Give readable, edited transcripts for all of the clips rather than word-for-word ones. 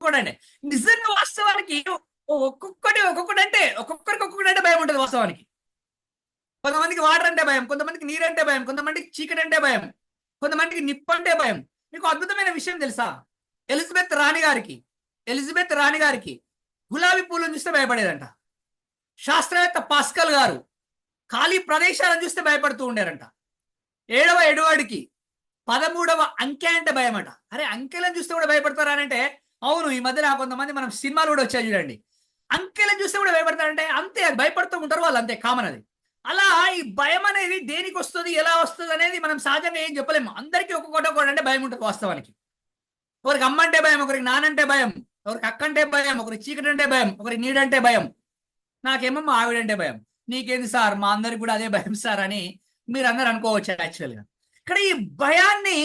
ఒక్కొక్కటి నిజంగా వాస్తవానికి ఒక్కొక్కటి అంటే ఒక్కొక్కరికి అంటే భయం ఉంటుంది వాస్తవానికి. కొంతమందికి వాటర్ అంటే భయం, కొంతమందికి నీరు అంటే భయం, కొంతమందికి చీకటి అంటే భయం, కొంతమందికి నిప్పు అంటే భయం. మీకు అద్భుతమైన విషయం తెలుసా? ఎలిజబెత్ రాణి గారికి గులాబీ పూలను చూస్తే భయపడేదంట. శాస్త్రవేత్త పాస్కల్ గారు ఖాళీ ప్రదేశాలను చూస్తే భయపడుతూ ఉండారంట. 7వ ఎడ్వర్డ్కి 13వ అంకె అంటే భయం అట. అరే అంకెలను చూస్తే కూడా భయపడతారా అంటే అవును, ఈ మధ్యన కొంతమంది మనం సినిమాలు కూడా వచ్చాయి చూడండి, అంకెలను చూస్తే కూడా భయపడతారంటే అంతే, అది భయపడుతూ ఉంటారు వాళ్ళు, అంతే కామన్ అది. అలా ఈ భయం అనేది దేనికి వస్తుంది, ఎలా వస్తుంది అనేది మనం సహజంగా ఏం చెప్పలేము. అందరికీ ఒక్కొక్కటి అంటే భయం ఉంటుంది వాస్తవానికి. ఒకరికి అమ్మ అంటే భయం, ఒకరికి నానంటే భయం, ఒకరికి అక్క అంటే భయం, ఒకరికి చీకటి అంటే భయం, ఒకరికి నీడంటే భయం. నాకేమో మా ఆవిడంటే భయం. నీకేంది సార్, మా అందరికి కూడా అదే భయం సార్ అని మీరు అందరు అనుకోవచ్చు. యాక్చువల్గా ఇక్కడ ఈ భయాన్ని,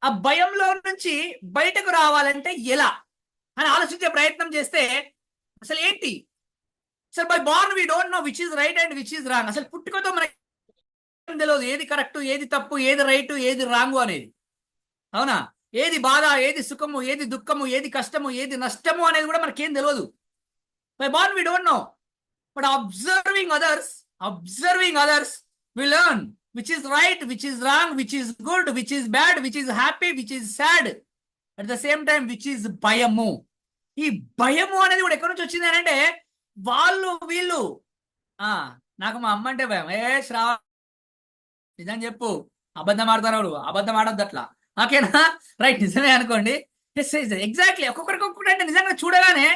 ఆ భయంలో నుంచి బయటకు రావాలంటే ఎలా అని ఆలోచించే ప్రయత్నం చేస్తే అసలు ఏంటి, అసలు by born we don't know which is right and which is wrong. అసలు పుట్టుకతో మనకి తెలియదు ఏది కరెక్ట్, ఏది తప్పు, ఏది రైట్, ఏది రాంగు అనేది. అవునా? ఏది బాధ, ఏది సుఖము, ఏది దుఃఖము, ఏది కష్టము, ఏది నష్టము అనేది కూడా మనకేం తెలియదు. By born we don't know, but observing others we learn which is right, which is wrong, which is good, which is bad, which is happy, which is sad, at the same time which is భయము. ఈ భయము అనేది కూడా ఎక్కడి నుంచి వచ్చింది అని అంటే వీళ్ళు నాకు మా అమ్మ అంటే భయం. శ్రావ నిజం చెప్పు, అబద్ధం ఆడతారు, అబద్ధం ఆడద్దు అట్లా, ఓకేనా? రైట్, నిజమే అనుకోండి. ఎగ్జాక్ట్లీ ఒక్కొక్కరికి అంటే నిజంగా చూడగానే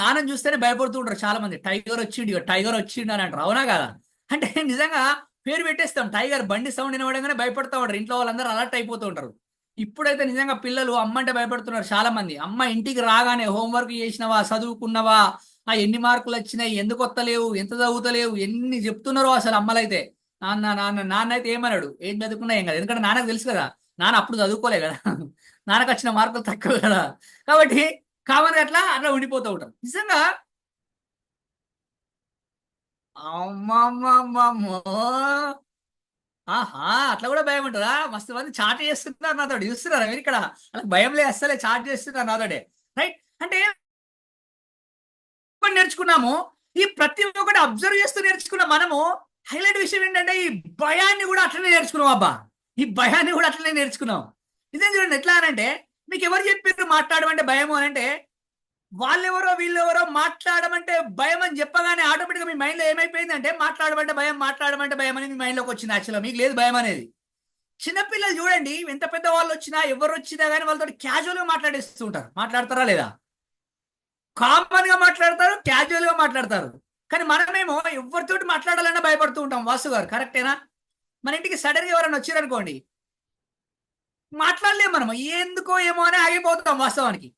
నాన్న చూస్తేనే భయపడుతూ ఉంటారు చాలా మంది. టైగర్ వచ్చిండు అని అంటారు. అవునా కదా? అంటే నిజంగా పేరు పెట్టేస్తాం టైగర్, బండి సౌండ్ వినవడంగానే భయపడుతూ ఉంటారు. ఇంట్లో వాళ్ళందరూ అలర్ట్ అయిపోతూ ఉంటారు. ఇప్పుడైతే నిజంగా పిల్లలు అమ్మ అంటే భయపడుతున్నారు చాలా మంది. అమ్మ ఇంటికి రాగానే హోంవర్క్ చేసినవా, చదువుకున్నవా, ఎన్ని మార్కులు వచ్చినాయి, ఎందుకు వస్తలేవు, ఎంత చదువుతలేవు, ఎన్ని చెప్తున్నారో అసలు అమ్మలైతే. నాన్న అయితే ఏమన్నాడు, ఏం చదువుకున్నా ఏం కదా, ఎందుకంటే నాన్నకు తెలుసు కదా, నాన్న అప్పుడు చదువుకోలే కదా, నాన్నకు వచ్చిన మార్కులు తక్కువ కదా, కాబట్టి కామన్గా అట్లా ఉండిపోతూ ఉంటాం. నిజంగా అమ్మమ్మమ్మమ్మో, ఆహా, అట్లా కూడా భయం ఉంటుందా? మస్తు మంది చాట్ చేస్తున్నారు నాతో, చూస్తున్నారా మీరు ఇక్కడ? అలా భయం లేదు అస్సలే, చాట్ చేస్తున్నారు నాతోటే. రైట్, అంటే నేర్చుకున్నాము. ఈ ప్రతి ఒక్కటి అబ్జర్వ్ చేస్తూ నేర్చుకున్న మనము హైలైట్ విషయం ఏంటంటే ఈ భయాన్ని కూడా అట్లనే నేర్చుకున్నాం. అబ్బా, ఈ భయాన్ని కూడా అట్లనే నేర్చుకున్నాం. నిజం చూడండి, ఎట్లా అనంటే మీకు ఎవరు చెప్పారు మాట్లాడమంటే భయము అని అంటే, వాళ్ళెవరో వీళ్ళెవరో మాట్లాడమంటే భయం అని చెప్పగానే ఆటోమేటిక్గా మీ మైండ్లో ఏమైపోయిందంటే మాట్లాడమంటే భయం అని మీ మైండ్లోకి వచ్చింది. యాక్చువల్గా మీకు లేదు భయం అనేది. చిన్నపిల్లలు చూడండి, ఎంత పెద్ద వాళ్ళు వచ్చినా ఎవరు వచ్చినా కానీ వాళ్ళతో క్యాజువల్గా మాట్లాడేస్తూ ఉంటారు. మాట్లాడతారా లేదా? కామన్ గా మాట్లాడతారు, క్యాజువల్ గా మాట్లాడతారు. కానీ మనమేమో ఎవరితోటి మాట్లాడాలన్నా భయపడుతూ ఉంటాం. వాసు గారు కరెక్టేనా? మన ఇంటికి సడన్ గా ఎవరైనా వచ్చారనుకోండి, మాట్లాడలేము, మనం ఎందుకో ఏమో అని ఆగిపోతాం వాస్తవానికి.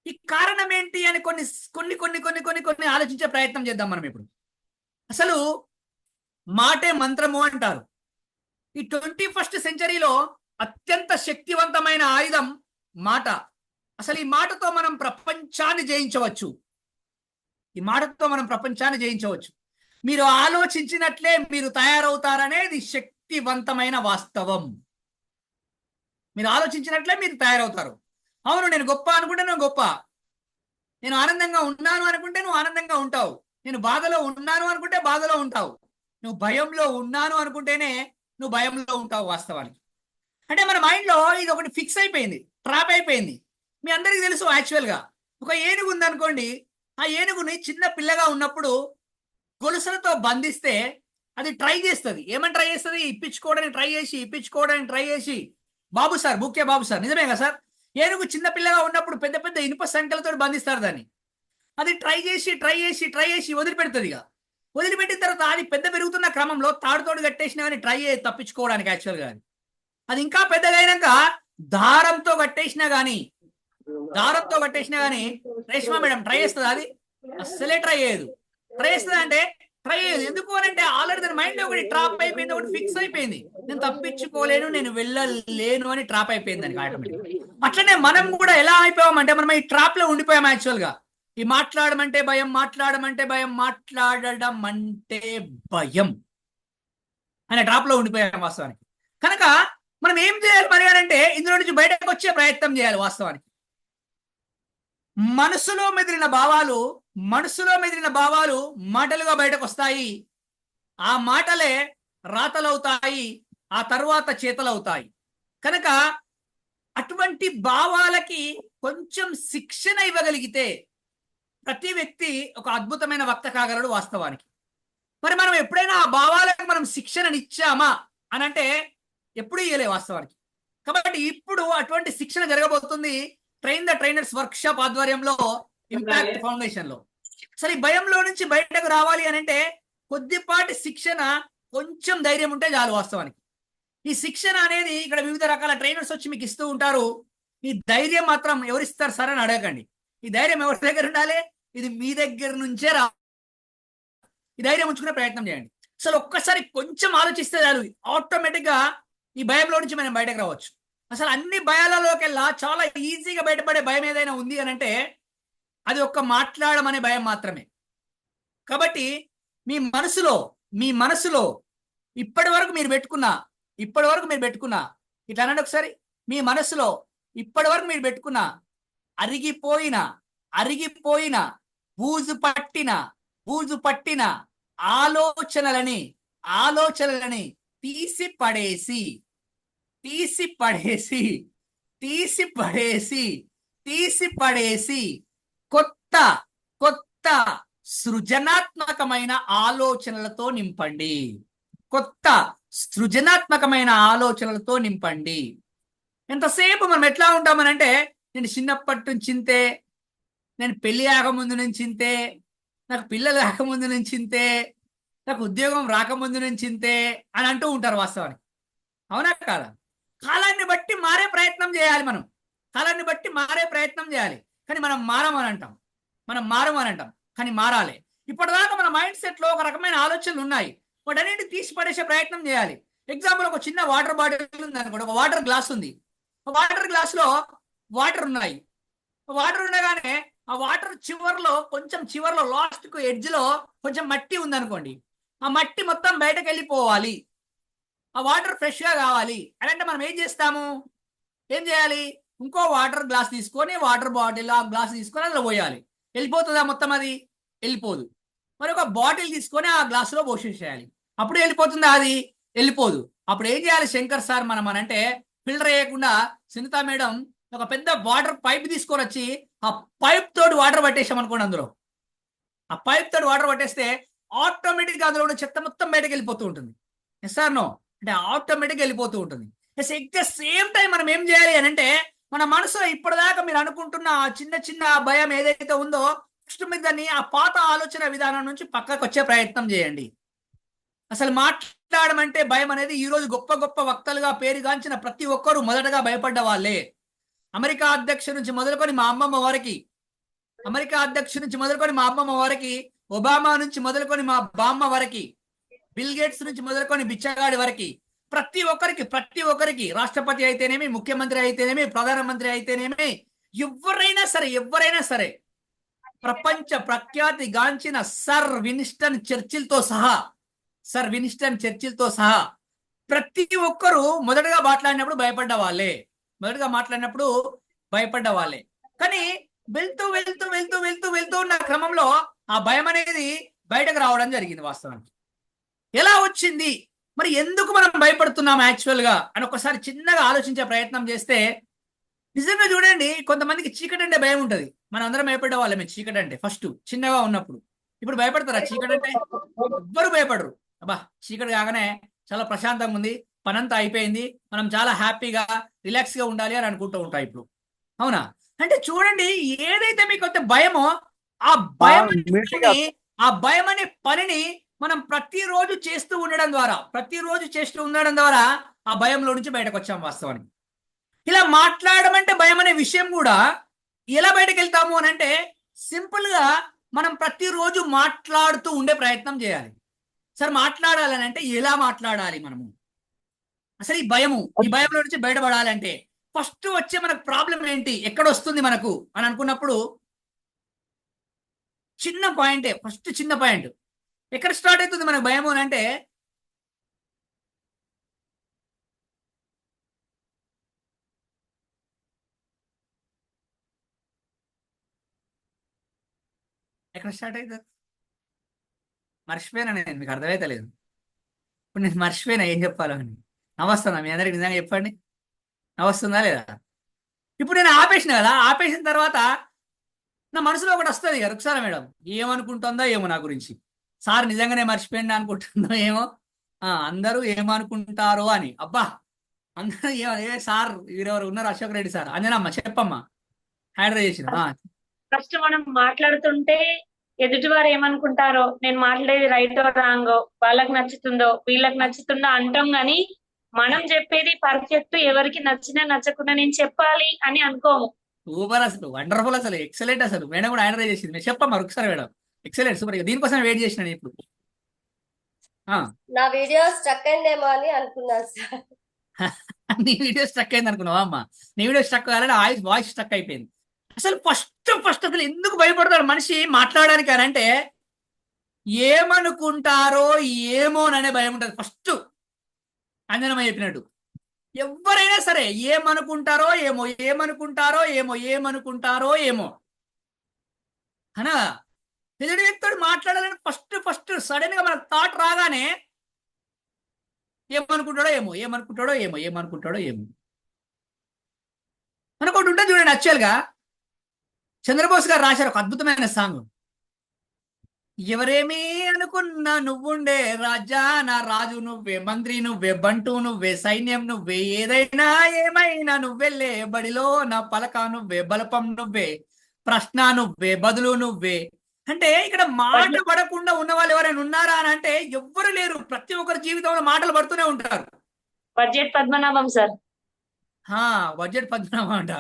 ఈ కారణం ఏంటి అని కొన్ని ఆలోచించే ప్రయత్నం చేద్దాం మనం ఇప్పుడు. అసలు మాటే మంత్రము అంటారు. ఈ 21st సెంచరీలో అత్యంత శక్తివంతమైన ఆయుధం మాట. అసలు ఈ మాటతో మనం ప్రపంచాన్ని జయించవచ్చు. మీరు ఆలోచించినట్లే మీరు తయారవుతారనేది శక్తివంతమైన వాస్తవం. మీరు ఆలోచించినట్లే మీరు తయారవుతారు. అవును, నేను గొప్ప అనుకుంటే నువ్వు గొప్ప, నేను ఆనందంగా ఉన్నాను అనుకుంటే నువ్వు ఆనందంగా ఉంటావు, నేను బాధలో ఉన్నాను అనుకుంటే బాధలో ఉంటావు, నువ్వు భయంలో ఉన్నాను అనుకుంటేనే నువ్వు భయంలో ఉంటావు వాస్తవానికి. అంటే మన మైండ్లో ఇది ఒకటి ఫిక్స్ అయిపోయింది, ట్రాప్ అయిపోయింది. మీ అందరికీ తెలుసు, యాక్చువల్గా ఒక ఏనుగు ఉందనుకోండి, ఆ ఏనుగుని చిన్న పిల్లగా ఉన్నప్పుడు గొలుసులతో బంధిస్తే అది ట్రై చేస్తుంది. ఏమని ట్రై చేస్తుంది? ఇప్పించుకోవడానికి ట్రై చేసి బాబు సార్, బుక్కే బాబు సార్, నిజమే కదా సార్? ఏనుగు చిన్న పిల్లగా ఉన్నప్పుడు పెద్ద పెద్ద ఇనుప సంఖ్యలతో బంధిస్తారు దాన్ని. అది ట్రై చేసి వదిలిపెడుతుంది. ఇక వదిలిపెట్టిన తర్వాత అది పెద్ద పెరుగుతున్న క్రమంలో తాడుతోడు కట్టేసినా కానీ ట్రై చేసి తప్పించుకోవడానికి. యాక్చువల్గా అది ఇంకా పెద్దగా అయినాక దారంతో కట్టేసినా కానీ రేష్మా మేడం ట్రై చేస్తుంది, అది అస్సలే ట్రై చేయదు. ఎందుకు అని అంటే ఆల్రెడీ దాని మైండ్ ఒకటి ట్రాప్ అయిపోయింది, ఒకటి ఫిక్స్ అయిపోయింది. నేను తప్పించుకోలేను, నేను వెళ్ళలేను అని ట్రాప్ అయిపోయింది దానికి ఆటోమేటిక్. అట్లనే మనం కూడా ఎలా అయిపోయామంటే మనం ఈ ట్రాప్ లో ఉండిపోయాం. యాక్చువల్గా ఈ మాట్లాడడం అంటే భయం అనే ట్రాప్ లో ఉండిపోయాం వాస్తవానికి. కనుక మనం ఏం చేయాలి మరి అని అంటే ఇందులో నుంచి బయటకు వచ్చే ప్రయత్నం చేయాలి వాస్తవానికి. మనసులో మెదిలిన భావాలు మనసులో మెదిలిన భావాలు మాటలుగా బయటకు వస్తాయి. ఆ మాటలే రాతలవుతాయి, ఆ తర్వాత చేతలవుతాయి. కనుక అటువంటి భావాలకి కొంచెం శిక్షణ ఇవ్వగలిగితే ప్రతి వ్యక్తి ఒక అద్భుతమైన వక్త కాగలడు వాస్తవానికి. మరి మనం ఎప్పుడైనా ఆ భావాలకు మనం శిక్షణనిచ్చామా అని అంటే ఎప్పుడు ఇయ్యలే వాస్తవానికి. కాబట్టి ఇప్పుడు అటువంటి శిక్షణ జరగబోతుంది train the trainers work shop ఆధ్వర్యంలో ఇంపాక్ట్ ఫౌండేషన్ లో. సరే, ఈ భయంలో నుంచి బయటకు రావాలి అని అంటే కొద్దిపాటి శిక్షణ, కొంచెం ధైర్యం ఉంటే చాలు వాస్తవానికి. ఈ శిక్షణ అనేది ఇక్కడ వివిధ రకాల ట్రైనర్స్ వచ్చి మీకు ఇస్తూ ఉంటారు. ఈ ధైర్యం మాత్రం ఎవరిస్తారు సార్ అని అడగకండి. ఈ ధైర్యం ఎవరి దగ్గర ఉండాలి? ఇది మీ దగ్గర నుంచే రా. ఈ ధైర్యం ఉంచుకునే ప్రయత్నం చేయండి. అసలు ఒక్కసారి కొంచెం ఆలోచిస్తే చాలు, ఆటోమేటిక్ గా ఈ భయంలో నుంచి మనం బయటకు రావచ్చు. అసలు అన్ని భయాలలోకెల్లా చాలా ఈజీగా బయటపడే భయం ఏదైనా ఉంది అని అంటే అది ఒక్క మాట్లాడడం అనే భయం మాత్రమే. కాబట్టి మీ మనసులో ఇప్పటి వరకు మీరు పెట్టుకున్న ఇట్లా అనండి ఒకసారి. మీ మనసులో ఇప్పటి వరకు మీరు పెట్టుకున్న అరిగిపోయిన బూజు పట్టిన ఆలోచనలని తీసి పడేసి కొత్త కొత్త సృజనాత్మకమైన ఆలోచనలతో నింపండి. ఎంతసేపు మనం ఎట్లా ఉంటామనంటే, నేను చిన్నప్పటి నుంచి ఇంతే, నేను పెళ్లి ఆగముందు నుంచి ఇంతే, నాకు పిల్లలు రాకముందు నుంచి ఇంతే, నాకు ఉద్యోగం రాకముందు నుంచి ఇంతే అని అంటూ ఉంటారు వాస్తవానికి. అవునా కాదా? కాలాన్ని బట్టి మారే ప్రయత్నం చేయాలి మనం. కానీ మనం మారమని అంటాం కానీ మారాలి. ఇప్పటిదాకా మన మైండ్ సెట్ లో ఒక రకమైన ఆలోచనలు ఉన్నాయి, వాటన్నిటి తీసి పడేసే ప్రయత్నం చేయాలి. ఎగ్జాంపుల్, ఒక చిన్న వాటర్ బాటిల్ ఉంది అనుకోండి, ఒక వాటర్ గ్లాస్ ఉంది. వాటర్ గ్లాస్ లో వాటర్ ఉన్నాయి. వాటర్ ఉండగానే ఆ వాటర్ చివర్లో లాస్ట్ కు ఎడ్జ్ లో కొంచెం మట్టి ఉంది అనుకోండి. ఆ మట్టి మొత్తం బయటకు వెళ్ళిపోవాలి, ఆ వాటర్ ఫ్రెష్ గా కావాలి అని అంటే మనం ఏం చేయాలి? ఇంకో వాటర్ గ్లాస్ తీసుకొని, వాటర్ బాటిల్ ఆ గ్లాస్ తీసుకొని అందులో పోయాలి. వెళ్ళిపోతుందా మొత్తం? అది వెళ్ళిపోదు. మరి ఒక బాటిల్ తీసుకొని ఆ గ్లాసులో పోసేసేయాలి. అప్పుడు వెళ్ళిపోతుందా? అది వెళ్ళిపోదు. అప్పుడు ఏం చేయాలి శంకర్ సార్ మనం అని అంటే, ఫిల్టర్ చేయకుండా సునీత మేడం ఒక పెద్ద వాటర్ పైప్ తీసుకొని వచ్చి ఆ పైప్ తోటి వాటర్ పట్టేసాం అనుకోండి, అందులో ఆ పైప్ తోటి వాటర్ పట్టేస్తే ఆటోమేటిక్ గా అందులో ఉన్న చెత్త మొత్తం బయటకు వెళ్ళిపోతూ ఉంటుంది. Yes or no? అంటే ఆటోమేటిక్ వెళ్ళిపోతూ ఉంటుంది. ఎట్ ద సేమ్ టైం మనం ఏం చేయాలి అని అంటే, మన మనసులో ఇప్పటిదాకా మీరు అనుకుంటున్న ఆ చిన్న భయం ఏదైతే ఉందో, ఫస్ట్ మీద దాన్ని ఆ పాత ఆలోచన విధానం నుంచి పక్కకు వచ్చే ప్రయత్నం చేయండి. అసలు మాట్లాడమంటే భయం అనేది ఈ రోజు గొప్ప గొప్ప వక్తలుగా పేరుగాంచిన ప్రతి ఒక్కరూ మొదటగా భయపడ్డ వాళ్ళే. అమెరికా అధ్యక్షుడి నుంచి మొదలుకొని మా అమ్మమ్మ వరకు, ఒబామా నుంచి మొదలుకొని మా బామ్మ వరకు, బిల్ గేట్స్ నుంచి మొదలుకొని బిచ్చగాడి వరకు, ప్రతి ఒక్కరికి రాష్ట్రపతి అయితేనేమి, ముఖ్యమంత్రి అయితేనేమి, ప్రధానమంత్రి అయితేనేమి, ఎవరైనా సరే ప్రపంచ ప్రఖ్యాతి గాంచిన సర్ విన్స్టన్ చర్చిల్ తో సహా ప్రతి ఒక్కరూ మొదటగా మాట్లాడినప్పుడు భయపడ్డ వాళ్ళే. కానీ వెళ్తూ ఉన్న క్రమంలో ఆ భయం అనేది బయటకు రావడం జరిగింది వాస్తవానికి. ఎలా వచ్చింది మరి? ఎందుకు మనం భయపడుతున్నాం యాక్చువల్ గా అని ఒకసారి చిన్నగా ఆలోచించే ప్రయత్నం చేస్తే, నిజంగా చూడండి, కొంతమందికి చీకటి అంటే భయం ఉంటది. మనం అందరం భయపడే వాళ్ళమే చీకటి అంటే ఫస్ట్ చిన్నగా ఉన్నప్పుడు. ఇప్పుడు భయపడతారా చీకటి అంటే? ఎవ్వరు భయపడరు. అబ్బా, చీకటి కాగానే చాలా ప్రశాంతంగా ఉంది, పనంతా అయిపోయింది, మనం చాలా హ్యాపీగా రిలాక్స్ గా ఉండాలి అని అనుకుంటూ ఉంటాం ఇప్పుడు. అవునా? అంటే చూడండి, ఏదైతే మీకు భయమో ఆ భయం ఆ భయం అనే పనిని మనం ప్రతిరోజు చేస్తూ ఉండడం ద్వారా ఆ భయంలో నుంచి బయటకు వచ్చాం వాస్తవానికి. ఇలా మాట్లాడడం అంటే భయం అనే విషయం కూడా ఎలా బయటకు వెళ్తాము అని అంటే, సింపుల్ గా మనం ప్రతిరోజు మాట్లాడుతూ ఉండే ప్రయత్నం చేయాలి. సార్, మాట్లాడాలని అంటే ఎలా మాట్లాడాలి మనము? అసలు ఈ భయంలో నుంచి బయటపడాలంటే ఫస్ట్ వచ్చే మనకు ప్రాబ్లం ఏంటి, ఎక్కడ వస్తుంది మనకు అని అనుకున్నప్పుడు చిన్న పాయింట్ ఎక్కడ స్టార్ట్ అవుతుంది మనకు భయము అని అంటే, ఎక్కడ స్టార్ట్ అవుతుంది? మర్చిపోయినా నేను, మీకు అర్థమైతే లేదు. ఇప్పుడు నేను మర్చిపోయినా ఏం చెప్పాలో అని. నవ్వొస్తుందా మీ అందరికి? నిజంగా చెప్పండి, నవ్వొస్తుందా లేదా? ఇప్పుడు నేను ఆపేసిన కదా, ఆపేసిన తర్వాత నా మనసులో ఒకటి వస్తుంది కదా, రుక్సారా మేడం ఏమనుకుంటుందో ఏమో నా గురించి, సార్ నిజంగానే మర్చిపోయింది అనుకుంటుందో ఏమో, అందరూ ఏమనుకుంటారో అని. అబ్బా, అందరూ సార్ వీరెవరు ఉన్నారు, అశోక్ రెడ్డి సార్, అంజనమ్మ చెప్పమ్మా, హైడ్రా చేసిన. ఫస్ట్ మనం మాట్లాడుతుంటే ఎదుటి వారు ఏమనుకుంటారో, నేను మాట్లాడేది రైటో రాంగో, వాళ్ళకి నచ్చుతుందో వీళ్ళకి నచ్చుతుందో అంటాం గాని మనం చెప్పేది పర్ఫెక్ట్, ఎవరికి నచ్చినా నచ్చకుండా నేను చెప్పాలి అని అనుకోము. సూపర్, అసలు వండర్ఫుల్, అసలు ఎక్సలెంట్. అసలు మేడం కూడా హైడ్రా చేసింది, మీరు చెప్పమ్మా ఒకసారి మేడం. Excellent, super. దీనికోసం వెయిట్ చేసిన నేను ఇప్పుడు. నా వీడియో స్ట్రక్ అయిందేమో అని అనుకున్నాను సార్. నీ వీడియో స్ట్రక్ అయింది అనుకున్నావా అమ్మా? నీ వీడియో స్ట్రక్ కావాలంటే వాయిస్ స్ట్రక్ అయిపోయింది. అసలు ఫస్ట్ అసలు ఎందుకు భయపడతాడు మనిషి మాట్లాడడానికి అని అంటే, ఏమనుకుంటారో ఏమోననే భయం ఉంటుంది ఫస్ట్. అంజనమ్మ చెప్పినట్టు ఎవరైనా సరే ఏమనుకుంటారో ఏమో, ఏమనుకుంటారో ఏమో, ఏమనుకుంటారో ఏమో అనా. ఎదుటి వ్యక్తుడు మాట్లాడాలని ఫస్ట్ సడన్ గా మన థాట్ రాగానే ఏమనుకుంటాడో ఏమో, ఏమనుకుంటాడో ఏమో, ఏమనుకుంటాడో ఏమో మనకోటి ఉంటుంది చూడండి. యాక్చువల్గా చంద్రబోస్ గారు రాశారు ఒక అద్భుతమైన సాంగ్. ఎవరేమీ అనుకున్నా నువ్వుండే రాజా, నా రాజు నువ్వే, మంత్రి నువ్వే, బంటు నువ్వే, సైన్యం నువ్వే, ఏదైనా ఏమైనా నువ్వెళ్ళే, బడిలో నా పలక నువ్వే, బలపం నువ్వే, ప్రశ్న నువ్వే, బదులు నువ్వే. అంటే ఇక్కడ మాట పడకుండా ఉన్న వాళ్ళు ఎవరైనా ఉన్నారా అని అంటే ఎవ్వరు లేరు. ప్రతి ఒక్కరి జీవితంలో మాటలు పడుతూనే ఉంటారు. Budget Padmanabham sir. Budget Padmanabham అంట,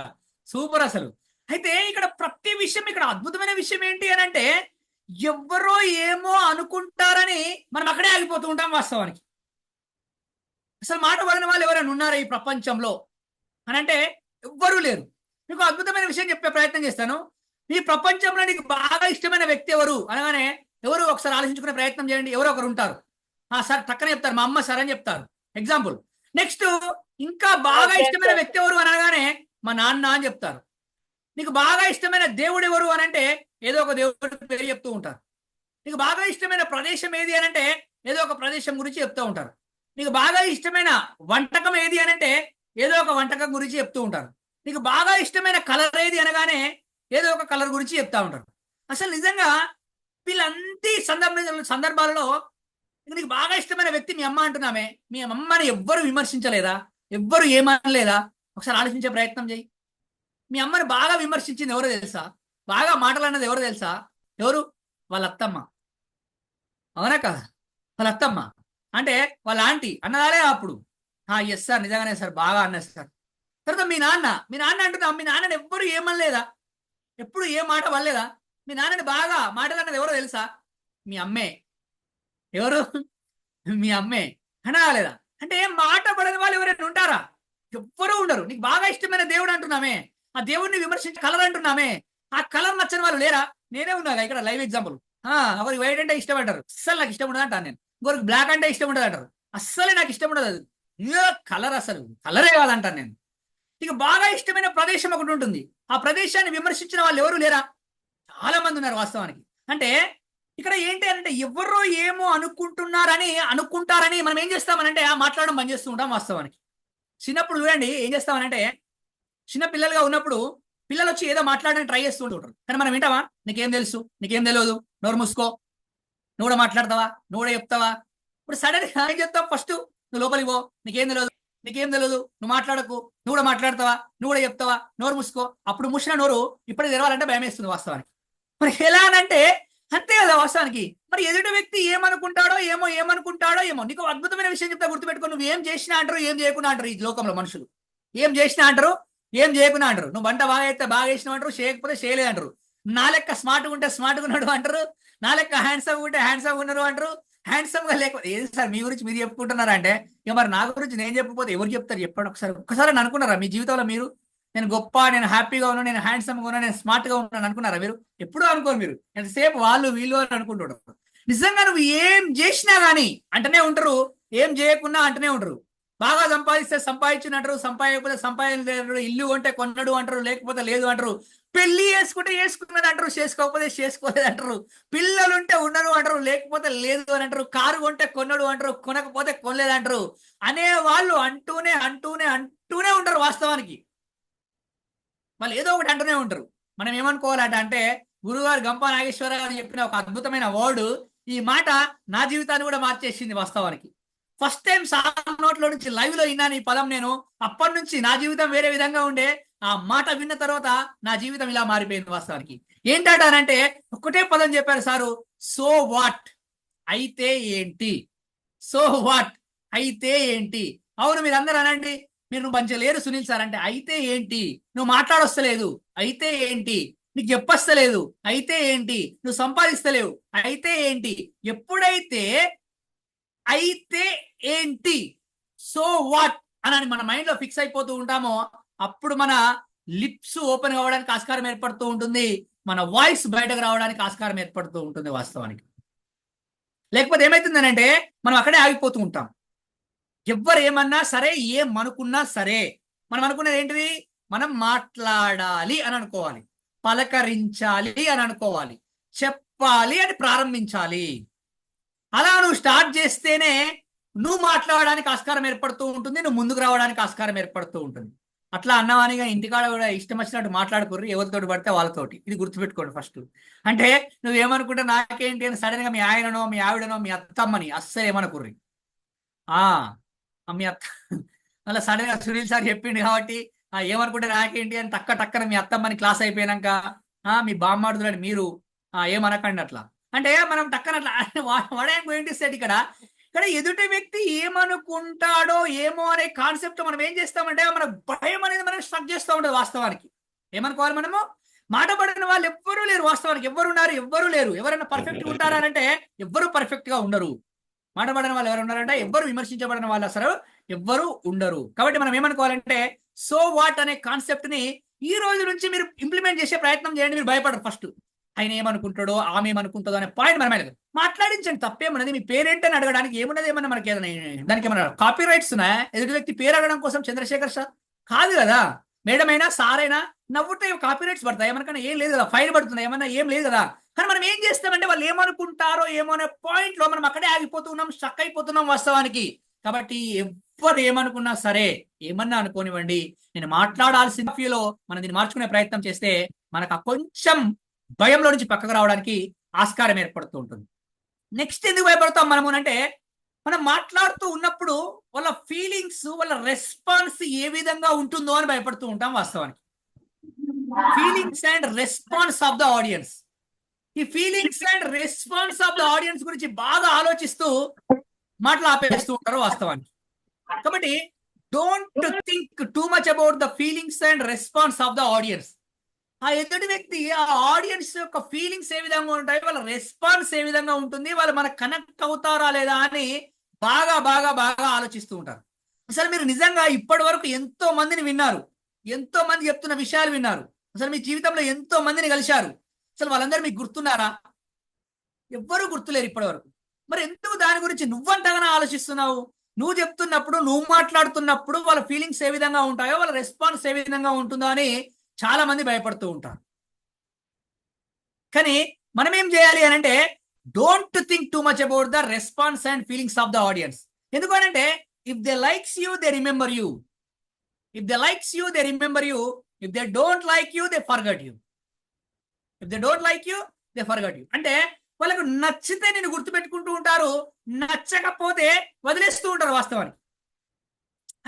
సూపర్ అసలు. అయితే ఇక్కడ ప్రతి విషయం, ఇక్కడ అద్భుతమైన విషయం ఏంటి అని అంటే, ఎవ్వరో ఏమో అనుకుంటారని మనం అక్కడే ఆగిపోతూ ఉంటాం. వాస్తవానికి అసలు మాట పడిన వాళ్ళు ఎవరైనా ఉన్నారా ఈ ప్రపంచంలో అని అంటే ఎవ్వరూ లేరు. మీకు అద్భుతమైన విషయం చెప్పే ప్రయత్నం చేస్తాను. మీ ప్రపంచంలో నీకు బాగా ఇష్టమైన వ్యక్తి ఎవరు అనగానే ఎవరు ఒకసారి ఆలోచించుకునే ప్రయత్నం చేయండి. ఎవరో ఒకరు ఉంటారు. సార్ టక్కనే చెప్తారు, మా అమ్మ సార్ అని చెప్తారు, ఎగ్జాంపుల్. నెక్స్ట్ ఇంకా బాగా ఇష్టమైన వ్యక్తి ఎవరు అనగానే మా నాన్న అని చెప్తారు. నీకు బాగా ఇష్టమైన దేవుడు ఎవరు అని అంటే ఏదో ఒక దేవుడి పేరు చెప్తూ ఉంటారు. నీకు బాగా ఇష్టమైన ప్రదేశం ఏది అని అంటే ఏదో ఒక ప్రదేశం గురించి చెప్తూ ఉంటారు. నీకు బాగా ఇష్టమైన వంటకం ఏది అని అంటే ఏదో ఒక వంటకం గురించి చెప్తూ ఉంటారు. నీకు బాగా ఇష్టమైన కలర్ ఏది అనగానే ఏదో ఒక కలర్ గురించి చెప్తా ఉంటారు. అసలు నిజంగా వీళ్ళంటి సందర్భాలలో నీకు బాగా ఇష్టమైన వ్యక్తి మీ అమ్మ అంటున్నామే, మీ అమ్మని ఎవ్వరు విమర్శించలేదా? ఎవ్వరు ఏమనలేదా? ఒకసారి ఆలోచించే ప్రయత్నం చేయి. మీ అమ్మని బాగా విమర్శించింది ఎవరో తెలుసా? బాగా మాటలు అన్నది ఎవరో తెలుసా? ఎవరు? వాళ్ళ అత్తమ్మ. అవునా కదా? వాళ్ళ అత్తమ్మ అంటే వాళ్ళ ఆంటీ అన్నదాలే అప్పుడు. ఎస్ సార్, నిజంగానే సార్, బాగా అన్నారు సార్. తర్వాత మీ నాన్న అంటున్నా, మీ నాన్నని ఎవ్వరు ఏమనలేదా? ఎప్పుడు ఏ మాట వల్లేదా? మీ నాన్నని బాగా మాటలు అన్నది ఎవరో తెలుసా? మీ అమ్మే. ఎవరు? మీ అమ్మే అనలేదా? అంటే మాట పడని వాళ్ళు ఎవరైనా ఉంటారా? ఎవ్వరూ ఉండరు. నీకు బాగా ఇష్టమైన దేవుడు అంటున్నామే, ఆ దేవుడిని విమర్శించి కలర్ అంటున్నామే, ఆ కలర్ నచ్చని వాళ్ళు లేరా? నేనే ఉన్నా ఇక్కడ లైవ్ ఎగ్జాంపుల్. ఒకరికి వైట్ అంటే ఇష్టం అంటారు, అస్సలు నాకు ఇష్టం ఉండదు అంటాను నేను. ఇంకొకరికి బ్లాక్ అంటే ఇష్టం ఉండదు అంటారు, అస్సలే నాకు ఇష్టం ఉండదు. అది కలర్, అసలు కలరే కాదంటాను నేను. నీకు బాగా ఇష్టమైన ప్రదేశం ఒకటి ఉంటుంది, ఆ ప్రదేశాన్ని విమర్శించిన వాళ్ళు ఎవరు లేరా? చాలా మంది ఉన్నారు వాస్తవానికి. అంటే ఇక్కడ ఏంటి అంటే ఎవరో ఏమో అనుకుంటారని మనం ఏం చేస్తామనంటే మాట్లాడడం బంద్ చేస్తూ ఉంటాం వాస్తవానికి. చిన్నప్పుడు చూడండి ఏం చేస్తామనంటే, చిన్న పిల్లలుగా ఉన్నప్పుడు పిల్లలు వచ్చి ఏదో మాట్లాడడానికి ట్రై చేస్తూ ఉంటారు. కానీ మనం వింటావా? నీకేం తెలుసు, నీకేం తెలియదు, నోరు మూసుకో, నువ్వు కూడా మాట్లాడతావా, నువ్వు కూడా చెప్తావా? ఇప్పుడు సడన్ గా ఏం చెప్తావు? ఫస్ట్ నువ్వు లోపలికి పో, నీకేం తెలియదు, నువ్వు మాట్లాడకు, నువ్వు కూడా మాట్లాడతావా, నువ్వు కూడా చెప్తావా, నోరు మూసుకో. అప్పుడు మూసిన నోరు ఇప్పటికి తెరవాలంటే భయం వేస్తుంది వాస్తవానికి. మరి ఎలా అనంటే అంతే కదా వాస్తవానికి. మరి ఎదుటి వ్యక్తి ఏమనుకుంటాడో ఏమో. నీకు అద్భుతమైన విషయం చెప్తా, గుర్తుపెట్టుకో. నువ్వు ఏం చేసినా అంటారు, ఏం చేయకుండా అంటారు. ఈ లోకంలో మనుషులు ఏం చేసినా అంటారు, ఏం చేయకుండా అంటారు. నువ్వు వంట బాగా అయితే బాగా చేసినావు అంటారు, చేయకపోతే చేయలేదు అంటారు. నా లెక్క స్మార్ట్గా ఉంటే స్మార్ట్గా ఉన్నాడు అంటారు, నా లెక్క హ్యాండ్సమ్ ఉంటే హ్యాండ్సమ్ ఉన్నారు అంటారు, హ్యాండ్సమ్ గా లేకపోతే. ఏది సార్ మీ గురించి మీరు చెప్పుకుంటున్నారా అంటే, ఇక మరి నా గురించి నేను చెప్పకపోతే ఎవరు చెప్తారు చెప్పండి ఒక్కసారి అనుకున్నారా మీ జీవితంలో మీరు? నేను గొప్ప, నేను హ్యాపీగా ఉన్నాను, నేను హ్యాండ్సమ్గా ఉన్నాను, నేను స్మార్ట్గా ఉన్నాను అనుకున్నారా మీరు? ఎప్పుడూ అనుకోరు. మీరు ఎంతసేపు వాళ్ళు వీళ్ళు అని అనుకుంటుంటారు. నిజంగా నువ్వు ఏం చేసినా కానీ అంటనే ఉంటారు, ఏం చేయకున్నా అంటనే ఉంటారు. బాగా సంపాదిస్తే సంపాదించినట్టు, సంపాదించకపోతే సంపాదించారు, ఇల్లు కొంటే కొన్నడు అంటారు, లేకపోతే లేదు అంటారు, పెళ్లి చేసుకుంటే చేసుకున్నది అంటారు, చేసుకోకపోతే చేసుకోలేదు అంటారు, పిల్లలుంటే ఉండరు అంటారు, లేకపోతే లేదు అని అంటారు, కారు కొంటే కొన్నడు అంటారు, కొనకపోతే కొనలేదు అంటారు అనే వాళ్ళు అంటూనే అంటూనే అంటూనే ఉంటారు. వాస్తవానికి వాళ్ళు ఏదో ఒకటి అంటూనే ఉంటారు. మనం ఏమనుకోవాలంట అంటే గురుగారు గంపా నాగేశ్వర గారు చెప్పిన ఒక అద్భుతమైన వర్డ్, ఈ మాట నా జీవితాన్ని కూడా మార్చేసింది. వాస్తవానికి ఫస్ట్ టైం సార్ నోట్లో నుంచి లైవ్ లో విన్నాను ఈ పదం నేను. అప్పటి నుంచి నా జీవితం వేరే విధంగా ఉండే, ఆ మాట విన్న తర్వాత నా జీవితం ఇలా మారిపోయింది. వాస్తవానికి ఏంటంటే ఒకటే పదం చెప్పారు సారు, సో వాట్, అయితే ఏంటి, సో వాట్, అయితే ఏంటి. అవును మీరు అందరూ అనండి, మీరు నువ్వు మంచిగా లేరు సునీల్ సార్ అంటే అయితే ఏంటి, నువ్వు మాట్లాడొస్తలేదు అయితే ఏంటి, నీకు చెప్పొస్తలేదు అయితే ఏంటి, నువ్వు సంపాదిస్తలేవు అయితే ఏంటి. ఎప్పుడైతే అయితే ఏంటి, సో వాట్ అని మన మైండ్ లో ఫిక్స్ అయిపోతూ ఉంటామో అప్పుడు మన లిప్స్ ఓపెన్ కావడానికి ఆస్కారం ఏర్పడుతూ ఉంటుంది, మన వాయిస్ బయటకు రావడానికి ఆస్కారం ఏర్పడుతూ ఉంటుంది. వాస్తవానికి లేకపోతే ఏమైతుందనంటే మనం అక్కడే ఆగిపోతూ ఉంటాం. ఎవ్వరు ఏమన్నా సరే, ఏమనుకున్నా సరే, మనం అనుకున్నది ఏంటిది, మనం మాట్లాడాలి అని అనుకోవాలి, పలకరించాలి అని అనుకోవాలి, చెప్పాలి అని ప్రారంభించాలి. అలా నువ్వు స్టార్ట్ చేస్తేనే నువ్వు మాట్లాడడానికి ఆస్కారం ఏర్పడుతూ ఉంటుంది, నువ్వు ముందుకు రావడానికి ఆస్కారం ఏర్పడుతూ ఉంటుంది. అట్లా అన్నవానిగా ఇంటికాడ కూడా ఇష్టం వచ్చినట్టు మాట్లాడుకోర్రి, ఎవరితోటి పడితే వాళ్ళతోటి. ఇది గుర్తుపెట్టుకోండి ఫస్ట్. అంటే నువ్వేమనుకుంటే నాకేంటి అని సడన్ గా మీ ఆయననో మీ ఆవిడనో మీ అత్తమ్మని అస్సలు ఏమనుకుర్రి. మీ అత్త అలా సడన్ గా సునీల్ సార్ చెప్పిండు కాబట్టి ఏమనుకుంటే నాకేంటి అని టక్కన మీ అత్తమ్మని క్లాస్ అయిపోయినాక మీ బామ్మాడుదులని మీరు ఏమనకండి అట్లా. అంటే మనం టక్కన అట్లా వడేం గోయింగ్ టు సెట్ ఇక్కడ ఎదుటి వ్యక్తి ఏమనుకుంటాడో ఏమో అనే కాన్సెప్ట్ మనం ఏం చేస్తామంటే మన భయం అనేది మనం స్ట్రక్ చేస్తూ ఉంటుంది. వాస్తవానికి ఏమనుకోవాలి మనము, మాట పడిన వాళ్ళు ఎవ్వరూ లేరు. వాస్తవానికి ఎవ్వరు ఉన్నారు, ఎవ్వరూ లేరు. ఎవరైనా పర్ఫెక్ట్ ఉంటారా అంటే ఎవ్వరూ పర్ఫెక్ట్ గా ఉండరు. మాట పడిన వాళ్ళు ఎవరు ఉన్నారంటే ఎవ్వరు విమర్శించబడిన వాళ్ళు అసలు ఎవ్వరు ఉండరు. కాబట్టి మనం ఏమనుకోవాలంటే సో వాట్ అనే కాన్సెప్ట్ ని ఈ రోజు నుంచి మీరు ఇంప్లిమెంట్ చేసే ప్రయత్నం చేయండి. మీరు భయపడరు. ఫస్ట్ ఆయన ఏమనుకుంటాడో ఆమె ఏమనుకుంటుందో అనే పాయింట్ మన మీద మాట్లాడించండి. తప్పేమన్నది, మీ పేరేంటి అని అడగడానికి ఏమున్నది, ఏమన్నా మనకి ఏదైనా దానికి ఏమన్నా కాపీ రైట్స్ ఉన్నాయా? ఎదుటి వ్యక్తి పేరు అడగడం కోసం చంద్రశేఖర్ సార్ కాదు కదా, మేడం అయినా సార్ అయినా నవ్వుతే కాపీ రైట్స్ పడతాయి, ఏమన్నా ఏం లేదు కదా, ఫైన్ పడుతుంది ఏమన్నా ఏం లేదు కదా. కానీ మనం ఏం చేస్తామంటే వాళ్ళు ఏమనుకుంటారో ఏమో అనే పాయింట్ లో మనం అక్కడే ఆగిపోతున్నాం, స్ట్రక్ అయిపోతున్నాం వాస్తవానికి. కాబట్టి ఎవరు ఏమనుకున్నా సరే, ఏమన్నా అనుకోనివ్వండి, నేను మాట్లాడాల్సిన ఫ్యూలో మనం దీన్ని మార్చుకునే ప్రయత్నం చేస్తే మనకు కొంచెం భయంలో నుంచి పక్కకు రావడానికి ఆస్కారం ఏర్పడుతూ ఉంటుంది. నెక్స్ట్ ఎందుకు భయపడతాం మనము అంటే మనం మాట్లాడుతూ ఉన్నప్పుడు వాళ్ళ ఫీలింగ్స్, వాళ్ళ రెస్పాన్స్ ఏ విధంగా ఉంటుందో అని భయపడుతూ ఉంటాం. వాస్తవానికి feelings and response of the audience, ఈ feelings and response of the audience గురించి బాగా ఆలోచిస్తూ మాటలు ఆపేస్తూ ఉంటారు వాస్తవానికి. కాబట్టి don't think too much about the feelings and response of the audience. ఆ ఎదుటి వ్యక్తి, ఆ ఆడియన్స్ యొక్క ఫీలింగ్స్ ఏ విధంగా ఉంటాయి, వాళ్ళ రెస్పాన్స్ ఏ విధంగా ఉంటుంది, వాళ్ళు మనకు కనెక్ట్ అవుతారా లేదా అని బాగా బాగా బాగా ఆలోచిస్తూ ఉంటారు. అసలు మీరు నిజంగా ఇప్పటి వరకు ఎంతో మందిని విన్నారు, ఎంతో మంది చెప్తున్న విషయాలు విన్నారు, అసలు మీ జీవితంలో ఎంతో మందిని కలిశారు. అసలు వాళ్ళందరూ మీకు గుర్తున్నారా? ఎవ్వరూ గుర్తులేరు ఇప్పటి వరకు. మరి ఎందుకు దాని గురించి నువ్వంతగానో ఆలోచిస్తున్నావు? నువ్వు చెప్తున్నప్పుడు, నువ్వు మాట్లాడుతున్నప్పుడు వాళ్ళ ఫీలింగ్స్ ఏ విధంగా ఉంటాయో, వాళ్ళ రెస్పాన్స్ ఏ విధంగా ఉంటుందో అని చాలా మంది భయపడుతూ ఉంటారు. కానీ మనం ఏం చేయాలి అని అంటే don't think too much about the response and feelings of the audience. ఎందుకంటే if they likes you they remember you, if they likes you they remember you, if they don't like you they forget you, if they don't like you they forget you. అంటే వాళ్ళకు నచ్చితే నేను గుర్తుపెట్టుకుంటూ ఉంటారు, నచ్చకపోతే వదిలేస్తూ ఉంటారు వాస్తవానికి.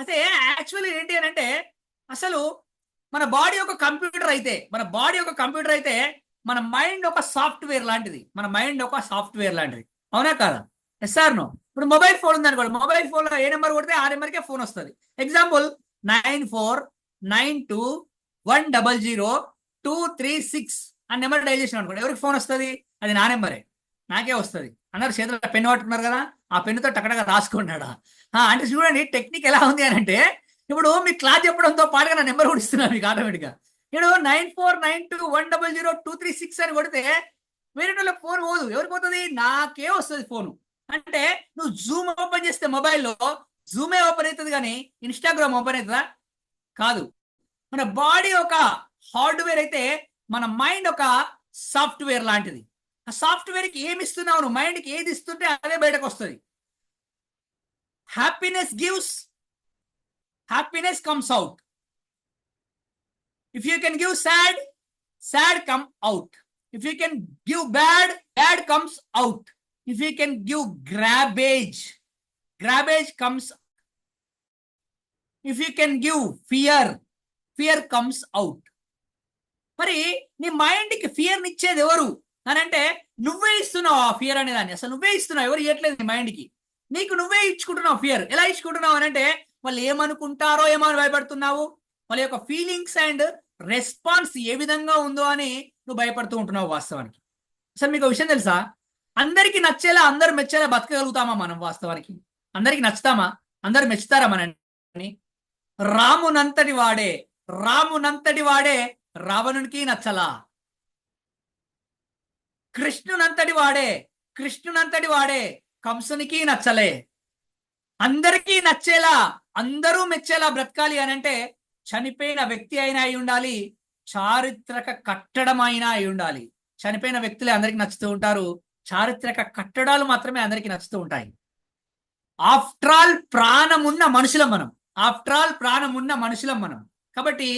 అయితే యాక్చువల్లీ ఏంటి అని అంటే అసలు మన బాడీ ఒక కంప్యూటర్ అయితే, మన బాడీ ఒక కంప్యూటర్ అయితే మన మైండ్ ఒక సాఫ్ట్వేర్ లాంటిది, మన మైండ్ ఒక సాఫ్ట్వేర్ లాంటిది. అవునా కాదా? Yes or no? ఇప్పుడు మొబైల్ ఫోన్ ఉంది అనుకోండి, మొబైల్ ఫోన్ లో ఏ నెంబర్ కొడితే ఆ నెంబర్కే ఫోన్ వస్తుంది. ఎగ్జాంపుల్ 9492100236 ఆ నెంబర్ డైల్ చేసిన అనుకోండి, ఎవరికి ఫోన్ వస్తుంది? అది నా నెంబరే, నాకే వస్తుంది. అందరు చేతుల్లో పెన్ను పట్టుకున్నారు కదా, ఆ పెన్నుతో టక్కడగా రాసుకున్నాడా. అంటే చూడండి టెక్నిక్ ఎలా ఉంది అని అంటే, ఇప్పుడు మీ క్లాస్ చెప్పడంతో పాటుగా నా నెంబర్ కూడా ఇస్తున్నాను మీకు ఆటోమేటిక్గా. ఇప్పుడు 9492100236 అని కొడితే వేరే వాళ్ళకి ఫోన్ పోదు, ఎవరికి పోతుంది? నాకే వస్తుంది ఫోను. అంటే నువ్వు జూమ్ ఓపెన్ చేస్తే మొబైల్లో జూమే ఓపెన్ అవుతుంది కానీ ఇన్స్టాగ్రామ్ ఓపెన్ అవుతుందా? కాదు. మన బాడీ ఒక హార్డ్వేర్ అయితే మన మైండ్ ఒక సాఫ్ట్వేర్ లాంటిది. ఆ సాఫ్ట్వేర్కి ఏమి ఇస్తున్నావు నువ్వు, మైండ్కి ఏది ఇస్తుంటే అదే బయటకు వస్తుంది. Happiness gives, happiness comes out. If you can give sad, sad come out. If you can give bad, bad comes out. If you can give garbage, garbage comes. If you can give fear, fear comes out. మరి నీ మైండ్కి ఫియర్ని ఇచ్చేది ఎవరు అని అంటే నువ్వే ఇస్తున్నావు ఆ ఫియర్ అనే దాన్ని. అసలు నువ్వే ఇస్తున్నావు, ఎవరు ఇవ్వట్లేదు నీ మైండ్కి. నీకు నువ్వే ఇచ్చుకుంటున్నావు ఫియర్. ఎలా ఇచ్చుకుంటున్నావు అని అంటే వాళ్ళు ఏమనుకుంటారో ఏమో అని భయపడుతున్నావు. వాళ్ళ యొక్క ఫీలింగ్స్ అండ్ రెస్పాన్స్ ఏ విధంగా ఉందో అని నువ్వు భయపడుతూ ఉంటున్నావు వాస్తవానికి. అసలు మీకు విషయం తెలుసా, అందరికీ నచ్చేలా అందరు మెచ్చేలా బతకగలుగుతామా మనం వాస్తవానికి? అందరికీ నచ్చుతామా? అందరు మెచ్చుతారా మనని? రామునంతటి వాడే, రామునంతటి వాడే రావణునికి నచ్చలా. కృష్ణునంతటి వాడే, కృష్ణునంతటి వాడే కంసునికి నచ్చలే. అందరికీ నచ్చేలా, అందరూ మెచ్చేలా బ్రతకాలి అని అంటే చనిపోయిన వ్యక్తి అయినా అయి ఉండాలి, చారిత్రక కట్టడం అయినా అయి ఉండాలి. చనిపోయిన వ్యక్తులే అందరికి నచ్చుతూ ఉంటారు, చారిత్రక కట్టడాలు మాత్రమే అందరికి నచ్చుతూ ఉంటాయి. ఆఫ్టర్ ఆల్ ప్రాణం ఉన్న మనుషులం మనం, ఆఫ్టర్ ఆల్ ప్రాణం ఉన్న మనుషులం మనం. కాబట్టి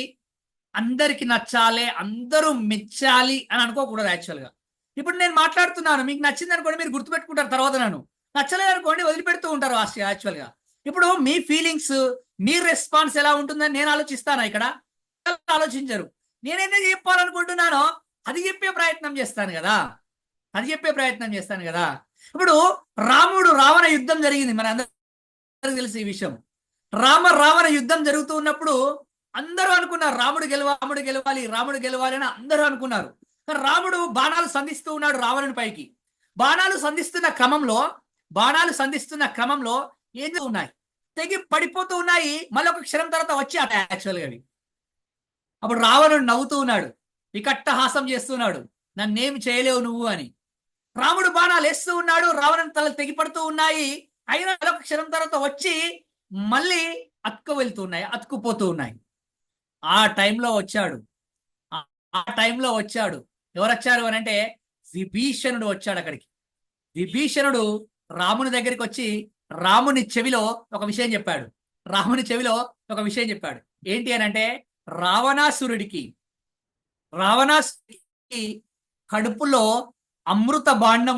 అందరికి నచ్చాలి, అందరూ మెచ్చాలి అని అనుకోకూడదు. యాక్చువల్గా ఇప్పుడు నేను మాట్లాడుతున్నాను, మీకు నచ్చింది అనుకోండి, మీరు గుర్తుపెట్టుకుంటారు. తర్వాత నన్ను నచ్చలేదు అనుకోండి, వదిలిపెడుతూ ఉంటారు. యాక్చువల్గా ఇప్పుడు మీ ఫీలింగ్స్, మీ రెస్పాన్స్ ఎలా ఉంటుందని నేను ఆలోచిస్తాను. ఇక్కడ ఆలోచించరు. నేనైతే చెప్పాలనుకుంటున్నానో అది చెప్పే ప్రయత్నం చేస్తాను కదా, అది చెప్పే ప్రయత్నం చేస్తాను కదా. ఇప్పుడు రాముడు రావణ యుద్ధం జరిగింది, మన అందరికీ తెలిసి ఈ విషయం. రావణ యుద్ధం జరుగుతూ ఉన్నప్పుడు అందరూ అనుకున్నారు రాముడు గెలవాలి, రాముడు గెలవాలి అని అందరూ అనుకున్నారు. రాముడు బాణాలు సంధిస్తూ ఉన్నాడు రావణుని పైకి. బాణాలు సంధిస్తున్న క్రమంలో ఏం ఉన్నాయి, తెగి పడిపోతూ ఉన్నాయి. మళ్ళీ ఒక క్షణం తర్వాత వచ్చి యాక్చువల్గా అవి. అప్పుడు రావణుడు నవ్వుతూ ఉన్నాడు, వికట్టహాసం చేస్తున్నాడు, నన్నేమి చేయలేవు నువ్వు అని. రాముడు బాణాలు వేస్తూ ఉన్నాడు, రావణుని తలలు తెగిపడుతూ ఉన్నాయి. అయినా ఒక క్షణం తర్వాత వచ్చి మళ్ళీ అతుక్కుపోతూ ఉన్నాయి. ఆ టైంలో వచ్చాడు. ఎవరు వచ్చారు అని అంటే విభీషణుడు వచ్చాడు అక్కడికి. విభీషణుడు రాముని దగ్గరికి వచ్చి రాముని చెవిలో ఒక విషయం చెప్పాడు. ఏంటి అని అంటే రావణాసురుడికి కడుపులో అమృత బాండం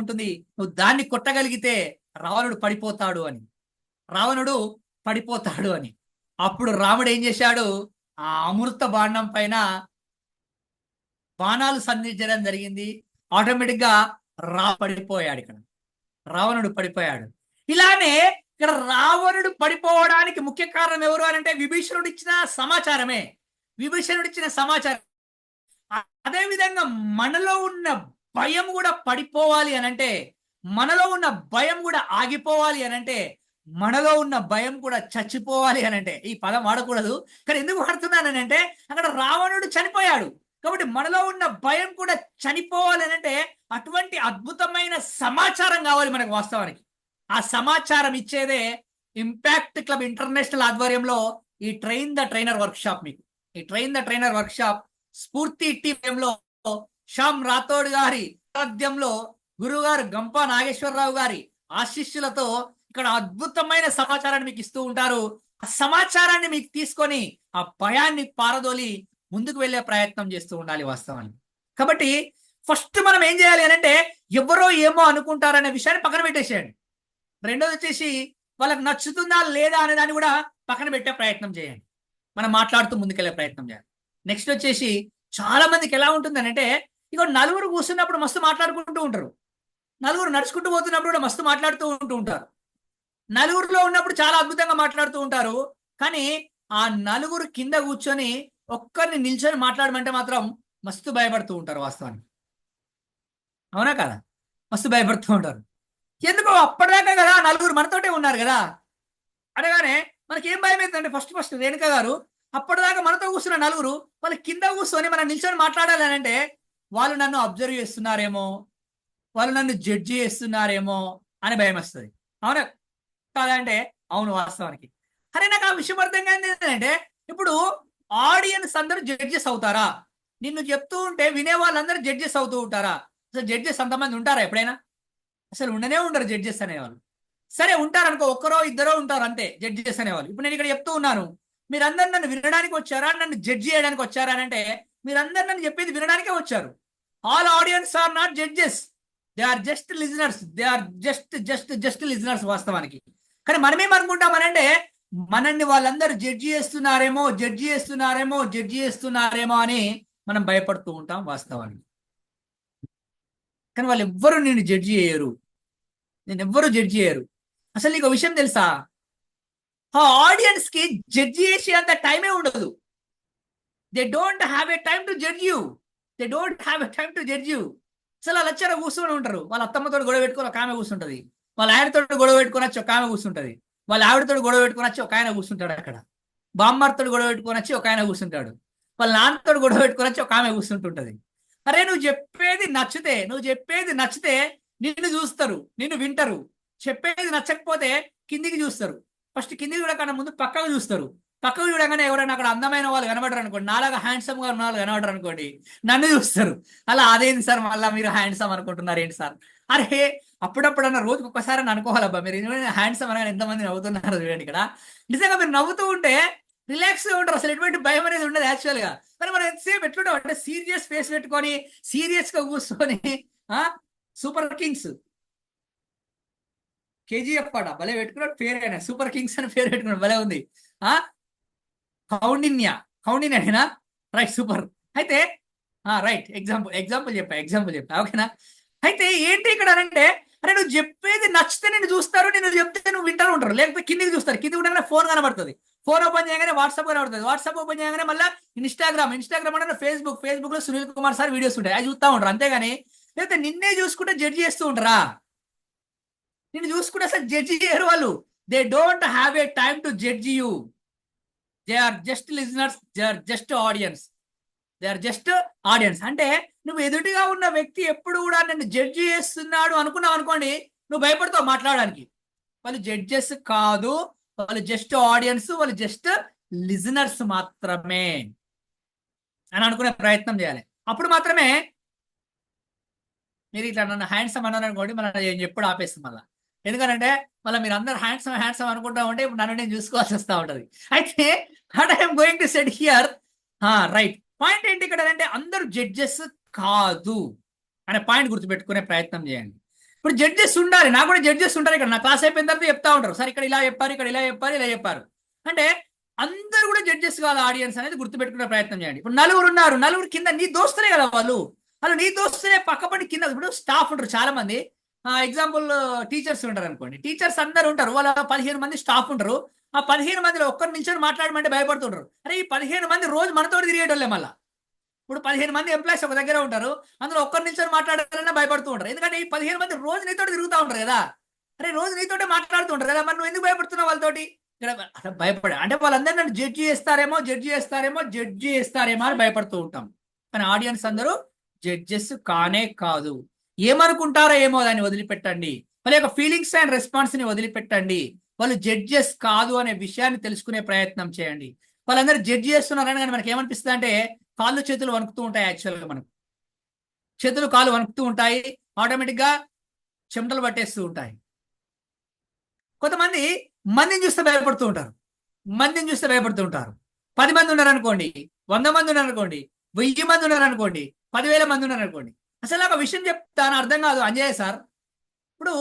ఉంటుంది, నువ్వు దాన్ని కొట్టగలిగితే రావణుడు పడిపోతాడు అని. అప్పుడు రాముడు ఏం చేశాడు, ఆ అమృత బాండం పైన బాణాలు సంధించడం జరిగింది. ఆటోమేటిక్ గా రావణుడు పడిపోయాడు. ఇలానే ఇక్కడ రావణుడు పడిపోవడానికి ముఖ్య కారణం ఎవరు అని అంటే విభీషణుడు ఇచ్చిన సమాచారం. అదే విధంగా మనలో ఉన్న భయం కూడా పడిపోవాలి అని అంటే, మనలో ఉన్న భయం కూడా ఆగిపోవాలి అని అంటే, మనలో ఉన్న భయం కూడా చచ్చిపోవాలి అని అంటే, ఈ పదం వాడకూడదు కానీ ఎందుకు వాడుతున్నానని అంటే అక్కడ రావణుడు చనిపోయాడు కాబట్టి మనలో ఉన్న భయం కూడా చనిపోవాలి అని అంటే అటువంటి అద్భుతమైన సమాచారం కావాలి మనకు వాస్తవానికి. ఆ సమాచారం ఇచ్చేదే ఇంపాక్ట్ క్లబ్ ఇంటర్నేషనల్ ఆధ్వర్యంలో ఈ train the trainer work shop స్ఫూర్తి టీంలో శ్యామ్ రాథోడ్ గారి సారథ్యంలో గురుగారు గంపా నాగేశ్వరరావు గారి ఆశీస్సులతో ఇక్కడ అద్భుతమైన సమాచారాన్ని మీకు ఇస్తూ ఉంటారు. ఆ సమాచారాన్ని మీకు తీసుకొని ఆ భయాన్ని పారదోలి ముందుకు వెళ్ళే ప్రయత్నం చేస్తూ ఉండాలి వాస్తవానికి. కాబట్టి ఫస్ట్ మనం ఏం చేయాలి అని అంటే ఎవరో ఏమో అనుకుంటారనే విషయాన్ని పక్కన పెట్టేసేయండి. రెండోది వచ్చేసి వాళ్ళకి నచ్చుతుందా లేదా అనే దాన్ని కూడా పక్కన పెట్టే ప్రయత్నం చేయండి. మనం మాట్లాడుతూ ముందుకెళ్ళే ప్రయత్నం చేయాలి. నెక్స్ట్ వచ్చేసి చాలా మందికి ఎలా ఉంటుందని అంటే ఇక నలుగురు కూర్చున్నప్పుడు మస్తు మాట్లాడుకుంటూ ఉంటారు, నలుగురు నడుచుకుంటూ పోతున్నప్పుడు కూడా మస్తు మాట్లాడుతూ ఉంటారు, నలుగురిలో ఉన్నప్పుడు చాలా అద్భుతంగా మాట్లాడుతూ ఉంటారు. కానీ ఆ నలుగురు కింద కూర్చొని ఒక్కరిని నిల్చొని మాట్లాడమంటే మాత్రం మస్తు భయపడుతూ ఉంటారు వాస్తవానికి. అవునా కదా? మస్తు భయపడుతూ ఉంటారు. ఎందుకో అప్పటిదాకా కదా నలుగురు మనతోటే ఉన్నారు కదా అనగానే మనకి ఏం భయం అవుతుందంటే ఫస్ట్ రేణుక గారు అప్పటిదాకా మనతో కూర్చున్న నలుగురు వాళ్ళు కింద కూర్చొని మనం నిల్చొని మాట్లాడాలి అని అంటే వాళ్ళు నన్ను అబ్జర్వ్ చేస్తున్నారేమో, వాళ్ళు నన్ను జడ్జి చేస్తున్నారేమో అని భయం వస్తుంది. అవునా? కాదంటే అవును వాస్తవానికి. అరే నాకు ఆ విషయం అర్థం కాదు ఏంటంటే, ఇప్పుడు ఆడియన్స్ అందరూ జడ్జెస్ అవుతారా? నిన్ను చెప్తూ ఉంటే వినే వాళ్ళందరూ జడ్జెస్ అవుతూ ఉంటారా? అసలు జడ్జెస్ అంతమంది ఉంటారా ఎప్పుడైనా? అసలు ఉండనే ఉండరు జడ్జెస్ అనేవాళ్ళు. సరే ఉంటారు అనుకో, ఒక్కరో ఇద్దరో ఉంటారు అంతే జడ్జెస్ అనేవాళ్ళు. ఇప్పుడు నేను ఇక్కడ చెప్తూ ఉన్నాను, మీరందరూ నన్ను వినడానికి వచ్చారా, నన్ను జడ్జి చేయడానికి వచ్చారా అని అంటే, మీరందరూ నన్ను చెప్పేది వినడానికే వచ్చారు. All audience are not judges, they are just listeners, they are just listeners వాస్తవానికి. కానీ మనమేమనుకుంటామనంటే, మనల్ని వాళ్ళందరూ జడ్జి చేస్తున్నారేమో అని మనం భయపడుతూ ఉంటాం వాస్తవానికి. కానీ వాళ్ళు ఎవ్వరూ నిన్ను జడ్జి చేయరు, ఎవ్వరూ జడ్జి చేయరు. అసలు నీకు విషయం తెలుసా, ఆ ఆడియన్స్ కి జడ్జి చేసే అంత టైమే ఉండదు. They don't have a time to judge you. అసలు వాళ్ళు వచ్చారో కూర్చొని ఉంటారు, వాళ్ళ అత్తమ్మతో గొడవ పెట్టుకొని ఒక ఆమె కూర్చుంటది, వాళ్ళ ఆయనతో గొడవ పెట్టుకొని వచ్చి ఒక ఆమె కూర్చుంటది, వాళ్ళ ఆవిడతో గొడవ పెట్టుకొని వచ్చి ఒక ఆయన కూర్చుంటాడు అక్కడ, బామ్మర్తో గొడవ పెట్టుకొని వచ్చి ఒక ఆయన కూర్చుంటాడు, వాళ్ళ నాన్నతో గొడవ పెట్టుకొని వచ్చి ఒక ఆమె కూర్చుంటుంటది. అరే నువ్వు చెప్పేది నచ్చితే నిన్ను చూస్తారు, నిన్ను వింటారు. చెప్పేది నచ్చకపోతే కిందికి చూస్తారు. ఫస్ట్ కిందికి చూడకన్నా ముందు పక్కకు చూస్తారు. పక్కకు చూడగానే ఎవరైనా అక్కడ అందమైన వాళ్ళు కనబడరు అనుకోండి, నాలాగా హ్యాండ్సమ్ గా ఉన్న వాళ్ళు కనబడరు అనుకోండి, నన్ను చూస్తారు. అలా అదేంటి సార్ మళ్ళీ మీరు హ్యాండ్సమ్ అనుకుంటున్నారు ఏంటి సార్? అరే అప్పుడప్పుడన్నా రోజుకి ఒక్కసారి అని అనుకోవాలబ్బా, మీరు హ్యాండ్సమ్ అనగానే ఎంతమంది నవ్వుతున్నారు చూడండి ఇక్కడ. నిజంగా మీరు నవ్వుతూ ఉంటే రిలాక్స్ గా ఉంటారు, అసలు ఎటువంటి భయం అనేది ఉండదు యాక్చువల్ గా. మరి మనం ఎంతసేపు ఎట్లుంటాం అంటే సీరియస్ ఫేస్ పెట్టుకొని సీరియస్ గా కూర్చొని సూపర్ కింగ్స్ కేజీఎఫ్ పాట భలే పెట్టుకున్నాడు పేరు, అయినా సూపర్ కింగ్స్ అని పేరు పెట్టుకున్నాడు, భలే ఉంది. కౌండిన్యనా, రైట్ సూపర్. అయితే రైట్ ఎగ్జాంపుల్ చెప్పా ఓకేనా. అయితే ఏంటి ఇక్కడ అంటే, అరే నువ్వు చెప్పేది నచ్చితే నేను చూస్తారు, నేను చెప్తే నువ్వు వింటాను ఉంటారు, లేకపోతే కిందికి చూస్తారు. కిందికి ఉండగానే ఫోన్ కనబడుతుంది, ఫోన్ ఓపెన్ చేయగానే వాట్సాప్ కనబడుతుంది, వాట్సాప్ ఓపెన్ చేయగానే మళ్ళీ ఇన్స్టాగ్రామ్ అంటే ఫేస్బుక్ లో సునీల్ కుమార్ సార్ వీడియోస్ ఉంటాయి, అది చూస్తూ ఉంటారు. అంతేగాని లేకపోతే నిన్నే చూసుకుంటే జడ్జి చేస్తూ ఉంటారా? నిన్ను చూసుకుంటే అసలు జడ్జి చేయరు వాళ్ళు. They don't have a time to judge you. They are just listeners, they are just audience. అంటే నువ్వు ఎదుటిగా ఉన్న వ్యక్తి ఎప్పుడు కూడా నన్ను జడ్జి చేస్తున్నాడు అనుకున్నావు అనుకోండి, నువ్వు భయపడతావు మాట్లాడడానికి. వాళ్ళు జడ్జెస్ కాదు, వాళ్ళు జస్ట్ ఆడియన్స్, వాళ్ళు జస్ట్ లిజనర్స్ మాత్రమే అని అనుకునే ప్రయత్నం చేయాలి. అప్పుడు మాత్రమే మీరు ఇట్లా నన్ను హ్యాండ్సమ్ అన్నారు అనుకోండి, మళ్ళీ ఎప్పుడు ఆపేస్తాం మళ్ళీ. ఎందుకంటే మళ్ళీ మీరు అందరు హ్యాండ్సమ్ అనుకుంటా ఉంటే ఇప్పుడు నన్ను నేను చూసుకోవాల్సి వస్తూ ఉంటుంది. అయితే what I'm going to set here, right point ఏంటి ఇక్కడ అంటే, అందరూ జడ్జెస్ కాదు అనే పాయింట్ గుర్తుపెట్టుకునే ప్రయత్నం చేయండి. ఇప్పుడు జడ్జెస్ ఉండాలి, నాకు కూడా జడ్జెస్ ఉంటారు. ఇక్కడ నా క్లాస్ అయిపోయిన తర్వాత చెప్తా ఉంటారు, సార్ ఇక్కడ ఇలా చెప్పారు, ఇక్కడ ఇలా చెప్పారు అంటే అందరూ కూడా జడ్జెస్ కాదు, ఆడియన్స్ అనేది గుర్తుపెట్టుకునే ప్రయత్నం చేయండి. ఇప్పుడు నలుగురు ఉన్నారు, నలుగురు కింద నీ దోస్తులే కదా వాళ్ళు నీ దోస్తులే పక్కపడి కింద. ఇప్పుడు స్టాఫ్ ఉంటారు చాలా మంది, ఎగ్జాంపుల్ టీచర్స్ ఉంటారు అనుకోండి, టీచర్స్ అందరు ఉంటారు, వాళ్ళ 15 మంది స్టాఫ్ ఉంటారు. ఆ 15 మందిలో ఒక్కరి నిల్చొని మాట్లాడమంటే భయపడుతుంటారు. అరే ఈ 15 మంది రోజు మనతో తిరిగేటోళ్ళే. మళ్ళీ ఇప్పుడు 15 మంది ఎంప్లాయీస్ ఒక దగ్గర ఉంటారు, అందులో ఒక్కరి నిల్చొని మాట్లాడాలన్నా భయపడుతూ ఉంటారు. ఎందుకంటే ఈ 15 మంది రోజు నీతో తిరుగుతూ ఉంటారు కదా, అరే రోజు నీతోటే మాట్లాడుతూ ఉంటారు కదా, మరి నువ్వు ఎందుకు భయపడుతున్నావు వాళ్ళతోటి? ఇక్కడ భయపడా అంటే వాళ్ళందరూ నన్ను జడ్జి చేస్తారేమో అని భయపడుతూ ఉంటాం. కానీ ఆడియన్స్ అందరూ జడ్జెస్ కానే కాదు. ఏమనుకుంటారో ఏమో దాన్ని వదిలిపెట్టండి, వాళ్ళ యొక్క ఫీలింగ్స్ అండ్ రెస్పాన్స్ ని వదిలిపెట్టండి. వాళ్ళు జడ్జెస్ కాదు అనే విషయాన్ని తెలుసుకునే ప్రయత్నం చేయండి. వాళ్ళందరూ జడ్జి చేస్తున్నారని కానీ మనకి ఏమనిపిస్తుంది అంటే, కాళ్ళు చేతులు వణుకుతూ ఉంటాయి. యాక్చువల్గా మనకు చేతులు కాళ్ళు వణుకుతూ ఉంటాయి, ఆటోమేటిక్గా చెమటలు పట్టేస్తూ ఉంటాయి. కొంతమంది మందిని చూస్తే భయపడుతూ ఉంటారు, 10 మంది ఉన్నారనుకోండి, 100 మంది ఉన్నారనుకోండి, 1000 మంది ఉన్నారనుకోండి, 10,000 మంది ఉన్నారనుకోండి. అసలు ఒక విషయం చెప్తాను, అర్థం కాదు అంజయ్య సార్. ఇప్పుడు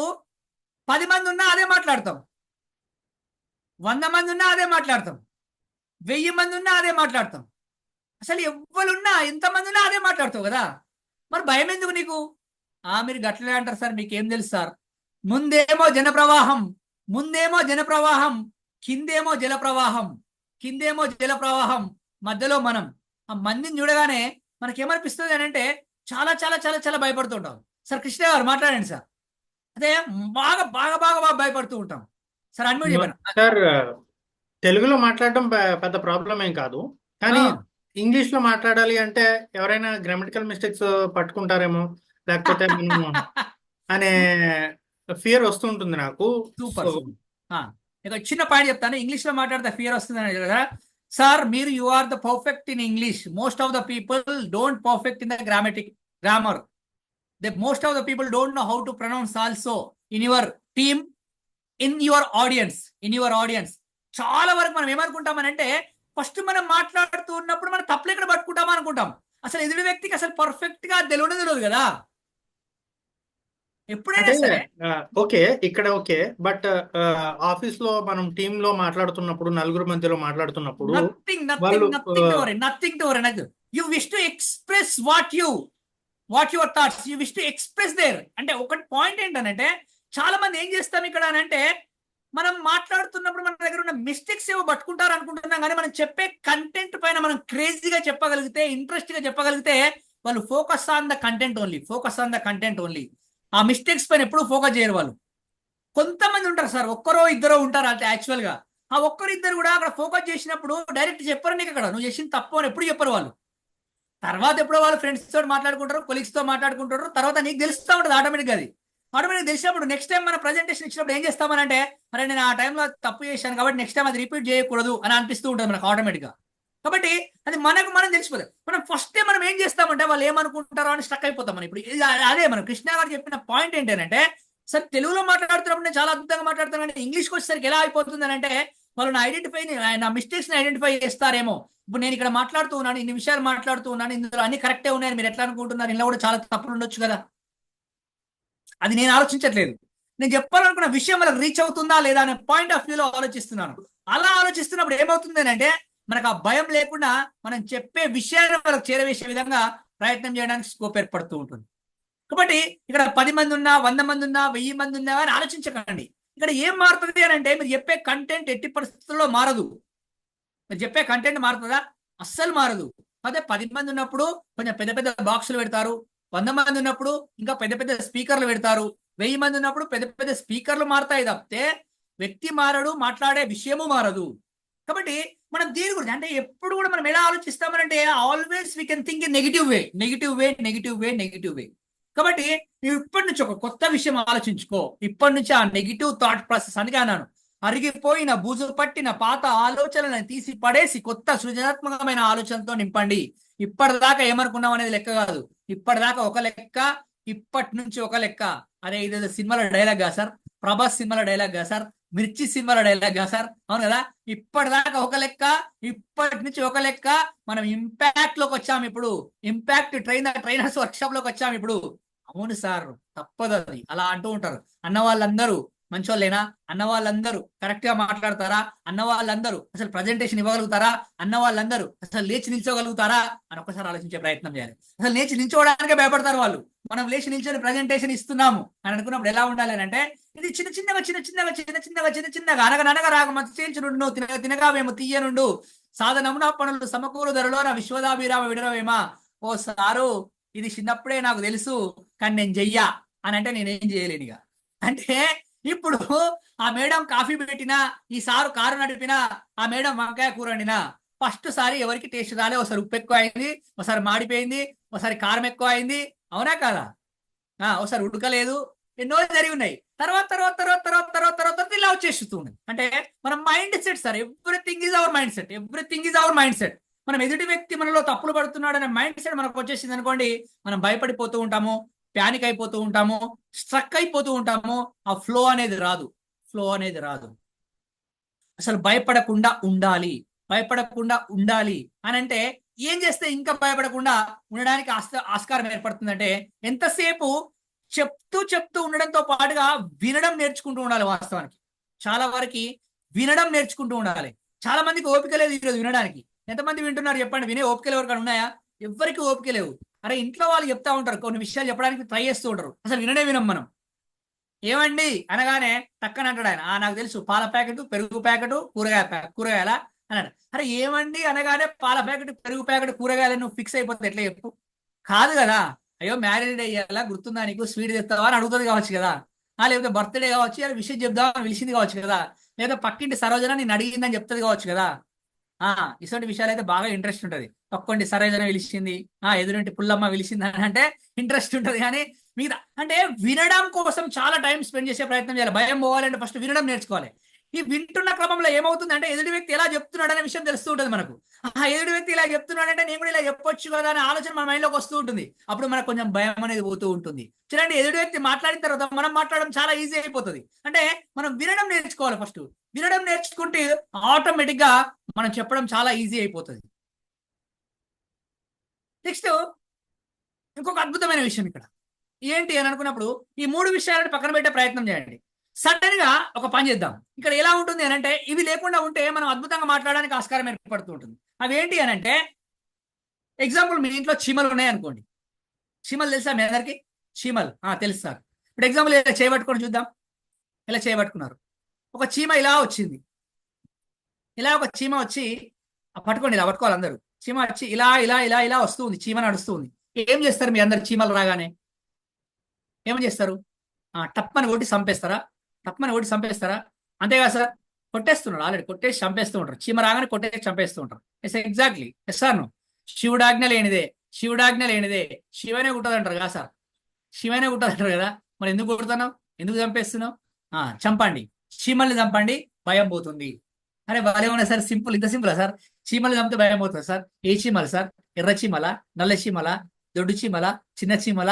10 మంది ఉన్నా అదే మాట్లాడతాం, 100 మంది ఉన్నా అదే మాట్లాడతాం, 1000 మంది ఉన్నా అదే మాట్లాడతాం. అసలు ఎవ్వరున్నా ఎంతమంది ఉన్నా అదే మాట్లాడతావు కదా, మరి భయం ఎందుకు నీకు? మీరు గట్లనే అంటారు సార్, మీకేం తెలుసు సార్, ముందేమో జనప్రవాహం, కిందేమో జలప్రవాహం, మధ్యలో మనం. ఆ మందిని చూడగానే మనకేమనిపిస్తుంది అని అంటే, చాలా చాలా చాలా చాలా భయపడుతుంటాం. సార్ కృష్ణ గారు మాట్లాడండి సార్. అదే బాగా బాగా బాగా బాగా భయపడుతూ ఉంటాం సార్. అన్మ్యూట్ చెప్పాను సార్. తెలుగులో మాట్లాడడం పెద్ద ప్రాబ్లం ఏం కాదు, కానీ ఇంగ్లీష్ లో మాట్లాడాలి అంటే ఎవరైనా గ్రామటికల్ మిస్టేక్స్ పట్టుకుంటారేమో, లేకపోతే అనే ఫియర్ వస్తుంటుంది నాకు. సూపర్. ఇక చిన్న పాయింట్ చెప్తాను, ఇంగ్లీష్ లో మాట్లాడితే ఫియర్ వస్తుంది కదా సార్. మీరు you are the perfect in English, most of the people don't perfect in the grammar. Most of the people don't know how to pronounce also in your team, in your audience. చాలా వరకు మనం ఏమనుకుంటామనంటే first మనం మాట్లాడుతూ ఉన్నప్పుడు మనం తప్పులు ఎక్కడ పట్టుకుంటామా అనుకుంటాం. అసలు ఎదుటి వ్యక్తికి అసలు పర్ఫెక్ట్ గా తెలియదు కదా. ఎప్పుడైనా అంటే సరే ఓకే, ఇక్కడ ఓకే, బట్ ఆఫీస్ లో మనం టీమ్ లో మాట్లాడుతున్నప్పుడు, నలుగురు మధ్యలో మాట్లాడుతున్నప్పుడు నథింగ్ వాళ్ళు nothing to worry. You wish to express what your thoughts, you wish to express there. అంటే ఒకటి పాయింట్ ఏంటంటే చాలా మంది ఏం చేస్తాం ఇక్కడ అంటే మనం మాట్లాడుతున్నప్పుడు మన దగ్గర ఉన్న మిస్టేక్స్ ఏవో పట్టుకుంటారు అనుకుంటున్నాం, కానీ మనం చెప్పే కంటెంట్ పైన మనం క్రేజీగా చెప్పగలిగితే, ఇంట్రెస్ట్ గా చెప్పగలిగితే వాళ్ళు focus on the content only. ఆ మిస్టేక్స్ పైన ఎప్పుడు ఫోకస్ చేయరు వాళ్ళు. కొంతమంది ఉంటారు సార్, ఒక్కరో ఇద్దరో ఉంటారు అంటే యాక్చువల్ గా ఆ ఒక్కరు ఇద్దరు కూడా అక్కడ ఫోకస్ చేసినప్పుడు డైరెక్ట్ చెప్పరు నీకు అక్కడ నువ్వు చేసిన తప్పు అని ఎప్పుడు చెప్పరు వాళ్ళు. తర్వాత ఎప్పుడో వాళ్ళు ఫ్రెండ్స్ తో మాట్లాడుకుంటారు, కొలీగ్స్ తో మాట్లాడుకుంటారు, తర్వాత నీకు తెలుస్తూ ఉంటుంది ఆటోమేటిక్ తెలిసినప్పుడు నెక్స్ట్ టైం మన ప్రజెంటేషన్ ఇచ్చినప్పుడు ఏం చేస్తామనంటే మరి నేను ఆ టైంలో తప్పు చేశాను కాబట్టి నెక్స్ట్ టైం అది రిపీట్ చేయకూడదు అని అనిపిస్తూ ఉంటుంది మనకు ఆటోమేటిక్ గా. కాబట్టి అది మనం తెలిసిపోతుంది. మనం ఫస్ట్ టైం మనం ఏం చేస్తామంటే వాళ్ళు ఏమనుకుంటారో అని స్టక్ అయిపోతాం. మనం ఇప్పుడు అదే మనం కృష్ణ గారు చెప్పిన పాయింట్ ఏంటంటే సార్ తెలుగులో మాట్లాడుతున్నప్పుడు నేను చాలా అద్భుతంగా మాట్లాడుతాను, అంటే ఇంగ్లీష్కి వచ్చేసరికి ఎలా అయిపోతుంది అంటే వాళ్ళు నా మిస్టేక్స్ ని ఐడెంటిఫై చేస్తారేమో. ఇప్పుడు నేను ఇక్కడ మాట్లాడుతూ ఉన్నాను, ఇన్ని విషయాలు మాట్లాడుతూ ఉన్నాను, ఇందులో అన్ని కరెక్టే ఉన్నాయని మీరు ఎట్లా అనుకుంటున్నారు? ఇందులో కూడా చాలా తప్పులు ఉండొచ్చు కదా. అది నేను ఆలోచించట్లేదు. నేను చెప్పాలనుకున్న విషయం వాళ్ళకి రీచ్ అవుతుందా లేదా అనే పాయింట్ ఆఫ్ వ్యూలో ఆలోచిస్తున్నాను. అలా ఆలోచిస్తున్నప్పుడు ఏమవుతుంది అంటే మనకు ఆ భయం లేకుండా మనం చెప్పే విషయాన్ని వాళ్ళకి చేరవేసే విధంగా ప్రయత్నం చేయడానికి స్కోప్ ఏర్పడుతూ ఉంటుంది. కాబట్టి ఇక్కడ 10 మంది ఉన్నా, 100 మంది ఉన్నా, 1000 మంది ఉన్నా అని ఆలోచించకండి. ఇక్కడ ఏం మారుతుంది అని అంటే మీరు చెప్పే కంటెంట్ ఎట్టి పరిస్థితుల్లో మారదు. మీరు చెప్పే కంటెంట్ మారుతుందా? అస్సలు మారదు. అదే 10 మంది ఉన్నప్పుడు కొంచెం పెద్ద పెద్ద బాక్సులు పెడతారు, 100 మంది ఉన్నప్పుడు ఇంకా పెద్ద పెద్ద స్పీకర్లు పెడతారు, 1000 మంది ఉన్నప్పుడు పెద్ద పెద్ద స్పీకర్లు మారుతాయి తప్పితే వ్యక్తి మారడు, మాట్లాడే విషయము మారదు. కాబట్టి మనం దీని గురించి అంటే ఎప్పుడు కూడా మనం ఎలా ఆలోచిస్తామనంటే always we can think in negative way. కాబట్టి నువ్వు ఇప్పటి నుంచి ఒక కొత్త విషయం ఆలోచించుకో. ఇప్పటి నుంచి ఆ నెగిటివ్ థాట్ ప్రాసెస్ అందుకే అన్నాను, అరిగిపోయిన బూజు పట్టిన పాత ఆలోచనలను తీసి పడేసి కొత్త సృజనాత్మకమైన ఆలోచనతో నింపండి. ఇప్పటిదాకా ఏమనుకున్నాం అనేది లెక్క కాదు. ఇప్పటిదాకా ఒక లెక్క, ఇప్పటి నుంచి ఒక లెక్క. అరే ఇదేదో సినిమాల డైలాగ్ గా సార్, ప్రభాస్ సినిమాల డైలాగ్ గా సార్, మిర్చి సినిమాల డైలాగ్ గా సార్, అవును కదా. ఇప్పటిదాకా ఒక లెక్క, ఇప్పటి నుంచి ఒక లెక్క. మనం ఇంపాక్ట్ లోకి వచ్చాము ఇప్పుడు, ఇంపాక్ట్ ట్రైనర్స్ వర్క్షాప్ లోకి వచ్చాము ఇప్పుడు. అవును సార్ తప్పదు అది, అలా అంటూ ఉంటారు. అన్న వాళ్ళందరూ మంచోళ్ళేనా? అన్న వాళ్ళందరూ కరెక్ట్ గా మాట్లాడతారా? అన్న వాళ్ళందరూ అసలు ప్రజెంటేషన్ ఇవ్వగలుగుతారా? అన్న వాళ్ళందరూ అసలు లేచి నిల్చోగలుగుతారా అని ఒక్కసారి ఆలోచించే ప్రయత్నం చేయాలి. అసలు లేచి నిల్చోవడానికే భయపడతారు వాళ్ళు. మనం లేచి నిల్చొని ప్రజెంటేషన్ ఇస్తున్నాము అని అనుకున్నప్పుడు ఎలా ఉండాలి అంటే ఇది చిన్నగా అనగనగా రాగ చేయించునుండు, తినగా మేము తీయనుండు, సాధనమున పనులు సమకూరు ధరలో నా విశ్వదాభిరామ విడరవేమా. ఓ సారు ఇది చిన్నప్పుడే నాకు తెలుసు కానీ నేను చెయ్యా అని అంటే నేనేం చేయలేనిగా. అంటే ఇప్పుడు ఆ మేడం కాఫీ పెట్టినా, ఈ సారు కారు నడిపినా, ఆ మేడం వంకాయ కూర వండినా ఫస్ట్ సారి ఎవరికి టేస్ట్ రాలే. ఒకసారి ఉప్పు ఎక్కువ అయింది, ఒకసారి మాడిపోయింది, ఒకసారి కారం ఎక్కువ అయింది, అవునా కాదా? ఒకసారి ఉడకలేదు, ఎన్నో జరిగి ఉన్నాయి. తర్వాత ఇలా వచ్చేస్తుంది. అంటే మన mind set sir, everything is our mind set. మనం ఎదుటి వ్యక్తి మనలో తప్పులు పడుతున్నాడు అనే మైండ్ సెట్ మనకు వచ్చేసింది అనుకోండి, మనం భయపడిపోతూ ఉంటాము, ప్యానిక్ అయిపోతూ ఉంటాము, స్ట్రక్ అయిపోతూ ఉంటాము. ఆ ఫ్లో అనేది రాదు. అసలు భయపడకుండా ఉండాలి అని అంటే ఏం చేస్తే ఇంకా భయపడకుండా ఉండడానికి ఆస్కారం ఏర్పడుతుందంటే ఎంతసేపు చెప్తూ ఉండడంతో పాటుగా వినడం నేర్చుకుంటూ ఉండాలి. వాస్తవానికి చాలా వరకు వినడం నేర్చుకుంటూ ఉండాలి. చాలా మందికి ఓపిక లేదు ఈరోజు వినడానికి. ఎంతమంది వింటున్నారు చెప్పండి? వినే ఓపికలు ఎవరికైనా ఉన్నాయా? ఎవరికి ఓపిక లేవు. అరే ఇంట్లో వాళ్ళు చెప్తా ఉంటారు, కొన్ని విషయాలు చెప్పడానికి ట్రై చేస్తూ ఉంటారు, అసలు వినం మనం. ఏమండి అనగానే టక్కన అంటాడు ఆయన, నాకు తెలుసు పాల ప్యాకెట్, పెరుగు ప్యాకెట్, కూరగాయల అన్నాడు. అరే ఏమండి అనగానే పాల ప్యాకెట్, పెరుగు ప్యాకెట్, కూరగాయలు నువ్వు ఫిక్స్ అయిపోతుంది ఎట్లా చెప్పు? కాదు కదా. అయ్యో మ్యారేజ్ డే అయ్యాలా, గుర్తుందా నీకు, స్వీట్ తెస్తావా అని అడుగుతుంది కావచ్చు కదా. లేకపోతే బర్త్డే కావచ్చు, అని విషయం చెప్దామని పిలిచింది కావచ్చు కదా. లేదా పక్కింటి సరోజన నేను అడిగిందని చెప్తుంది కావచ్చు కదా. ఇటువంటి విషయాలు అయితే బాగా ఇంట్రెస్ట్ ఉంటుంది. పక్కండి సరోజన పిలిచింది, ఎదురింటి పుల్లమ్మ పిలిచింది అని అంటే ఇంట్రెస్ట్ ఉంటుంది. కానీ మిగతా అంటే వినడం కోసం చాలా టైం స్పెండ్ చేసే ప్రయత్నం చేయాలి. భయం పోవాలంటే ఫస్ట్ వినడం నేర్చుకోవాలి. ఈ వింటున్న క్రమంలో ఏమవుతుంది అంటే ఎదుటి వ్యక్తి ఎలా చెప్తున్నాడు అనే విషయం తెలుస్తూ ఉంటుంది మనకు. ఎదుటి వ్యక్తి ఇలా చెప్తున్నాడంటే నేను కూడా ఇలా చెప్పొచ్చు కదా అనే ఆలోచన మన మైండ్లోకి వస్తూ ఉంటుంది. అప్పుడు మనకు కొంచెం భయం అనేది పోతూ ఉంటుంది. చూడండి, ఎదుటి వ్యక్తి మాట్లాడిన తర్వాత మనం మాట్లాడడం చాలా ఈజీ అయిపోతుంది. అంటే మనం వినడం నేర్చుకోవాలి. ఫస్ట్ వినడం నేర్చుకుంటే ఆటోమేటిక్ గా మనం చెప్పడం చాలా ఈజీ అయిపోతుంది. నెక్స్ట్ ఇంకొక అద్భుతమైన విషయం ఇక్కడ ఏంటి అని అనుకున్నప్పుడు ఈ 3 విషయాలను పక్కన పెట్టే ప్రయత్నం చేయండి. సడన్ గా ఒక పని చేద్దాం. ఇక్కడ ఎలా ఉంటుంది అని అంటే ఇవి లేకుండా ఉంటే మనం అద్భుతంగా మాట్లాడడానికి ఆస్కారం ఏర్పడుతూ ఉంటుంది. అవి ఏంటి అని అంటే ఎగ్జాంపుల్, మీ ఇంట్లో చీమలు ఉన్నాయి అనుకోండి. చీమలు తెలుసా మీ అందరికి? చీమలు తెలుసు సార్. ఇప్పుడు ఎగ్జాంపుల్ ఇలా చేయబట్టుకొని చూద్దాం. ఇలా చేయబట్టుకున్నారు. ఒక చీమ ఇలా వచ్చింది. ఇలా ఒక చీమ వచ్చి పట్టుకోండి, ఇలా పట్టుకోవాలి అందరూ. చీమ వచ్చి ఇలా ఇలా ఇలా ఇలా వస్తుంది. చీమ నడుస్తుంది. ఏం చేస్తారు మీ అందరు? చీమలు రాగానే ఏమని చేస్తారు? టప్పని కొట్టి చంపేస్తారా? టప్పని కొట్టి చంపేస్తారా? అంతేగా సార్, కొట్టేస్తున్నాడు. ఆల్రెడీ కొట్టేసి చంపేస్తూ ఉంటారు. చీమ రాగానే కొట్టేసి చంపేస్తూ ఉంటారు. Yes, exactly. Yes sir. శివుడాజ్ఞ లేనిదే శివుడాజ్ఞ లేనిదే శివనే కుట్టదంటారు కదా సార్. శివనే కుట్టదంటారు కదా. మరి ఎందుకు కుడుతున్నావు? ఎందుకు చంపేస్తున్నావు? చంపండి, చీమల్ని చంపండి, భయం పోతుంది. అరే భలే ఉన్నాయి సార్. సింపుల్, ఇంత సింపుల్ సార్. చీమలు చంపితే భయం పోతుంది సార్. ఏ చీమలు సార్? ఎర్ర చీమల, నల్ల చీమల, దొడ్డు చీమల, చిన్న చీమల?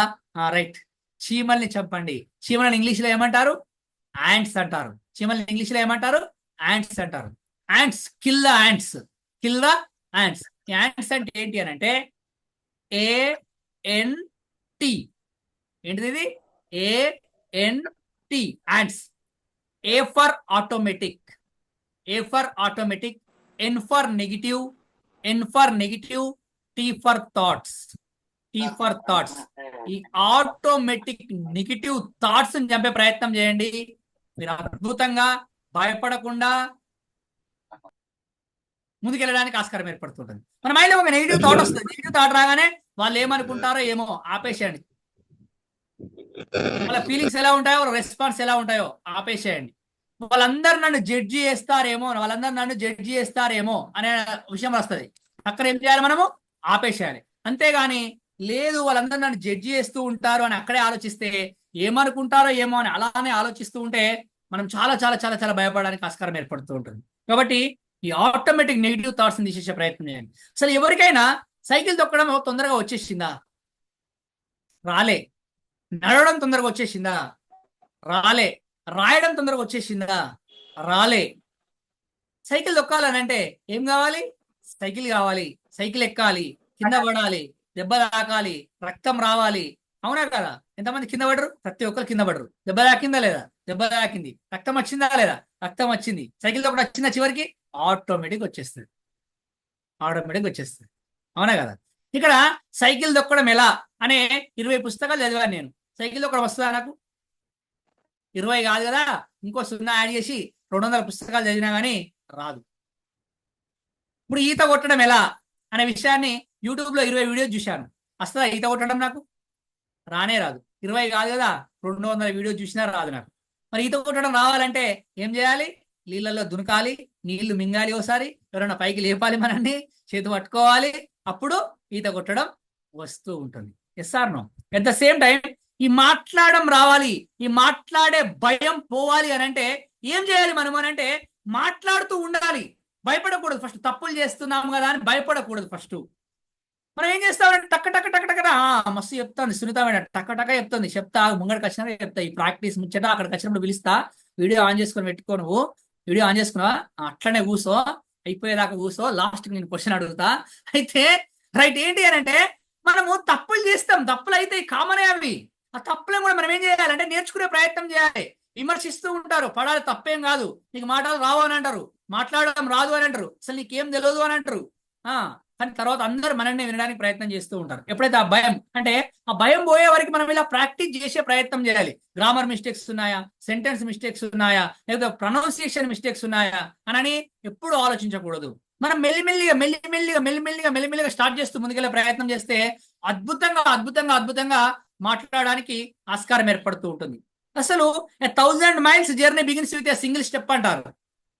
రైట్, చీమల్ని చంపండి. చీమలని ఇంగ్లీష్లో ఏమంటారు? యాంట్స్ అంటారు. చీమల్ని ఇంగ్లీష్లో ఏమంటారు? యాంట్స్ అంటారు. Ants, kill the ants, kill the ants. Ants అంటే ఏంటి అని అంటే ANT. ఏంటిది ఇది? ANT, ants. A for automatic, A for automatic, N for negative, N for negative, T for thoughts, T for thoughts. ఈ ఆటోమేటిక్ నెగిటివ్ థాట్స్ ని చంపే ప్రయత్నం చేయండి. మీరు అద్భుతంగా భయపడకుండా ముందుకెళ్ళడానికి ఆస్కారం ఏర్పడుతుంటుంది. మన మైండ్లో ఒక నెగిటివ్ థాట్ వస్తుంది. నెగిటివ్ థాట్ రాగానే వాళ్ళు ఏమనుకుంటారో ఏమో ఆపేసేయండి. వాళ్ళ ఫీలింగ్స్ ఎలా ఉంటాయో, వాళ్ళ రెస్పాన్స్ ఎలా ఉంటాయో ఆపేసేయండి. వాళ్ళందరూ నన్ను జడ్జి చేస్తారేమో, వాళ్ళందరూ నన్ను జడ్జి చేస్తారేమో అనే విషయం వస్తుంది. అక్కడ ఏం చేయాలి? మనము ఆపేసేయాలి. అంతేగాని లేదు వాళ్ళందరూ నన్ను జడ్జి చేస్తూ ఉంటారు అని అక్కడే ఆలోచిస్తే, ఏమనుకుంటారో ఏమో అని అలానే ఆలోచిస్తూ ఉంటే మనం చాలా చాలా చాలా చాలా భయపడడానికి ఆస్కారం ఏర్పడుతూ ఉంటుంది. కాబట్టి ఈ ఆటోమేటిక్ నెగిటివ్ థాట్స్ ని తీసేసే ప్రయత్నం చేయండి. అసలు ఎవరికైనా సైకిల్ తొక్కడం తొందరగా వచ్చేసిందా? రాలే. నడవడం తొందరగా వచ్చేసిందా? రాలే. రాయడం తొందరగా వచ్చేసిందా? రాలే. సైకిల్ తొక్కాలని అంటే ఏం కావాలి? సైకిల్ కావాలి. సైకిల్ ఎక్కాలి, కింద పడాలి, దెబ్బ తాకాలి, రక్తం రావాలి. అవునా కదా? ఎంతమంది కింద పడరు? ప్రతి ఒక్కరు కింద పడరు. దెబ్బ తాకిందా లేదా? దెబ్బ తాకింది. రక్తం వచ్చిందా లేదా? రక్తం వచ్చింది. సైకిల్ తొక్కడం వచ్చిందా? చివరికి ఆటోమేటిక్ వచ్చేస్తుంది. ఆటోమేటిక్ వచ్చేస్తుంది. అవునా కదా? ఇక్కడ సైకిల్ తొక్కడం ఎలా అనే 20 పుస్తకాలు చదివాను నేను. సైకిల్ తొక్కడం వస్తుందా నాకు? 20 కాదు కదా, ఇంకో 0 యాడ్ చేసి 200 పుస్తకాలు చదివినా కానీ రాదు. ఇప్పుడు ఈత కొట్టడం ఎలా అనే విషయాన్ని యూట్యూబ్లో 20 వీడియోస్ చూశాను. వస్తుందా ఈత కొట్టడం? నాకు రానే రాదు. 20 కాదు కదా, 200 వీడియోస్ చూసినా రాదు నాకు. మరి ఈత కొట్టడం రావాలంటే ఏం చేయాలి? నీళ్ళల్లో దునకాలి, నీళ్లు మింగాలి, ఒకసారి ఎవరైనా పైకి లేపాలి, మనల్ని చేతి పట్టుకోవాలి, అప్పుడు ఈత కొట్టడం వస్తూ ఉంటుంది. Yes or no? At the same time ఈ మాట్లాడడం రావాలి, ఈ మాట్లాడే భయం పోవాలి అని అంటే ఏం చేయాలి మనం అని అంటే మాట్లాడుతూ ఉండాలి. భయపడకూడదు. ఫస్ట్ తప్పులు చేస్తున్నాము కదా అని భయపడకూడదు. ఫస్ట్ మనం ఏం చేస్తామంటే టక్క టక్క టక్క టక్క మస్తు చెప్తాను సునీత మేడం, టక్క టక్క చెప్తుంది. చెప్తా, ముంగడికి వచ్చినా చెప్తా. ఈ ప్రాక్టీస్ ముచ్చట అక్కడికి వచ్చినప్పుడు పిలుస్తా. వీడియో ఆన్ చేసుకొని పెట్టుకో. నువ్వు వీడియో ఆన్ చేసుకున్నావా? అట్లనే కూసో, అయిపోయేదాకా కూసో. లాస్ట్కి నేను క్వశ్చన్ అడుగుతా. అయితే రైట్, ఏంటి అని అంటే మనము తప్పులు చేస్తాం. తప్పులు అయితే కామనే అవి. ఆ తప్పులను కూడా మనం ఏం చేయాలంటే నేర్చుకునే ప్రయత్నం చేయాలి. విమర్శిస్తూ ఉంటారు, పడాలి, తప్పేం కాదు, నీకు మాటలు రావు అని అంటారు, మాట్లాడడం రాదు అని అంటారు, అసలు నీకేం తెలియదు అని అంటారు. కానీ తర్వాత అందరూ మనల్ని వినడానికి ప్రయత్నం చేస్తూ ఉంటారు. ఎప్పుడైతే ఆ భయం అంటే ఆ భయం పోయే వరకు మనం ఇలా ప్రాక్టీస్ చేసే ప్రయత్నం చేయాలి. గ్రామర్ మిస్టేక్స్ ఉన్నాయా, సెంటెన్స్ మిస్టేక్స్ ఉన్నాయా, లేదా ప్రొనౌన్సియేషన్ మిస్టేక్స్ ఉన్నాయా అని ఎప్పుడు ఆలోచించకూడదు. మనం మెల్లిమెల్లిగా స్టార్ట్ చేస్తూ ముందుకెళ్ళే ప్రయత్నం చేస్తే అద్భుతంగా అద్భుతంగా అద్భుతంగా మాట్లాడడానికి ఆస్కారం ఏర్పడుతూ ఉంటుంది. అసలు 1000 miles journey begins with a single step అంటారు.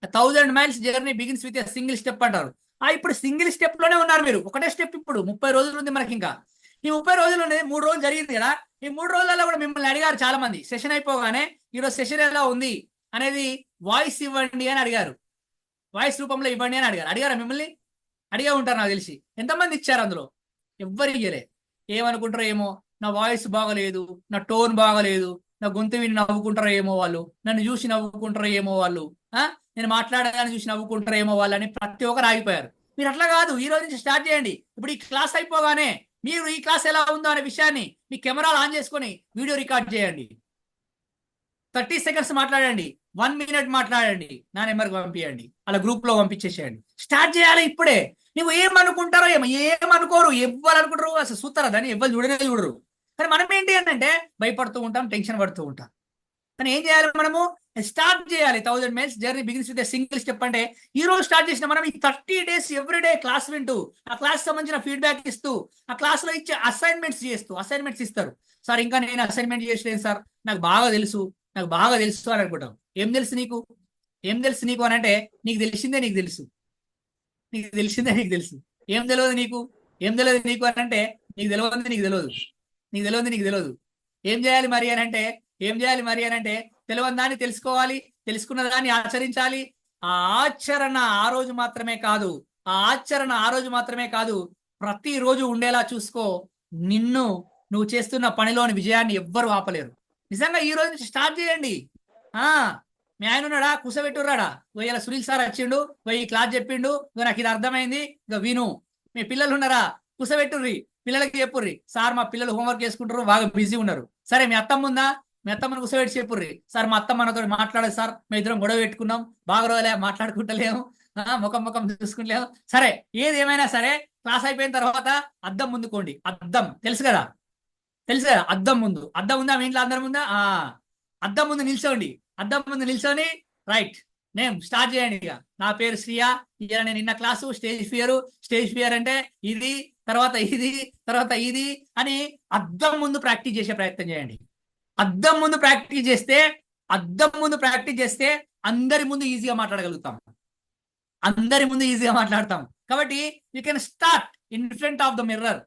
1000 miles journey begins with a single step అంటారు. ఇప్పుడు సింగిల్ స్టెప్ లోనే ఉన్నారు మీరు. ఒకటే స్టెప్. ఇప్పుడు 30 రోజులు ఉంది మనకి. ఇంకా ఈ 30 రోజులు ఉంది. 3 రోజులు జరిగింది కదా. ఈ 3 రోజులలో కూడా మిమ్మల్ని అడిగారు చాలా మంది. సెషన్ అయిపోగానే ఈరోజు సెషన్ ఎలా ఉంది అనేది వాయిస్ ఇవ్వండి అని అడిగారు. వాయిస్ రూపంలో ఇవ్వండి అని అడిగారా మిమ్మల్ని? అడిగే ఉంటారు నాకు తెలిసి. ఎంతమంది ఇచ్చారు అందులో? ఎవ్వరు ఇయ్యలే. ఏమనుకుంటారో ఏమో, నా వాయిస్ బాగలేదు, నా టోన్ బాగలేదు, నా గొంతు విని నవ్వుకుంటారో ఏమో వాళ్ళు, నన్ను చూసి నవ్వుకుంటారో ఏమో వాళ్ళు, నేను మాట్లాడగానే చూసి నవ్వుకుంటారో ఏమో వాళ్ళు అని ప్రతి ఒక్కరు ఆగిపోయారు. మీరు అట్లా కాదు, ఈ రోజు నుంచి స్టార్ట్ చేయండి. ఇప్పుడు ఈ క్లాస్ అయిపోగానే మీరు ఈ క్లాస్ ఎలా ఉందో అనే విషయాన్ని మీ కెమెరాలు ఆన్ చేసుకొని వీడియో రికార్డ్ చేయండి. 30 సెకండ్స్ మాట్లాడండి, 1 మినిట్ మాట్లాడండి, నా నెంబర్కి పంపించండి, అలా గ్రూప్ లో పంపించేసేయండి. స్టార్ట్ చేయాలి ఇప్పుడే. నువ్వు ఏమనుకుంటారో ఏమనుకోరు, ఎవ్వరు అనుకుంటారు అసలు చూస్తారా దాన్ని? ఎవ్వరు చూడరు. కానీ మనం ఏంటి అంటే భయపడుతూ ఉంటాం, టెన్షన్ పడుతూ ఉంటాం. కానీ ఏం చేయాలి మనము? స్టార్ట్ చేయాలి. 1000 miles journey begins with single step. అంటే ఈ రోజు స్టార్ట్ చేసిన మనం ఈ 30 days ఎవ్రీడే క్లాస్ వింటూ, ఆ క్లాస్ సంబంధించిన ఫీడ్బ్యాక్ ఇస్తూ, ఆ క్లాస్ లో ఇచ్చే అసైన్మెంట్స్ ఇస్తారు. సార్ ఇంకా నేను అసైన్మెంట్ చేసలేదు సార్, నాకు బాగా తెలుసు అని అనుకుంటాం. ఏం తెలుసు నీకు అని అంటే నీకు తెలిసిందే నీకు తెలుసు. ఏం తెలియదు నీకు అని అంటే నీకు తెలియదు. ఏం చేయాలి మరి అని అంటే తెలియని దాన్ని తెలుసుకోవాలి, తెలుసుకున్న దాన్ని ఆచరించాలి. ఆ ఆచరణ ఆ రోజు మాత్రమే కాదు, ప్రతిరోజు ఉండేలా చూసుకో. నువ్వు చేస్తున్న పనిలోని విజయాన్ని ఎవ్వరు ఆపలేరు. నిజంగా ఈ రోజు నుంచి స్టార్ట్ చేయండి. మీ ఆయన ఉన్నాడా? కూసబెట్టుర్రాడా? ఇలా సునీల్ సార్ వచ్చిండు, ఈ క్లాస్ చెప్పిండు, నాకు ఇది అర్థమైంది, ఇక విను. మీ పిల్లలు ఉన్నారా? కూసబెట్టుర్రి, పిల్లలకి చెప్పుర్రి, సార్ మా పిల్లలు హోంవర్క్ చేసుకుంటారు, బాగా బిజీ ఉన్నారు. సరే మీ అత్తమ్మ ఉందా? మీ అత్తమ్మను కూసబెట్టి చెప్పుర్రి, సార్ మా అత్తమ్మ మనతో మాట్లాడదు సార్, మేము ఇద్దరం గొడవ పెట్టుకున్నాం, బాగా రోజులే మాట్లాడుకుంటలేము, ముఖం చూసుకుంటలేము. సరే ఏది ఏమైనా సరే క్లాస్ అయిపోయిన తర్వాత అద్దం ముందుకోండి. అద్దం తెలుసు కదా? అద్దం ఉందా మీ ఇంట్లో? అందరి ముందా? అద్దం ముందు నిల్చోండి. రైట్, నేను స్టార్ట్ చేయండి. ఇక నా పేరు శ్రీయా, ఇక నేను నిన్న క్లాసు స్టేజ్ ఫియర్ అంటే ఇది, తర్వాత ఇది అని అద్దం ముందు ప్రాక్టీస్ చేసే ప్రయత్నం చేయండి. అద్దం ముందు ప్రాక్టీస్ చేస్తే అందరి ముందు ఈజీగా మాట్లాడగలుగుతాం. కాబట్టి you can start in front of the mirror.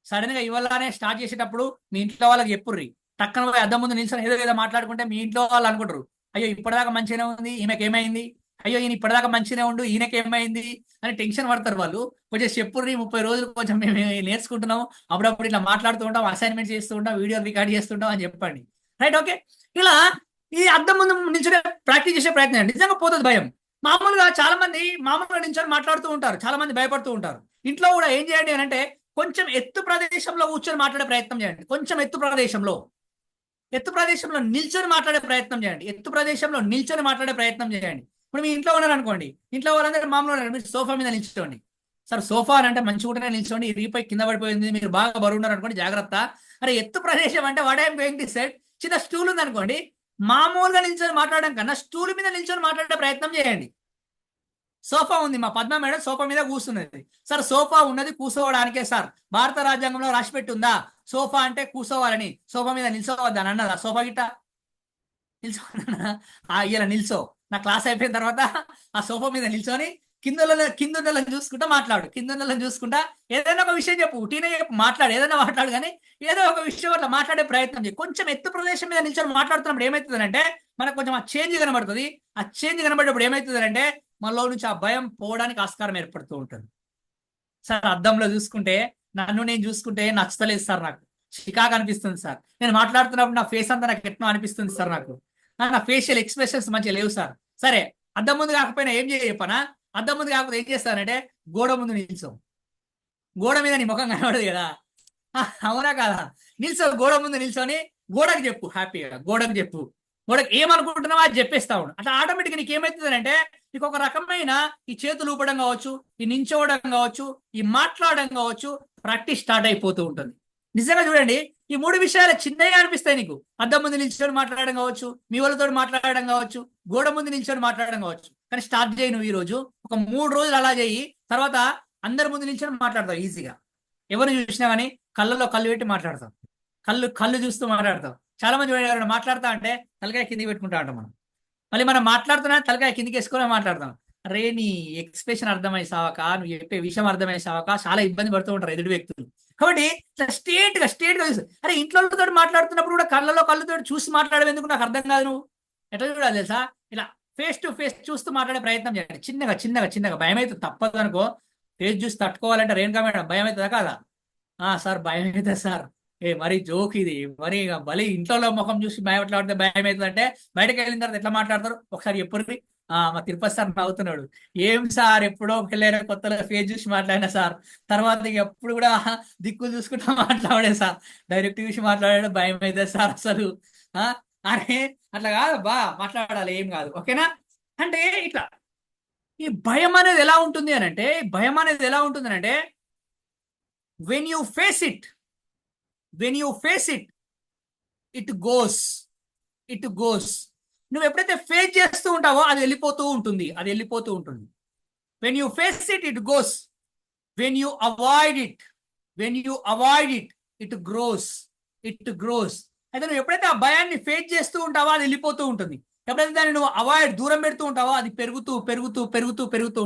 Sudden గా ఇవాళనే స్టార్ట్ చేసేటప్పుడు మీ ఇంట్లో వాళ్ళకి చెప్పుర్రి. టక్కన పోయి అద్దం ముందు నిల్చొని ఏదో మాట్లాడుకుంటే మీ ఇంట్లో వాళ్ళు అనుకుంటారు, అయ్యో ఇప్పటిదాకా మంచిగానే ఉంది, ఈమెకి ఏమైంది, అయ్యో ఈయన ఇప్పటిదాకా మంచిగానే ఉండు, ఈయనకి ఏమైంది అని టెన్షన్ పడతారు వాళ్ళు. కొంచెం చెప్పుర్రి, 30 రోజులు కొంచెం మేము నేర్చుకుంటున్నాం, అప్పుడప్పుడు ఇట్లా మాట్లాడుతూ ఉంటాం, అసైన్మెంట్ చేస్తూ ఉంటాం, వీడియో రికార్డ్ చేస్తుంటాం అని చెప్పండి. Right, okay. ఇలా ఈ అద్దం ముందు నిల్చొని ప్రాక్టీస్ చేసే ప్రయత్నం. నిజంగా పోతుంది భయం. మామూలుగా చాలా మంది నిల్చొని మాట్లాడుతూ ఉంటారు, చాలా మంది భయపడుతూ ఉంటారు. ఇంట్లో కూడా ఏం చేయండి అని అంటే కొంచెం ఎత్తు ప్రదేశంలో కూర్చొని మాట్లాడే ప్రయత్నం చేయండి. కొంచెం ఎత్తు ప్రదేశంలో నిల్చొని మాట్లాడే ప్రయత్నం చేయండి. ఇప్పుడు మీ ఇంట్లో ఉన్నారు అనుకోండి, ఇంట్లో వాళ్ళందరూ మామూలు ఉన్నారు, మీరు సోఫా మీద నిల్చోండి. సార్ సోఫా అని అంటే మంచిగా ఉంటేనే నిల్చోండి, రీపై కింద పడిపోయింది, మీరు బాగా బరువు ఉన్నారు అనుకోండి, జాగ్రత్త. అరే ఎత్తు ప్రదేశం అంటే what I'm going to set, చిన్న స్టూల్ ఉంది అనుకోండి, మామూలుగా నిల్చొని మాట్లాడడం కన్నా స్టూల్ మీద నిల్చొని మాట్లాడే ప్రయత్నం చేయండి. సోఫా ఉంది, మా పద్మ మేడం సోఫా మీద కూర్చున్నది. సార్ సోఫా ఉన్నది కూర్చోవడానికే సార్, భారత రాజ్యాంగంలో రాసిపెట్టి ఉందా సోఫా అంటే కూర్చోవాలని, సోఫా మీద నిల్చోవద్దని అన్నదా? సోఫా గిట్ట నిల్చోవద్దన్నా? ఇలా నిల్చో. నా క్లాస్ అయిపోయిన తర్వాత ఆ సోఫా మీద నిల్చొని కింద చూసుకుంటా మాట్లాడు, చూసుకుంటా ఏదైనా ఒక విషయం చెప్పు, ఉటీనే మాట్లాడు, ఏదైనా మాట్లాడు, కానీ ఏదో ఒక విషయం అట్లా మాట్లాడే ప్రయత్నం చేయి. కొంచెం ఎత్తు ప్రదేశం మీద నిల్చొని మాట్లాడుతున్నప్పుడు ఏమవుతుందంటే మనకు కొంచెం ఆ చేంజ్ కనబడుతుంది. ఆ చేంజ్ కనబడేటప్పుడు ఏమవుతుందంటే మనలో నుంచి ఆ భయం పోవడానికి ఆస్కారం ఏర్పడుతూ ఉంటుంది. సార్ అద్దంలో చూసుకుంటే నన్ను నేను చూసుకుంటే నచ్చలేదు సార్, నాకు చికాకు అనిపిస్తుంది సార్, నేను మాట్లాడుతున్నప్పుడు నా ఫేస్ అంతా నాకు ఎట్నో అనిపిస్తుంది సార్, నా ఫేషియల్ ఎక్స్ప్రెషన్స్ మంచిగా లేవు సార్. సరే అద్దం ముందు కాకపోయినా ఏం చెప్పనా, అద్దం ముందు కాకపోతే ఏం చేస్తానంటే గోడ ముందు నిల్చో. గోడ మీద నీ ముఖం కనబడదు కదా, అవునా కాదా? గోడ ముందు నిల్చొని గోడకు చెప్పు, హ్యాపీగా గోడకు చెప్పు. గోడకు ఏమనుకుంటున్నావో అది చెప్పేస్తా ఉండు. అట్లా ఆటోమేటిక్గా నీకు ఏమవుతుందంటే నీకు ఒక రకమైన ఈ చేతులు ఊపడం కావచ్చు, ఈ నించోవడం కావచ్చు, ఈ మాట్లాడడం కావచ్చు, ప్రాక్టీస్ స్టార్ట్ అయిపోతూ ఉంటుంది. నిజంగా చూడండి, ఈ 3 విషయాలు చిన్నగా అనిపిస్తాయి నీకు. అద్దం ముందు నిల్చొని మాట్లాడడం కావచ్చు, మీ వాళ్ళతో మాట్లాడడం కావచ్చు, గోడ ముందు నిల్చొని మాట్లాడడం కావచ్చు. కానీ స్టార్ట్ చేయి నువ్వు ఈ రోజు, ఒక 3 రోజులు అలా చేయి. తర్వాత అందరి ముందు నిల్చొని మాట్లాడతావు ఈజీగా. ఎవరిని చూసినా కానీ కళ్ళలో కళ్ళు పెట్టి మాట్లాడతావు, కళ్ళు చూస్తూ మాట్లాడతావు. చాలా మంది ఎవరైనా మాట్లాడతా అంటే తలకాయ కిందికి పెట్టుకుంటా అంటాం మనం. మళ్ళీ మనం మాట్లాడుతున్నా తలకాయ కిందికి వేసుకొని మాట్లాడతాం. అరే నీ ఎక్స్ప్రెషన్ అర్థమై సావక, నువ్వు చెప్పే విషయం అర్థమై సావక చాలా ఇబ్బంది పడుతూ ఉంటారు ఎదుటి వ్యక్తులు. కాబట్టి స్ట్రేట్ గా అరే ఇంట్లో మాట్లాడుతున్నప్పుడు కూడా కళ్ళతో చూసి మాట్లాడేందుకు నాకు అర్థం కాదు. నువ్వు ఎట్లా చూడాలి తెలుసా? ఇలా ఫేస్ టు ఫేస్ చూస్తూ మాట్లాడే ప్రయత్నం చేయండి. చిన్నగా చిన్నగా చిన్నగా. భయం అయితే తప్పదు అనుకో, ఫేస్ చూసి తట్టుకోవాలంటే రేణుకా మేడం భయం అవుతుందా కాదా? సార్ భయం అవుతుంది సార్, మరి జోక్ ఇది, మరి ఇక భలే ఇంట్లో ముఖం చూసి మాట్లాడితే భయం అవుతుంది అంటే బయటకు వెళ్ళిన తర్వాత ఎట్లా మాట్లాడతారు ఒకసారి ఎప్పుడు? మా తిరుపతి సార్ నవ్వుతున్నాడు. ఏం సార్ ఎప్పుడో వెళ్ళారు కొత్తలో ఫేస్ చూసి మాట్లాడినా సార్, తర్వాత ఇక ఎప్పుడు కూడా దిక్కులు చూసుకుంటా మాట్లాడే సార్, డైరెక్ట్ చూసి మాట్లాడే భయం అవుతుంది సార్ అసలు. అరే అట్లా కాదు బా, మాట్లాడాలి, ఏం కాదు, ఓకేనా? అంటే ఇట్లా ఈ భయం అనేది ఎలా ఉంటుంది అని అంటే, భయం అనేది ఎలా ఉంటుంది అని అంటే, when you face it, it goes. నువ్వు ఎప్పుడైతే ఫేస్ చేస్తూ ఉంటావో అది వెళ్ళిపోతూ ఉంటుంది. When you face it, it goes. When you avoid it, it grows. అయితే నువ్వు ఎప్పుడైతే ఆ భయాన్ని ఫేస్ చేస్తూ ఉంటావో అది వెళ్ళిపోతూ ఉంటుంది. ఎప్పుడైతే దాన్ని నువ్వు దూరం పెడుతూ ఉంటావో అది పెరుగుతూ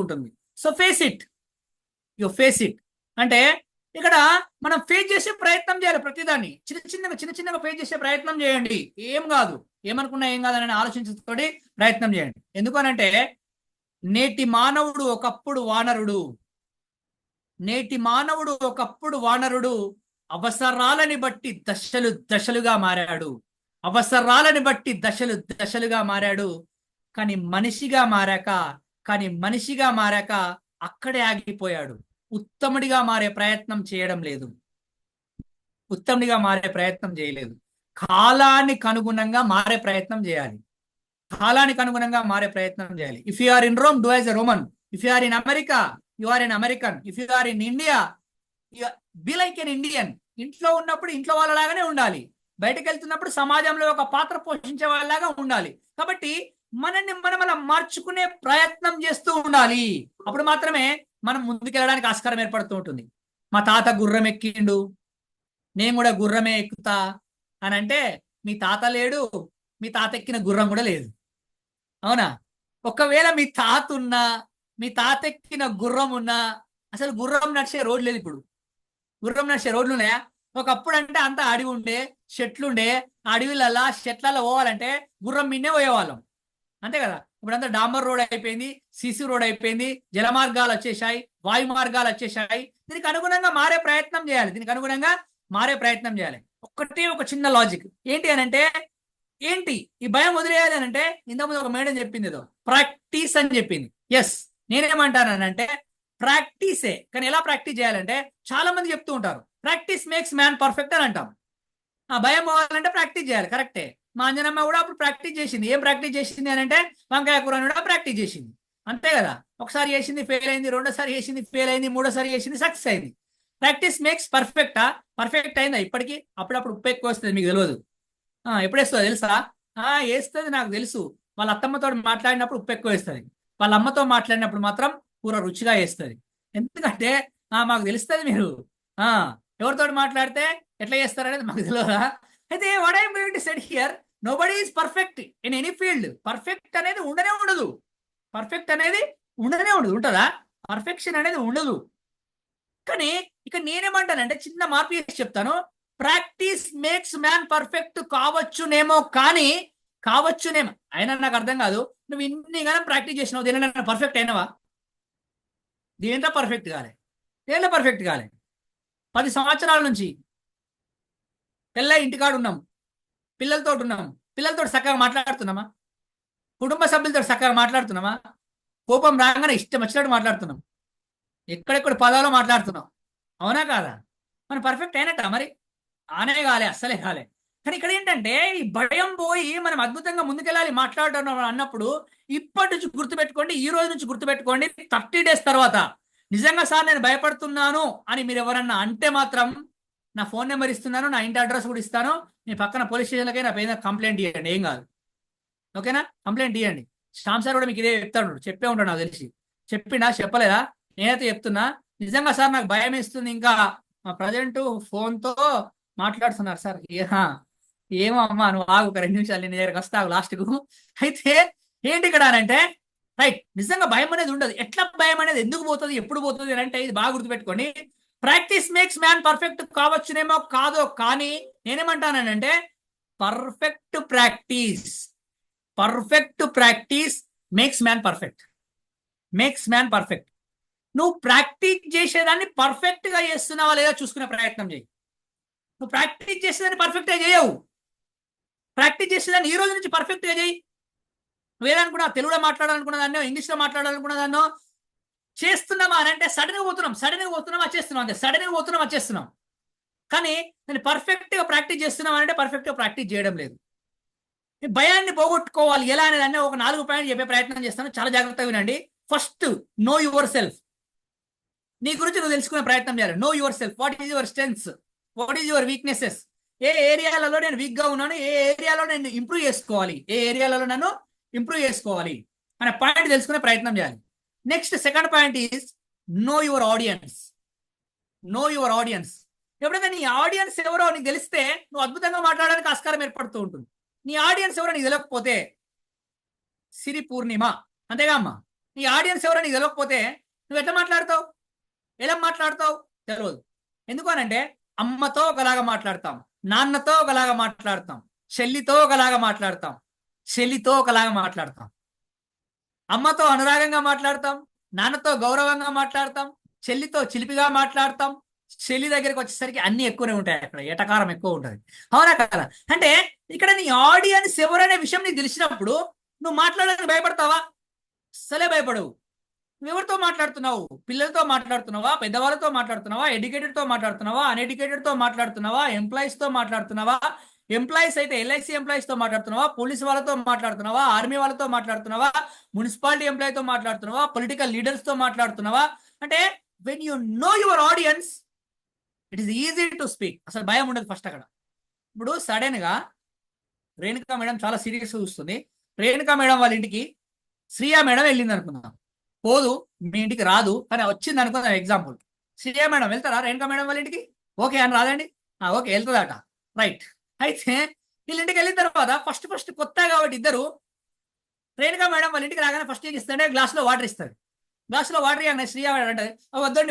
ఉంటుంది. So face it. అంటే ఇక్కడ మనం ఫేస్ చేసే ప్రయత్నం చేయాలి. ప్రతిదాన్ని చిన్న చిన్నగా ఫేస్ చేసే ప్రయత్నం చేయండి. ఏం కాదు, ఏమనుకున్నా ఏం కాదని ఆలోచించుతోటి ప్రయత్నం చేయండి. ఎందుకనంటే నేటి మానవుడు ఒకప్పుడు వానరుడు అవసరాలని బట్టి దశలుగా మారాడు. కానీ మనిషిగా మారాక అక్కడే ఆగిపోయాడు. ఉత్తముడిగా మారే ప్రయత్నం చేయలేదు. కాలానికి అనుగుణంగా మారే ప్రయత్నం చేయాలి. If you are in Rome, do as a Roman. If you are in America, you are an American. If you are in India, be like an Indian. ఇంట్లో ఉన్నప్పుడు ఇంట్లో వాళ్ళలాగానే ఉండాలి, బయటకు వెళ్తున్నప్పుడు సమాజంలో ఒక పాత్ర పోషించే వాళ్ళలాగా ఉండాలి. కాబట్టి మనల్ని మనం అలా మార్చుకునే ప్రయత్నం చేస్తూ ఉండాలి. అప్పుడు మాత్రమే మనం ముందుకెళ్ళడానికి ఆస్కారం ఏర్పడుతూ ఉంటుంది. మా తాత గుర్రం ఎక్కిండు, నేను కూడా గుర్రమే ఎక్కుతా అని అంటే, మీ తాత లేడు, మీ తాత ఎక్కిన గుర్రం కూడా లేదు. అవునా? ఒకవేళ మీ తాత ఎక్కిన గుర్రం ఉన్నా, అసలు గుర్రం నడిచే రోడ్లు లేదు. ఇప్పుడు గుర్రం నడిచే రోడ్లు ఉన్నాయా? ఒకప్పుడు అంటే అంతా అడవి ఉండే, చెట్లుండే, అడవిలల్లా చెట్లలో పోవాలంటే గుర్రం మిన్నే పోయేవాళ్ళం, అంతే కదా? ఇప్పుడంతా డాంబర్ రోడ్ అయిపోయింది, సిసి రోడ్ అయిపోయింది, జల మార్గాలు వచ్చేసాయి, వాయు మార్గాలు వచ్చేసాయి. దీనికి అనుగుణంగా మారే ప్రయత్నం చేయాలి. ఒక్కటే ఒక చిన్న లాజిక్ ఏంటి అని అంటే, ఈ భయం వదిలేయాలి అని అంటే, ఇంతకుముందు ఒక మేడం చెప్పింది, ఏదో ప్రాక్టీస్ అని చెప్పింది. ఎస్, నేనేమంటానంటే ప్రాక్టీసే. కానీ ఎలా ప్రాక్టీస్ చేయాలంటే, చాలా మంది చెప్తూ ఉంటారు ప్రాక్టీస్ మేక్స్ మ్యాన్ పర్ఫెక్ట్ అని అంటాం. భయం పోవాలంటే ప్రాక్టీస్ చేయాలి, కరెక్టే. మా అంజనమ్మ కూడా అప్పుడు ప్రాక్టీస్ చేసింది. ఏం ప్రాక్టీస్ చేసింది అని అంటే, వంకాయ కూర కూడా ప్రాక్టీస్ చేసింది, అంతే కదా? ఒకసారి చేసింది ఫెయిల్ అయింది, రెండోసారి చేసింది ఫెయిల్ అయింది, మూడోసారి చేసింది సక్సెస్ అయింది. ప్రాక్టీస్ మేక్స్ పర్ఫెక్ట్ అయిందా? ఇప్పటికీ అప్పుడప్పుడు ఉప్పు ఎక్కువ వస్తుంది, మీకు తెలియదు. ఎప్పుడు వేస్తుందో తెలుసా? వేస్తుంది, నాకు తెలుసు. వాళ్ళ అత్తమ్మతో మాట్లాడినప్పుడు ఉప్పు ఎక్కువ వేస్తుంది, వాళ్ళ అమ్మతో మాట్లాడినప్పుడు మాత్రం కూర రుచిగా వేస్తుంది. ఎందుకంటే మాకు తెలుస్తుంది. మీరు ఎవరితో మాట్లాడితే ఎట్లా చేస్తారు అనేది మాకు తెలియదా? అయితే what I'm going to said here, nobody is perfect in any field. Perfect అనేది ఉండనే ఉండదు. ఉంటుందా? పర్ఫెక్షన్ అనేది ఉండదు. కానీ ఇక నేనేమంటానంటే, చిన్న మార్పు చేసి చెప్తాను. ప్రాక్టీస్ మేక్స్ మ్యాన్ పర్ఫెక్ట్ కావచ్చునేమో, అయినా నాకు అర్థం కాదు, నువ్వు ఇన్ని గానం ప్రాక్టీస్ చేసినావు, దేనిలో పర్ఫెక్ట్ అయినవా? దేంట్లో పర్ఫెక్ట్ కాలే. 10 సంవత్సరాల నుంచి ఇంటికాడు ఉన్నాం, పిల్లలతో చక్కగా మాట్లాడుతున్నామా? కుటుంబ సభ్యులతో చక్కగా మాట్లాడుతున్నామా? కోపం రాగానే ఇష్టం వచ్చినట్టు మాట్లాడుతున్నాం, ఎక్కడెక్కడ పదాలో మాట్లాడుతున్నాం, అవునా కాదా? మనం పర్ఫెక్ట్ అయినట్ట? మరి అస్సలే కాలే. కానీ ఇక్కడ ఏంటంటే, ఈ భయం పోయి మనం అద్భుతంగా ముందుకెళ్ళాలి మాట్లాడటం అన్నప్పుడు, ఇప్పటి నుంచి గుర్తుపెట్టుకోండి, ఈ రోజు నుంచి గుర్తుపెట్టుకోండి, 30 days తర్వాత నిజంగా సార్ నేను భయపడుతున్నాను అని మీరు ఎవరన్నా అంటే మాత్రం, నా ఫోన్ నెంబర్ ఇస్తున్నాను, నా ఇంటి అడ్రస్ కూడా ఇస్తాను, మీ పక్కన పోలీస్ స్టేషన్లకై నా పైన కంప్లైంట్ ఇవ్వండి, ఏం కాదు, ఓకేనా? కంప్లైంట్ ఇవ్వండి. శ్యామ్ సార్ కూడా మీకు ఇదే చెప్తాడు, చెప్పే ఉంటాడు నాకు తెలిసి. చెప్పిండా? చెప్పలేదా? నేనైతే చెప్తున్నా, నిజంగా సార్ నాకు భయం వేస్తుంది, ఇంకా ప్రజెంట్ ఫోన్తో మాట్లాడుతున్నారు సార్. ఏమో అమ్మా, నువ్వు ఆగు, ఒక 2 నిమిషాలు నేను దగ్గరకు వస్తావు లాస్ట్కు. అయితే ఏంటి ఇక్కడ అంటే, రైట్, నిజంగా భయం అనేది ఉండదు. ఎట్లా భయం అనేది ఎందుకు పోతుంది, ఎప్పుడు పోతుంది అని అంటే, ఇది బాగా గుర్తుపెట్టుకోండి. ప్రాక్టీస్ మేక్స్ మ్యాన్ పర్ఫెక్ట్ కావచ్చునేమో, కాదో, కానీ నేనేమంటానంటే, perfect practice makes man perfect. Makes man perfect. నువ్వు ప్రాక్టీస్ చేసేదాన్ని పర్ఫెక్ట్ గా చేస్తున్నావా లేదా చూసుకునే ప్రయత్నం చేయి. నువ్వు ప్రాక్టీస్ చేసేదాన్ని పర్ఫెక్ట్ గా చేయవు. ప్రాక్టీస్ చేసేదాన్ని ఈ రోజు నుంచి పర్ఫెక్ట్ గా చేయి. నువ్వేదనుకున్నా తెలుగులో మాట్లాడాలనుకున్న దాన్నో ఇంగ్లీష్లో మాట్లాడాలనుకున్న దాన్నో చేస్తున్నామా అని అంటే సడన్ గా పోతున్నాం వచ్చేస్తున్నాం, అంతే. సడన్ గా పోతున్నాం వచ్చేస్తున్నాం. కానీ నేను పర్ఫెక్ట్ గా ప్రాక్టీస్ చేస్తున్నాం అంటే పర్ఫెక్ట్ గా ప్రాక్టీస్ చేయడం లేదు. ఈ భయాన్ని పోగొట్టుకోవాలి ఎలా అనేది అన్నీ ఒక 4 పాయింట్లు చెప్పే ప్రయత్నం చేస్తాను. చాలా జాగ్రత్తగా వినండి. First, know your self. నీ గురించి నువ్వు తెలుసుకునే ప్రయత్నం చేయాలి. Know your self. What is your strengths, what is your weaknesses, ఏ ఏరియాలలో నేను వీక్ గా ఉన్నాను, ఏ ఏరియాలో నేను ఇంప్రూవ్ చేసుకోవాలి, ఏ ఏరియాలలో నన్ను ఇంప్రూవ్ చేసుకోవాలి అనే పాయింట్ తెలుసుకునే ప్రయత్నం చేయాలి. Next, second point is know your audience. Know your audience. ఎప్పుడైతే నీ ఆడియన్స్ ఎవరో నీకు తెలిస్తే నువ్వు అద్భుతంగా మాట్లాడడానికి ఆస్కారం ఏర్పడుతూ ఉంటుంది. నీ ఆడియన్స్ ఎవరో నీకు తెలియకపోతే, సిరి పూర్ణిమ అంతేగా అమ్మా, నీ ఆడియన్స్ ఎవరో నీకు తెలియకపోతే నువ్వు ఎట్లా మాట్లాడతావు, ఎలా మాట్లాడతావు తెలియదు. ఎందుకు అనంటే అమ్మతో ఒకలాగా మాట్లాడతాం, నాన్నతో ఒకలాగా మాట్లాడతాం, చెల్లితో ఒకలాగా మాట్లాడతాం, చెల్లితో ఒకలాగా మాట్లాడతాం, అమ్మతో అనురాగంగా మాట్లాడతాం, నాన్నతో గౌరవంగా మాట్లాడతాం, చెల్లితో చిలిపిగా మాట్లాడతాం. చెల్లి దగ్గరికి వచ్చేసరికి అన్ని ఎక్కువనే ఉంటాయి, అక్కడ ఎటకారం ఎక్కువ ఉంటుంది. అవునా కదా? అంటే ఇక్కడ నీ ఆడియన్స్ ఎవరనే విషయం నీకు తెలిసినప్పుడు నువ్వు మాట్లాడడానికి భయపడతావా? అసలే భయపడవు. నువ్వు ఎవరితో మాట్లాడుతున్నావు? పిల్లలతో మాట్లాడుతున్నావా, పెద్దవాళ్ళతో మాట్లాడుతున్నావా, ఎడ్యుకేటెడ్ తో మాట్లాడుతున్నావా, అన్ఎడ్యుకేటెడ్ తో మాట్లాడుతున్నావా, ఎంప్లాయీస్ తో మాట్లాడుతున్నావా, ఎంప్లాయీస్ అయితే ఎల్ఐసి ఎంప్లాయీస్ తో మాట్లాడుతున్నావా, పోలీస్ వాళ్ళతో మాట్లాడుతున్నావా, ఆర్మీ వాళ్ళతో మాట్లాడుతున్నావా, మున్సిపాలిటీ ఎంప్లాయీతో మాట్లాడుతున్నావా, పొలిటికల్ లీడర్స్ తో మాట్లాడుతున్నావా? అంటే when you know your audience it is easy to speak. అసలు భయం ఉండదు ఫస్ట్ అక్కడ. ఇప్పుడు సడన్ గా రేణుకా మేడం చాలా సీరియస్ చూస్తుంది. రేణుకా మేడం వాళ్ళ ఇంటికి శ్రీయా మేడం వెళ్ళింది అనుకుందాం. పోదు, మీ ఇంటికి రాదు, కానీ వచ్చింది అనుకుందాం. ఎగ్జాంపుల్, శ్రీయా మేడం వెళ్తారా రేణుకా మేడం వాళ్ళ ఇంటికి? ఓకే అని రాదండి, ఓకే వెళ్తుందట, రైట్. అయితే వీళ్ళ ఇంటికి వెళ్ళిన తర్వాత ఫస్ట్ కొత్త కాబట్టి ఇద్దరు రేణుకా మేడం వాళ్ళ ఇంటికి రాగానే ఫస్ట్ ఏం ఇస్తారంటే గ్లాస్లో వాటర్ ఇస్తారు. గ్లాస్లో వాటర్ ఇవ్వగానే శ్రీయా మేడం అంటే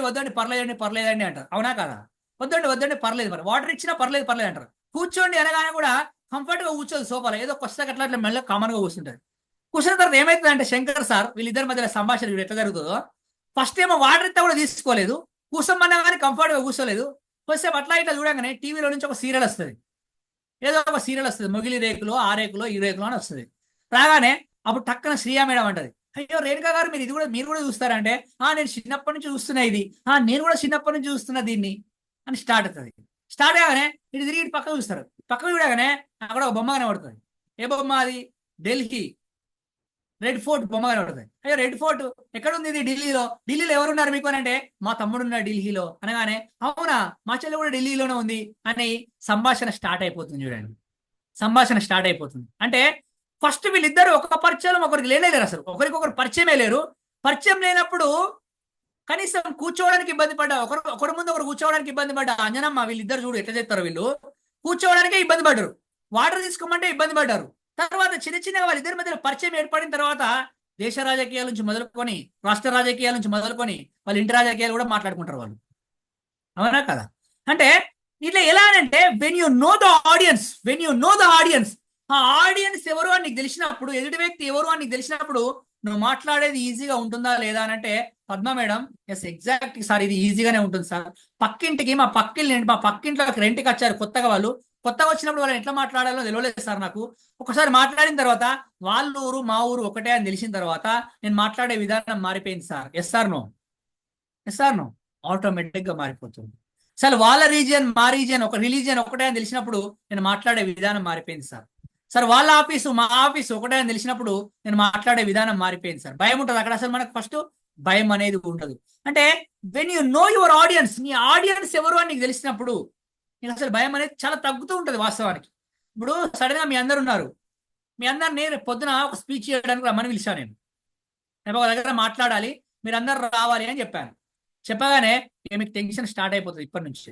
వద్దండి పర్లేదండి అంటారు. అవునా కదా? వద్దండి పర్లేదు, మరి వాటర్ ఇచ్చినా పర్లేదు అంటారు. కూర్చోండి అనగానే కూడా కంఫర్ట్ గా కూర్చోదు సోఫాలో, ఏదో కొత్తగా అట్లా మెల్ల కామన్ గా కూర్చుంటారు. కూర్చున్న తర్వాత ఏమైతుంది అంటే శంకర్ సార్ వీళ్ళిద్దరి మధ్య సంభాషణ ఎట్లా జరుగుతుందో, ఫస్ట్ ఏమో వాటర్ ఇస్తా కూడా తీసుకోలేదు, కూర్చోమన్నా కానీ కంఫర్ట్ గా కూర్చోలేదు. కొద్దిసేపు అట్లా ఇట్లా చూడగానే టీవీలో నుంచి ఒక సీరియల్ వస్తుంది, ఏదో ఒక సీరియల్ వస్తుంది, మొగిలి రేకులో ఆ రేకులో ఈ రేకులో అని వస్తుంది. రాగానే అప్పుడు టక్కన శ్రీయా మేడం అంటది, అయ్యో రేణుకా గారు మీరు కూడా చూస్తారంటే, నేను చిన్నప్పటి నుంచి చూస్తున్నా ఇది, నేను కూడా చిన్నప్పటి నుంచి చూస్తున్నా దీన్ని అని స్టార్ట్ అవుతుంది. స్టార్ట్ కాగానే ఇటు తిరిగి ఇటు పక్కకు చూస్తారు. పక్కకు చూడగానే అక్కడ ఒక బొమ్మ కనబడుతుంది. ఏ బొమ్మ అది? ఢిల్లీ రెడ్ ఫోర్ట్ బొమ్మ కనబడుతుంది. అయ్యో రెడ్ ఫోర్ట్ ఎక్కడ ఉంది ఇది? ఢిల్లీలో ఎవరున్నారు మీకు అని అంటే, మా తమ్ముడు ఉన్నాడు ఢిల్లీలో అనగానే, అవునా మా చెల్లి కూడా ఢిల్లీలోనే ఉంది అని సంభాషణ స్టార్ట్ అయిపోతుంది. చూడండి, సంభాషణ స్టార్ట్ అయిపోతుంది. అంటే ఫస్ట్ వీళ్ళిద్దరు ఒక పరిచయం ఒకరికి లేరు, అసలు ఒకరికొకరు పరిచయమే లేరు. పరిచయం లేనప్పుడు కనీసం కూర్చోవడానికి ఇబ్బంది పడ్డా, ఒకరి ముందు ఒకరు కూర్చోవడానికి ఇబ్బంది పడ్డా. అంజనమ్మ వీళ్ళిద్దరు చూడు ఎట్లా చేస్తారు, వీళ్ళు కూర్చోవడానికే ఇబ్బంది పడ్డారు, వాటర్ తీసుకోమంటే ఇబ్బంది పడ్డారు. తర్వాత చిన్నగా వాళ్ళిద్దరి మధ్య పరిచయం ఏర్పడిన తర్వాత దేశ రాజకీయాల నుంచి మొదలుకొని రాష్ట్ర రాజకీయాల నుంచి మొదలుకొని వాళ్ళ ఇంటి రాజకీయాలు కూడా మాట్లాడుకుంటారు వాళ్ళు. అవునా కదా? అంటే ఇట్లా ఎలా అంటే when you know the audience, ఆ ఆడియన్స్ ఎవరు అని నీకు తెలిసినప్పుడు, ఎదుటి వ్యక్తి ఎవరు అని నీకు తెలిసినప్పుడు నువ్వు మాట్లాడేది ఈజీగా ఉంటుందా లేదా అని అంటే, Padma madam yes exact sir ఇది ఈజీగానే ఉంటుంది సార్. మా పక్కింట్లోకి రెంట్కి వచ్చారు కొత్తగా, వాళ్ళు కొత్తగా వచ్చినప్పుడు వాళ్ళని ఎట్లా మాట్లాడాలో తెలియలేదు సార్ నాకు. ఒకసారి మాట్లాడిన తర్వాత వాళ్ళ ఊరు మా ఊరు ఒకటే అని తెలిసిన తర్వాత నేను మాట్లాడే విధానం మారిపోయింది sir. Yes sir no automatic గా మారిపోతుంది. అసలు వాళ్ళ రీజియన్ మా రీజియన్ ఒక రిలీజియన్ ఒకటే అని తెలిసినప్పుడు నేను మాట్లాడే విధానం మారిపోయింది సార్. వాళ్ళ ఆఫీసు మా ఆఫీసు ఒకటే అని తెలిసినప్పుడు నేను మాట్లాడే విధానం మారిపోయింది సార్. భయం ఉంటుంది అక్కడ, అసలు మనకు ఫస్ట్ భయం అనేది ఉండదు. అంటే when you know your audience, నీ ఆడియన్స్ ఎవరు అని నీకు తెలిసినప్పుడు నీకు అసలు భయం అనేది చాలా తగ్గుతూ ఉంటుంది వాస్తవానికి. ఇప్పుడు సడన్ గా మీ అందరు ఉన్నారు, మీ అందరిని పొద్దున ఒక స్పీచ్ చేయడానికి రమ్మని పిలిచాను నేను ఒక దగ్గర మాట్లాడాలి, మీరు అందరు రావాలి అని చెప్పాను. చెప్పగానే మీకు టెన్షన్ స్టార్ట్ అయిపోతుంది ఇప్పటి నుంచి.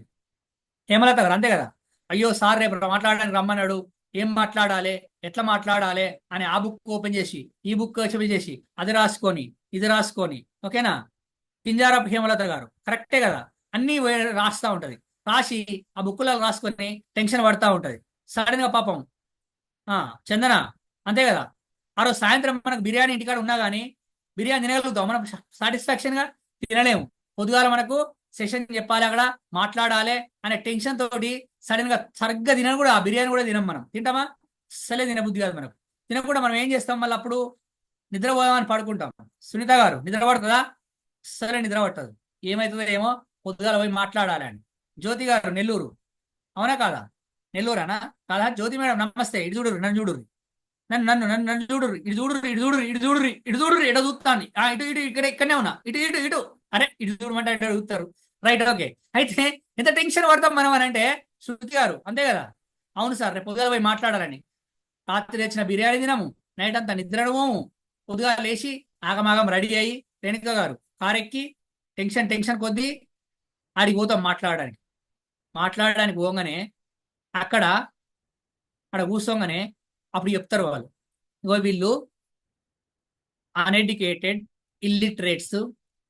హేమలత గారు అంతే కదా, అయ్యో సార్ రేపు మాట్లాడడానికి రమ్మన్నాడు, ఏం మాట్లాడాలి, ఎట్లా మాట్లాడాలి అని ఆ బుక్ ఓపెన్ చేసి ఈ బుక్ ఓపెన్ చేసి అది రాసుకొని ఇది రాసుకొని, ఓకేనా? పింజారపు హేమలత గారు కరెక్టే కదా, అన్ని రాస్తా ఉంటది, రాసి ఆ బుక్లో రాసుకొని టెన్షన్ పడతా ఉంటది. సడన్ గా పాపం చందన అంతే కదా, ఆ రోజు సాయంత్రం మనకు బిర్యానీ ఇంటికాడ ఉన్నా కానీ బిర్యానీ తినగలుగుతాం మనం సాటిస్ఫాక్షన్ గా తినలేము. పొద్దుగాల మనకు సెషన్ చెప్పాలి, అక్కడ మాట్లాడాలి అనే టెన్షన్ తోటి సడన్ గా సరిగ్గా తినను కూడా, ఆ బిర్యానీ కూడా తినం. మనం తింటామా? అస్సలే తినబుద్ధి కాదు మనకు. తినకుండా మనం ఏం చేస్తాం, మళ్ళీ అప్పుడు నిద్రపోదామని పడుకుంటాం. సునీత గారు నిద్ర పడుతుందా? అస్సలే నిద్ర పట్టదు. ఏమవుతుందో ఏమో, పొద్దుగాల పోయి మాట్లాడాలి అని. జ్యోతి గారు నెల్లూరు, అవునా కాదా? నెల్లూరానా కాదా? జ్యోతి మేడం నమస్తే. ఇటు చూడురు, నన్ను చూడురు, నన్ను చూడురు, ఇటు చూడురు, ఇటు చూడురు, ఇటు చూడురు, ఇటు చూడురు, ఇటు చూస్తాను. ఇటు ఇటు ఇక్కడనే ఉన్నా, ఇటు ఇటు ఇటు, అరే ఇటు చూడమంటే ఇటు చూస్తారు. Right, okay. అయితే ఎంత టెన్షన్ పడతాం మనం అని అంటే, శృతి గారు అంతే కదా? అవును సార్, రేపు పొద్దుగా పోయి మాట్లాడాలని. రాత్రి తెచ్చిన బిర్యానీ తినము, నైట్ అంతా నిద్రపోము, పొద్దుగా లేచి ఆగమాగం రెడీ అయ్యి రేణుక గారు కారెక్కి టెన్షన్ కొద్దీ ఆడికి పోతాం మాట్లాడడానికి పోగానే అక్కడ కూర్చోగానే అప్పుడు చెప్తారు వాళ్ళు, ఇగో వీళ్ళు అన్ఎడ్యుకేటెడ్ ఇల్లిటరేట్స్,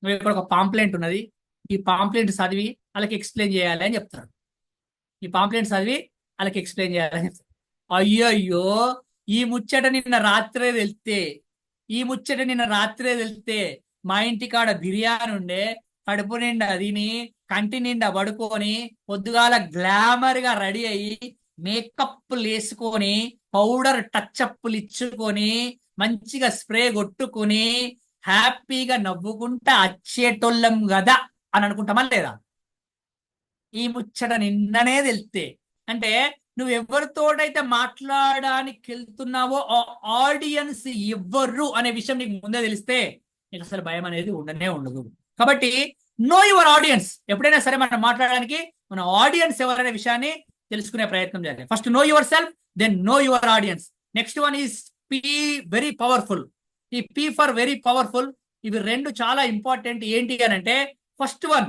ఇక్కడ ఒక పాంప్లెంట్ ఉన్నది, ఈ పాంప్లెంట్ చదివి వాళ్ళకి ఎక్స్ప్లెయిన్ చేయాలి అని చెప్తారు. ఈ పాంప్లెంట్ చదివి వాళ్ళకి ఎక్స్ప్లెయిన్ చేయాలని చెప్తారు. అయ్యో ఈ ముచ్చట నిన్న రాత్రే వెళ్తే మా ఇంటికాడ బిర్యానీ ఉండే, కడుపు నిండా తిని కంటి నిండా పడుకొని పొద్దుగాల గ్లామర్ గా రెడీ అయ్యి మేకప్లు వేసుకొని పౌడర్ టచ్అప్లు ఇచ్చుకొని మంచిగా స్ప్రే కొట్టుకుని హ్యాపీగా నవ్వుకుంటా వచ్చేటోళ్ళం కదా అని అనుకుంటామా లేదా? ఈ ముచ్చట నిన్ననే తెలితే అంటే నువ్వు ఎవరితోటైతే మాట్లాడడానికి వెళ్తున్నావో ఆ ఆడియన్స్ ఎవ్వరు అనే విషయం నీకు ముందే తెలిస్తే నీకు అసలు భయం అనేది ఉండదు. కాబట్టి నో యువర్ ఆడియన్స్. ఎప్పుడైనా సరే మనం మాట్లాడడానికి మన ఆడియన్స్ ఎవరనే విషయాన్ని తెలుసుకునే ప్రయత్నం చేయాలి. First know your self, then know your audience. Next one is P very powerful. ఈ పీ ఫర్ వెరీ పవర్ఫుల్, ఇవి రెండు చాలా ఇంపార్టెంట్. ఏంటి అని అంటే, first one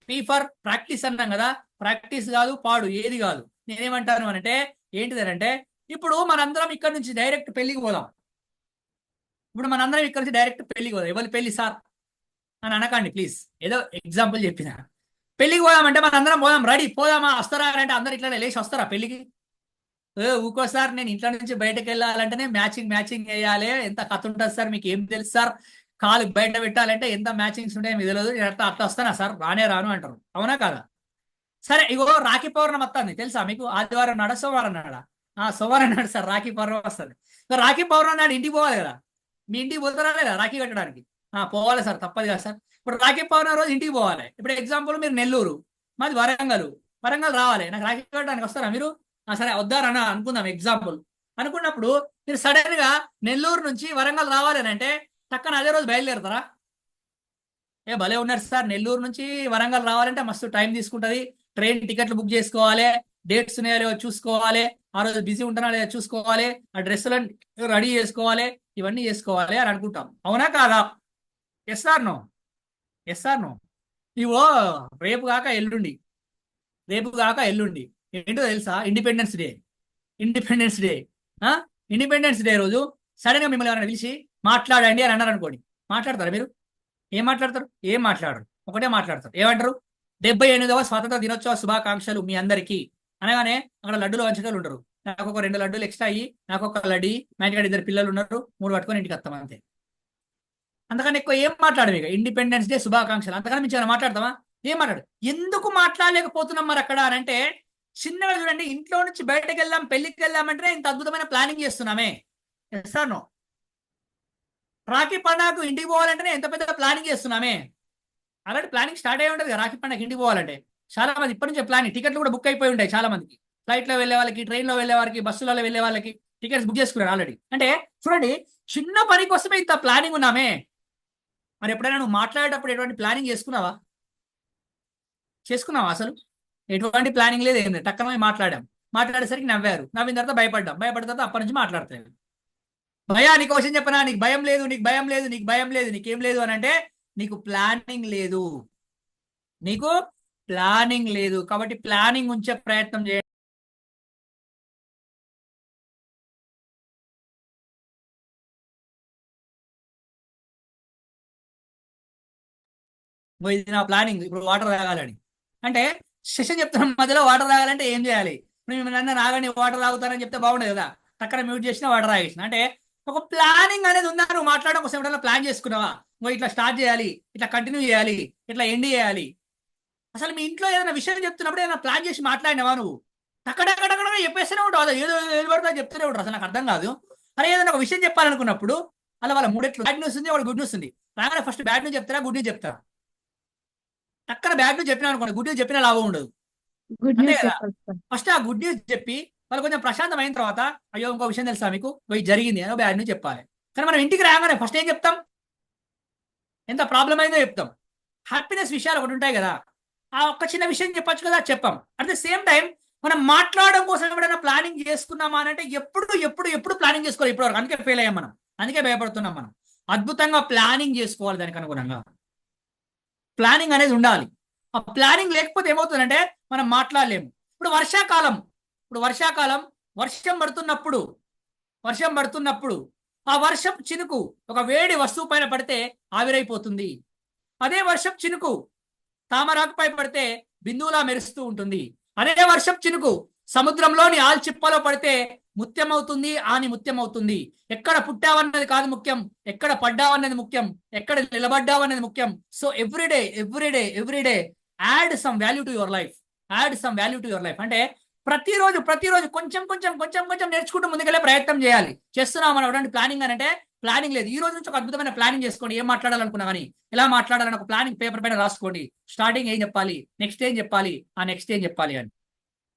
P for practice అన్నాం కదా, ప్రాక్టీస్ కాదు పాడు ఏది కాదు. నేనేమంటాను అంటే ఏంటిదనంటే, ఇప్పుడు మనందరం ఇక్కడ నుంచి డైరెక్ట్ పెళ్లికి పోదాం. ఎవరి పెళ్లి సార్ అని అనకండి ప్లీజ్, ఏదో ఎగ్జాంపుల్ చెప్పిన. పెళ్లికి పోదామంటే మన అందరం పోదాం, రెడీ పోదామా, వస్తారా అంటే అందరు ఇట్లా లేచి వస్తారా పెళ్లికి? ఊకో సార్, నేను ఇంట్లో నుంచి బయటకు వెళ్ళాలంటేనే మ్యాచింగ్ వేయాలి, ఎంత కథ ఉంటుంది సార్, మీకు ఏం తెలుసు సార్, కాలు బయట పెట్టాలంటే ఎంత మ్యాచింగ్స్ ఉంటాయి మీకు తెలియదు, అట్లా వస్తానా సార్, రాను అంటారు. అవునా కాదా? సరే, ఇగో రాఖీ పౌర్ణమి వస్తుంది తెలుసా మీకు? ఆదివారం నాడా సోమవారం నాడా? సోమవారం నాడు సార్ రాఖీ పౌర్ణమి వస్తుంది. రాఖీ పౌర్ణమి నాడు ఇంటికి పోవాలి కదా, మీ ఇంటికి పోతారా లేదా రాఖీ కట్టడానికి? పోవాలి సార్, తప్పదు కదా సార్. ఇప్పుడు రాఖీ పౌర్ణమి రోజు ఇంటికి పోవాలి. ఇప్పుడు ఎగ్జాంపుల్ మీరు నెల్లూరు, మాది వరంగల్ రావాలి, నాకు రాఖీ కట్టడానికి వస్తారా మీరు? సరే వద్దారని అనుకుందాం ఎగ్జాంపుల్. అనుకున్నప్పుడు మీరు సడన్ గా నెల్లూరు నుంచి వరంగల్ రావాలి అని అంటే టక్కన అదే రోజు బయలుదేరుతారా? భలే ఉన్నారు సార్, నెల్లూరు నుంచి వరంగల్ రావాలంటే మస్తు టైం తీసుకుంటుంది, ట్రైన్ టికెట్లు బుక్ చేసుకోవాలి, డేట్స్ ఉన్నాయో లేవో చూసుకోవాలి, ఆ రోజు బిజీ ఉంటానా లేదా చూసుకోవాలి, ఆ డ్రెస్సులను రెడీ చేసుకోవాలి, ఇవన్నీ చేసుకోవాలి అని అనుకుంటాం. అవునా కాదా? Yes or no? ఇవో రేపు కాక ఎల్లుండి ఏంటో తెలుసా? Independence day. ఇండిపెండెన్స్ డే రోజు సడన్ గా మిమ్మల్ని ఎవరైనా పిలిచి మాట్లాడండి అని అన్నారు అనుకోండి, మాట్లాడతారా మీరు? ఏం మాట్లాడతారు? ఒకటే మాట్లాడతారు. ఏమంటారు? 78వ స్వాతంత్ర దినోత్సవ శుభాకాంక్షలు మీ అందరికీ అనగానే అక్కడ లడ్డూలు వంచకాలు ఉంటారు. నాకు ఒక 2 లడ్డూలు ఎక్స్ట్రా అయ్యి, నాకు ఒక లడ్డీ, మా ఇంటికాడ 2 పిల్లలు ఉన్నారు, 3 పట్టుకొని ఇంటికి వస్తాం అంతే. అంతకని ఎక్కువ ఏం మాట్లాడము. ఇక ఇండిపెండెన్స్ డే శుభాకాంక్షలు, అంతకని మించి ఏమైనా మాట్లాడతామా? ఏం మాట్లాడు. ఎందుకు మాట్లాడలేకపోతున్నాం మరి అక్కడ అని అంటే, చిన్నగా చూడండి, ఇంట్లో నుంచి బయటకు వెళ్దాం, పెళ్లికి వెళ్దామంటే ఇంత అద్భుతమైన ప్లానింగ్ చేస్తున్నామే. Sir no. రాఖీ పండుగకు ఇంటికి పోవాలంటేనే ఎంత పెద్ద ప్లానింగ్ చేస్తున్నామే. అలాంటి ప్లానింగ్ స్టార్ట్ అయ్యి ఉంటుంది రాఖీ పండుగకి ఇంటికి పోవాలంటే. చాలా మంది ఇప్పటి నుంచే ప్లానింగ్, టికెట్లు కూడా బుక్ అయిపోయి ఉంటాయి చాలా మందికి. ఫ్లైట్లో వెళ్ళే వాళ్ళకి, ట్రైన్లో వెళ్ళే వాళ్ళకి, బస్సులలో వెళ్ళే వాళ్ళకి టికెట్స్ బుక్ చేసుకున్నారు ఆల్రెడీ. అంటే చూడండి, చిన్న పని కోసమే ఇంత ప్లానింగ్ ఉన్నామే. మరి ఎప్పుడైనా నువ్వు మాట్లాడేటప్పుడు ఎటువంటి ప్లానింగ్ చేసుకున్నావా అసలు? ఎటువంటి ప్లానింగ్ లేదు, ఏంటి టక్కన మాట్లాడేసరికి నవ్విన తర్వాత భయపడ్డ తర్వాత అప్పటి నుంచి మాట్లాడతాను. భయా నీకు క్వశ్చన్ చెప్పనా? నీకు భయం లేదు, నీకేం లేదు అని అంటే నీకు ప్లానింగ్ లేదు. కాబట్టి ప్లానింగ్ ఉంచే ప్రయత్నం చేయండి. ఇది నా ప్లానింగ్, ఇప్పుడు వాటర్ తాగాలని అంటే సెషన్ చెప్తున్నాం, మధ్యలో వాటర్ తాగాలంటే ఏం చేయాలి? నేను నాగండి వాటర్ తాగుతానని చెప్తే బాగుండదు కదా, టక్కన మ్యూట్ చేసిన వాటర్ తాగేసిన అంటే ఒక ప్లానింగ్ అనేది ఉందా? నువ్వు మాట్లాడడం కోసం ఎప్పుడైనా ప్లాన్ చేసుకున్నావా? నువ్వు ఇట్లా స్టార్ట్ చేయాలి, ఇట్లా కంటిన్యూ చేయాలి, ఇట్లా ఎండ్ చేయాలి. అసలు మీ ఇంట్లో ఏదైనా విషయం చెప్తున్నప్పుడు ఏదైనా ప్లాన్ చేసి మాట్లాడినావా నువ్వు? అక్కడక్కడ చెప్పేస్తూనే ఉంటావు, అది ఏదో ఏది పడితే చెప్తూనే ఉంటారు. అసలు నాకు అర్థం కాదు. అరే ఏదైనా ఒక విషయం చెప్పాలనుకున్నప్పుడు అలా వాళ్ళ మూడెట్లు బ్యాడ్ న్యూస్ ఉంది, వాళ్ళ గుడ్ న్యూస్ ఉంది. రాగానే ఫస్ట్ బ్యాడ్ న్యూస్ చెప్తారా, గుడ్ న్యూస్ చెప్తారా? అక్కడ బ్యాడ్ న్యూస్ చెప్పినా అనుకోండి, గుడ్ న్యూస్ చెప్పినా లాభం ఉండదు. గుడ్ అంతే న్యూస్ కదా? చెప్పాలి సార్. ఫస్ట్ ఆ గుడ్ న్యూస్ చెప్పి వాళ్ళు కొంచెం ప్రశాంతం అయిన తర్వాత, అయ్యో ఇంకో విషయం తెలుసా మీకు, పోయి జరిగింది అని బ్యాడ్ న్యూస్ చెప్పాలి. కానీ మనం ఇంటికి రాగానే ఫస్ట్ ఏం చెప్తాం? ఎంత ప్రాబ్లం అయిందో చెప్తాం. హ్యాపీనెస్ విషయాలు ఒకటి ఉంటాయి కదా, ఆ ఒక్క చిన్న విషయం చెప్పొచ్చు కదా, చెప్పాం. అట్ ద సేమ్ టైం మనం మాట్లాడడం కోసం ఎప్పుడైనా ప్లానింగ్ చేసుకున్నామా అని అంటే ఎప్పుడు ప్లానింగ్ చేసుకోవాలి ఇప్పటివరకు. అందుకే ఫెయిల్ అయ్యాం మనం, అందుకే భయపడుతున్నాం మనం. అద్భుతంగా ప్లానింగ్ చేసుకోవాలి, దానికి అనుగుణంగా ప్లానింగ్ అనేది ఉండాలి. ఆ ప్లానింగ్ లేకపోతే ఏమవుతుందంటే మనం మాట్లాడలేము. ఇప్పుడు వర్షాకాలం వర్షం పడుతున్నప్పుడు ఆ వర్షం చినుకు ఒక వేడి వస్తువు పైన పడితే ఆవిరైపోతుంది. అదే వర్షం చినుకు తామరాకుపై పడితే బిందువులా మెరుస్తూ ఉంటుంది. అదే వర్షం చినుకు సముద్రంలోని ఆల్చిప్పలో పడితే ముత్యం అవుతుంది, ఆని ముత్యం అవుతుంది. ఎక్కడ పుట్టావన్నది కాదు ముఖ్యం, ఎక్కడ పడ్డావన్నది ముఖ్యం, ఎక్కడ నిలబడ్డావన్నది ముఖ్యం. So everyday add some value to your life. అంటే ప్రతిరోజు కొంచెం నేర్చుకుంటూ ముందుకెళ్ళే ప్రయత్నం చేయాలి. చేస్తున్నాం మనం అటువంటి ప్లానింగ్ అని అంటే, ప్లానింగ్ లేదు. ఈ రోజు నుంచి ఒక అద్భుతమైన ప్లానింగ్ చేసుకోండి. ఏం మాట్లాడాలనుకున్నా కానీ, ఎలా మాట్లాడాలని ఒక ప్లానింగ్ పేపర్ పైన రాసుకోండి. స్టార్టింగ్ ఏం చెప్పాలి, నెక్స్ట్ ఏం చెప్పాలి, ఆ నెక్స్ట్ ఏం చెప్పాలి అని.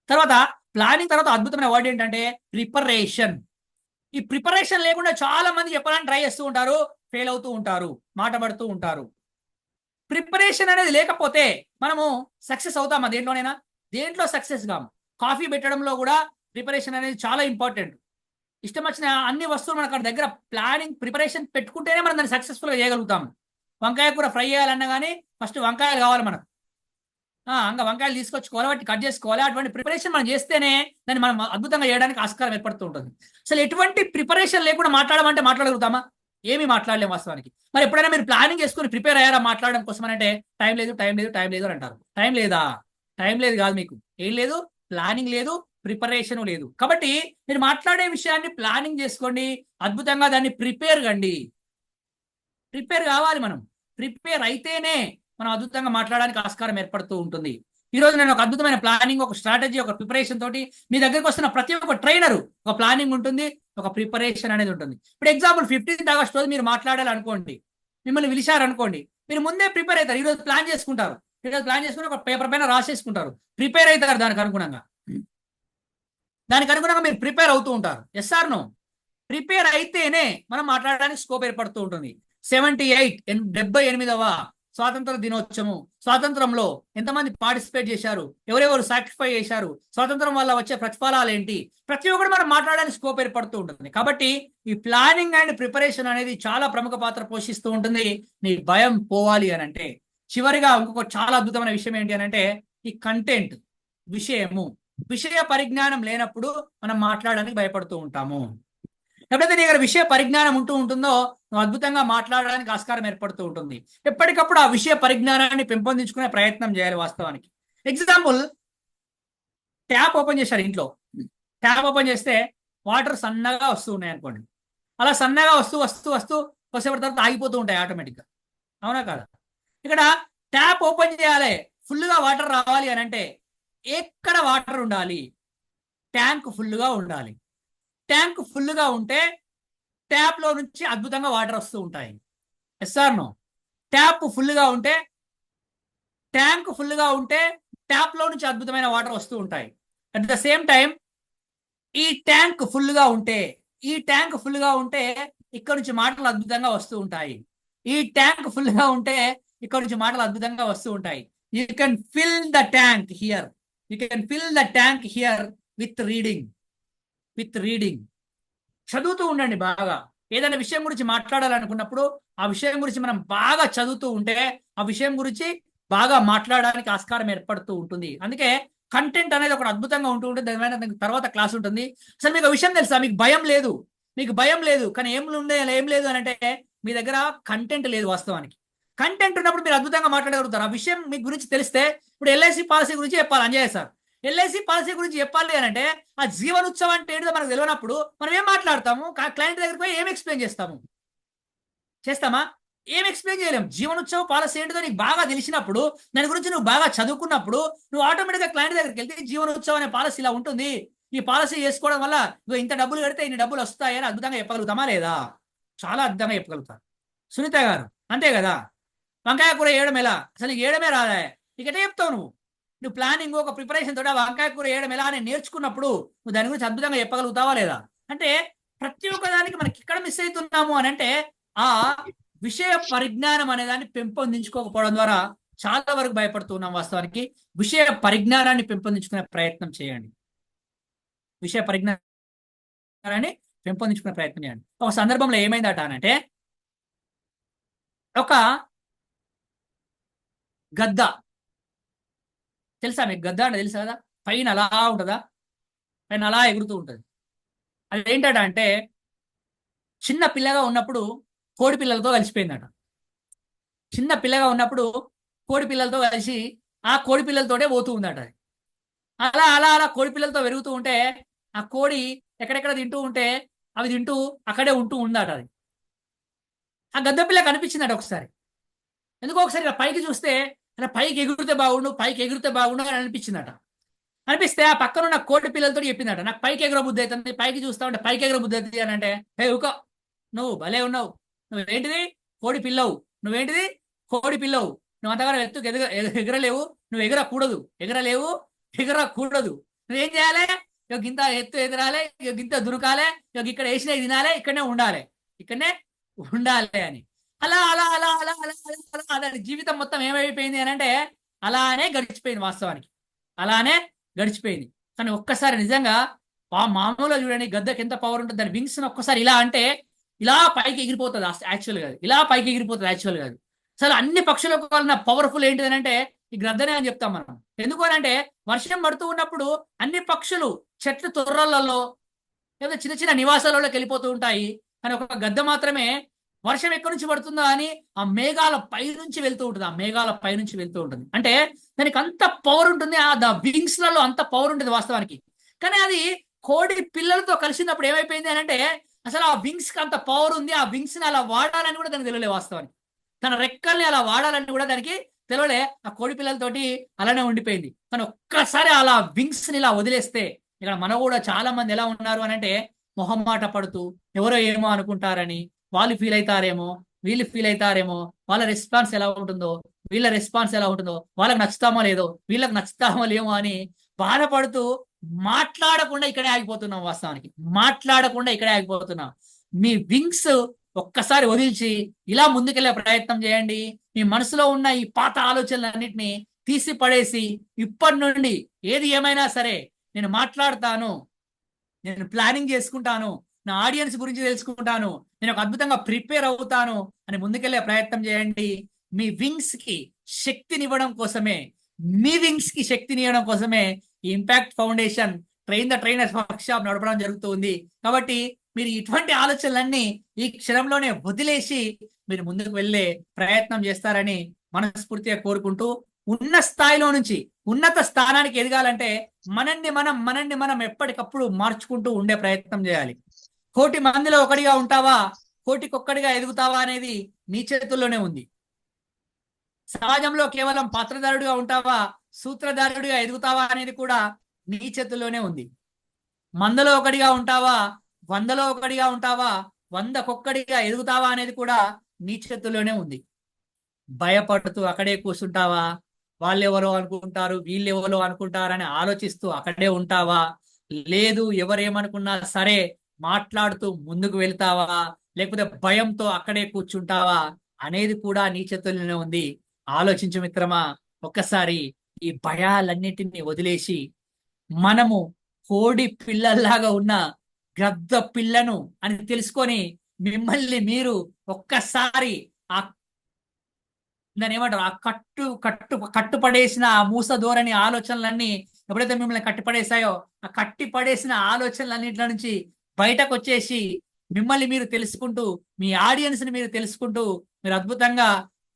తర్వాత ప్లానింగ్ తర్వాత అద్భుతమైన వర్డ్ ఏంటంటే ప్రిపరేషన్. ఈ ప్రిపరేషన్ లేకుండా చాలా మంది చెప్పాలని ట్రై చేస్తూ ఉంటారు, ఫెయిల్ అవుతూ ఉంటారు, మాట పడుతూ ఉంటారు. ప్రిపరేషన్ అనేది లేకపోతే మనము సక్సెస్ అవుతామా? దేంట్లో సక్సెస్ కాము. కాఫీ పెట్టడంలో కూడా ప్రిపరేషన్ అనేది చాలా ఇంపార్టెంట్. ఇష్టం వచ్చిన అన్ని వస్తువులు మనకు అక్కడ దగ్గర ప్రిపరేషన్ పెట్టుకుంటేనే మనం దాన్ని సక్సెస్ఫుల్గా చేయగలుగుతాము. వంకాయ కూర ఫ్రై చేయాలన్నా కానీ ఫస్ట్ వంకాయలు కావాలి మనకు. ఇంకా వంకాయలు తీసుకొచ్చుకోవాలి, వాటిని కట్ చేసుకోవాలి. అటువంటి ప్రిపరేషన్ మనం చేస్తేనే దాన్ని మనం అద్భుతంగా చేయడానికి ఆస్కారం ఏర్పడుతూ ఉంటుంది. అసలు ఎటువంటి ప్రిపరేషన్ లేకుండా మాట్లాడమంటే మాట్లాడగలుగుతామా? ఏమీ మాట్లాడలేము వాస్తవానికి. మరి ఎప్పుడైనా మీరు ప్లానింగ్ చేసుకుని ప్రిపేర్ అయ్యారా మాట్లాడడం కోసం అంటే టైం లేదు అని అంటారు. టైం లేదా? టైం లేదు కాదు, మీకు ఏం లేదు, ప్లానింగ్ లేదు, ప్రిపరేషన్ లేదు. కాబట్టి మీరు మాట్లాడే విషయాన్ని ప్లానింగ్ చేసుకోండి, అద్భుతంగా దాన్ని ప్రిపేర్ కావాలి. మనం ప్రిపేర్ అయితేనే మనం అద్భుతంగా మాట్లాడడానికి ఆస్కారం ఏర్పడుతూ ఉంటుంది. ఈ రోజు నేను ఒక అద్భుతమైన ప్లానింగ్, ఒక స్ట్రాటజీ, ఒక ప్రిపరేషన్ తోటి మీ దగ్గరకు వస్తున్న ప్రతి ఒక్క ట్రైనర్ ఒక ప్లానింగ్ ఉంటుంది, ఒక ప్రిపరేషన్ అనేది ఉంటుంది. ఇప్పుడు ఎగ్జాంపుల్ 15th ఆగస్ట్ రోజు మీరు మాట్లాడాలనుకోండి, మిమ్మల్ని పిలిచారనుకోండి, మీరు ముందే ప్రిపేర్ అవుతారు. ఈరోజు ప్లాన్ చేసుకుంటారు, ఒక పేపర్ పైన రాసేసుకుంటారు, ప్రిపేర్ అవుతారు. దానికి అనుగుణంగా మీరు ప్రిపేర్ అవుతూ ఉంటారు. Yes or no? ప్రిపేర్ అయితేనే మనం మాట్లాడడానికి స్కోప్ ఏర్పడుతూ ఉంటుంది. 78వ స్వాతంత్ర దినోత్సవం, స్వాతంత్రంలో ఎంతమంది పార్టిసిపేట్ చేశారు, ఎవరెవరు సాక్రిఫై చేశారు, స్వాతంత్రం వల్ల వచ్చే ప్రతిఫలాలు ఏంటి, ప్రతి ఒక్కరు మనం మాట్లాడడానికి స్కోప్ ఏర్పడుతూ ఉంటుంది. కాబట్టి ఈ ప్లానింగ్ అండ్ ప్రిపరేషన్ అనేది చాలా ప్రముఖ పాత్ర పోషిస్తూ ఉంటుంది. నీ భయం పోవాలి అని అంటే. చివరిగా ఇంకొక చాలా అద్భుతమైన విషయం ఏంటి అని అంటే, ఈ కంటెంట్, విషయ పరిజ్ఞానం లేనప్పుడు మనం మాట్లాడడానికి భయపడుతూ ఉంటాము. ఎప్పుడైతే నీ దగ్గర విషయ పరిజ్ఞానం ఉంటుందో నువ్వు అద్భుతంగా మాట్లాడడానికి ఆస్కారం ఏర్పడుతూ ఉంటుంది. ఎప్పటికప్పుడు ఆ విషయ పరిజ్ఞానాన్ని పెంపొందించుకునే ప్రయత్నం చేయాలి వాస్తవానికి. ఎగ్జాంపుల్, ట్యాప్ ఓపెన్ చేశారు ఇంట్లో, ట్యాప్ ఓపెన్ చేస్తే వాటర్ సన్నగా వస్తూ ఉన్నాయి అనుకోండి. అలా సన్నగా వస్తూ కొద్దిసేపటి తర్వాత ఆగిపోతూ ఉంటాయి ఆటోమేటిక్గా, అవునా కాదా? ఇక్కడ ట్యాప్ ఓపెన్ చేయాలి, ఫుల్గా వాటర్ రావాలి అని అంటే ఎక్కడ వాటర్ ఉండాలి? ట్యాంక్ ఫుల్గా ఉండాలి. ట్యాంక్ ఫుల్గా ఉంటే ట్యాప్ లో నుంచి అద్భుతంగా వాటర్ వస్తూ ఉంటాయి. Yes or no? ట్యాప్ ఫుల్గా ఉంటే, ట్యాంక్ ఫుల్గా ఉంటే ట్యాప్ లో నుంచి అద్భుతమైన వాటర్ వస్తూ ఉంటాయి. అట్ ద సేమ్ టైం ఈ ట్యాంక్ ఫుల్గా ఉంటే ఇక్కడ నుంచి మాటలు అద్భుతంగా వస్తూ ఉంటాయి. ఈ ట్యాంక్ ఫుల్గా ఉంటే ఇక్కడ నుంచి మాటలు అద్భుతంగా వస్తూ ఉంటాయి. You can fill the tank here with reading. చదువుతూ ఉండండి బాగా. ఏదైనా విషయం గురించి మాట్లాడాలనుకున్నప్పుడు ఆ విషయం గురించి మనం బాగా చదువుతూ ఉంటే ఆ విషయం గురించి బాగా మాట్లాడడానికి ఆస్కారం ఏర్పడుతూ ఉంటుంది. అందుకే కంటెంట్ అనేది ఒక అద్భుతంగా ఉంటూ ఉంటుంది. దాని తర్వాత క్లాస్ ఉంటుంది. అసలు మీకు విషయం తెలుసా? మీకు భయం లేదు కానీ ఏం లేదు అని అంటే మీ దగ్గర కంటెంట్ లేదు వాస్తవానికి. కంటెంట్ ఉన్నప్పుడు మీరు అద్భుతంగా మాట్లాడగలుగుతారు. ఆ విషయం మీ గురించి తెలిస్తే, ఇప్పుడు LIC పాలసీ గురించి చెప్పాలి అంజయ్య సార్, ఎల్ఐసి పాలసీ గురించి చెప్పాలి అని అంటే ఆ జీవనోత్సవం అంటే ఏంటో మనకు తెలియనప్పుడు మనం ఏం మాట్లాడతాము? క్లయింట్ దగ్గరికి పోయి ఏం ఎక్స్ప్లెయిన్ చేస్తాము? చేస్తామా? ఏం ఎక్స్ప్లెయిన్ చేయలేము. జీవనోత్సవ పాలసీ ఏంటిదో నీకు బాగా తెలిసినప్పుడు, దాని గురించి నువ్వు బాగా చదువుకున్నప్పుడు, నువ్వు ఆటోమేటిక్గా క్లయింట్ దగ్గరికి వెళ్తే జీవనోత్సవం అనే పాలసీ ఇలా ఉంటుంది, ఈ పాలసీ చేసుకోవడం వల్ల నువ్వు ఇంత డబ్బులు కడితే ఇన్ని డబ్బులు వస్తాయని అద్భుతంగా చెప్పగలుగుతామా లేదా? చాలా అద్భుతంగా చెప్పగలుగుతారు సునీత గారు, అంతే కదా? వంకాయ కూర వేయడం ఎలా? అసలు నీకు వేయడమే రాదా? ఇకటే చెప్తావు నువ్వు ప్లానింగ్ ఒక ప్రిపరేషన్ తోట వంకాయ కూర వేయడం ఎలా అని నేర్చుకున్నప్పుడు నువ్వు దాని గురించి అద్భుతంగా చెప్పగలుగుతావా లేదా? అంటే ప్రతి ఒక్క దానికి మనకి ఇక్కడ మిస్ అవుతున్నాము అని అంటే ఆ విషయ పరిజ్ఞానం అనే దాన్ని పెంపొందించుకోకపోవడం ద్వారా చాలా వరకు భయపడుతున్నాం. వాస్తవానికి విషయ పరిజ్ఞానాన్ని పెంపొందించుకునే ప్రయత్నం చేయండి. విషయ పరిజ్ఞానాన్ని పెంపొందించుకునే ప్రయత్నం చేయండి. ఒక సందర్భంలో ఏమైందట అనంటే, ఒక గద్ద తెలుసా మీకు? గద్ద అంటే తెలుసా కదా? పైన అలా ఉంటుందా, పైన అలా ఎగురుతూ ఉంటుంది. అది ఏంటట అంటే చిన్న పిల్లగా ఉన్నప్పుడు కోడి పిల్లలతో కలిసిపోయిందట. చిన్న పిల్లగా ఉన్నప్పుడు కోడి పిల్లలతో కలిసి ఆ కోడి పిల్లలతోటే పోతూ ఉందట. అది అలా అలా అలా కోడి పిల్లలతో పెరుగుతూ ఉంటే ఆ కోడి ఎక్కడెక్కడ తింటూ ఉంటే అవి తింటూ అక్కడే ఉంటూ ఉందట. అది ఆ గద్ద పిల్ల కనిపించిందట ఒకసారి. ఎందుకో ఒకసారి ఇలా పైకి చూస్తే అలా పైకి ఎగురితే బాగుండు, పైకి ఎగురితే బాగుండు అని అనిపించిందట. అనిపిస్తే ఆ పక్కన ఉన్న కోడి పిల్లలతో చెప్పిందట, నాకు పైకి ఎగర బుద్ధి అవుతుంది, పైకి చూస్తా ఉంటే పైకి ఎగర బుద్ధి అవుతుంది అని అంటే, హే ఊకో, నువ్వు భలే ఉన్నావు, నువ్వేంటిది కోడి పిల్లవు, నువ్వేంటిది కోడి పిల్లవు, నువ్వు అంతగానో ఎత్తుకు ఎగరలేవు, నువ్వు ఎగరకూడదు, ఎగరకూడదు. నువ్వేం చేయాలి? ఇక గింత ఎత్తు ఎగరాలి, ఇక గింత దునకాలి, ఇక ఇక్కడ వేసినవి తినాలి, ఇక్కడనే ఉండాలి అని అలా అలా అలా అలా అలా అలా అలా జీవితం మొత్తం ఏమైపోయింది అని అంటే అలానే గడిచిపోయింది. వాస్తవానికి అలానే గడిచిపోయింది. కానీ ఒక్కసారి నిజంగా మామూలుగా చూడండి, గద్దకి ఎంత పవర్ ఉంటుంది. దాని వింగ్స్ ఒక్కసారి ఇలా అంటే ఇలా పైకి ఎగిరిపోతుంది. యాక్చువల్గా ఇలా పైకి ఎగిరిపోతుంది యాక్చువల్గా. అది అసలు అన్ని పక్షులకు వలన పవర్ఫుల్ ఏంటిది అంటే ఈ గ్రద్దనే అని చెప్తాం మనం. ఎందుకు అని అంటే వర్షం పడుతూ ఉన్నప్పుడు అన్ని పక్షులు చెట్లు తొర్రలలో లేదా చిన్న చిన్న నివాసాలలోకి వెళ్ళిపోతూ ఉంటాయి. కానీ ఒక గద్ద మాత్రమే వర్షం ఎక్కడి నుంచి పడుతుందో అని ఆ మేఘాల పై నుంచి వెళ్తూ ఉంటుంది. అంటే దానికి అంత పవర్ ఉంటుంది, ఆ వింగ్స్ లలో అంత పవర్ ఉంటుంది వాస్తవానికి. కానీ అది కోడి పిల్లలతో కలిసినప్పుడు ఏమైపోయింది అని అంటే అసలు ఆ వింగ్స్ కి అంత పవర్ ఉంది, ఆ వింగ్స్ ని అలా వాడాలని కూడా దానికి తెలియలే వాస్తవానికి. తన రెక్కల్ని అలా వాడాలని కూడా దానికి తెలియలే. ఆ కోడి పిల్లలతోటి అలానే ఉండిపోయింది. కానీ ఒక్కసారి అలా వింగ్స్ ని ఇలా వదిలేస్తే ఇక్కడ మన కూడా చాలా మంది ఎలా ఉన్నారు అని అంటే మొహమ్మాట పడుతూ ఎవరో ఏమో అనుకుంటారని, వాళ్ళు ఫీల్ అవుతారేమో, వీళ్ళు ఫీల్ అవుతారేమో, వాళ్ళ రెస్పాన్స్ ఎలా ఉంటుందో, వీళ్ళ రెస్పాన్స్ ఎలా ఉంటుందో, వాళ్ళకి నచ్చుతామో లేదో, వీళ్ళకి నచ్చుతామో లేమో అని బాధపడుతూ మాట్లాడకుండా ఇక్కడే ఆగిపోతున్నాం. వాస్తవానికి మాట్లాడకుండా ఇక్కడే ఆగిపోతున్నాం. మీ వింగ్స్ ఒక్కసారి వదిల్చి ఇలా ముందుకెళ్లే ప్రయత్నం చేయండి. మీ మనసులో ఉన్న ఈ పాత ఆలోచనలన్నింటినీ తీసి పడేసి ఇప్పటి నుండి ఏది ఏమైనా సరే నేను మాట్లాడతాను, నేను ప్లానింగ్ చేసుకుంటాను, నా ఆడియన్స్ గురించి తెలుసుకుంటాను, నేను ఒక అద్భుతంగా ప్రిపేర్ అవుతాను అని ముందుకెళ్లే ప్రయత్నం చేయండి. మీ వింగ్స్ కి శక్తినివ్వడం కోసమే, ఈ impact foundation train the trainers work shop నడపడం జరుగుతుంది. కాబట్టి మీరు ఇటువంటి ఆలోచనలన్నీ ఈ క్షణంలోనే వదిలేసి మీరు ముందుకు వెళ్ళే ప్రయత్నం చేస్తారని మనస్ఫూర్తిగా కోరుకుంటూ, ఉన్న స్థాయిలో నుంచి ఉన్నత స్థానానికి ఎదగాలంటే మనల్ని మనం ఎప్పటికప్పుడు మార్చుకుంటూ ఉండే ప్రయత్నం చేయాలి. 1,000,000 మందిలో ఒకటిగా ఉంటావా, 1,000,000 ఎదుగుతావా అనేది నీ చేతుల్లోనే ఉంది. సమాజంలో కేవలం పాత్రధారుడిగా ఉంటావా, సూత్రధారుడిగా ఎదుగుతావా అనేది కూడా నీ చేతుల్లోనే ఉంది. 100లో ఒకటిగా ఉంటావా, 100లో ఒకటిగా ఉంటావా, 100కొక్కడిగా ఎదుగుతావా అనేది కూడా నీ చేతుల్లోనే ఉంది. భయపడుతూ అక్కడే కూర్చుంటావా, వాళ్ళెవరో అనుకుంటారు, వీళ్ళెవరో అనుకుంటారని ఆలోచిస్తూ అక్కడే ఉంటావా, లేదు ఎవరేమనుకున్నా సరే మాట్లాడుతూ ముందుకు వెళ్తావా, లేకపోతే భయంతో అక్కడే కూర్చుంటావా అనేది కూడా నీ చేతుల్లోనే ఉంది. ఆలోచించు మిత్రమా, ఒక్కసారి ఈ భయాలన్నిటిని వదిలేసి మనము కోడి పిల్లల్లాగా ఉన్న గద్ద పిల్లను అని తెలుసుకొని మిమ్మల్ని మీరు ఒక్కసారి ఆ దాని ఏమంటారు, ఆ కట్టుపడేసిన ఆ మూస ధోరణి ఆలోచనలన్నీ ఎప్పుడైతే మిమ్మల్ని కట్టిపడేసాయో ఆ కట్టిపడేసిన ఆలోచనలన్నింటి నుంచి బయటకు వచ్చేసి మిమ్మల్ని మీరు తెలుసుకుంటూ, మీ ఆడియన్స్ ని మీరు తెలుసుకుంటూ మీరు అద్భుతంగా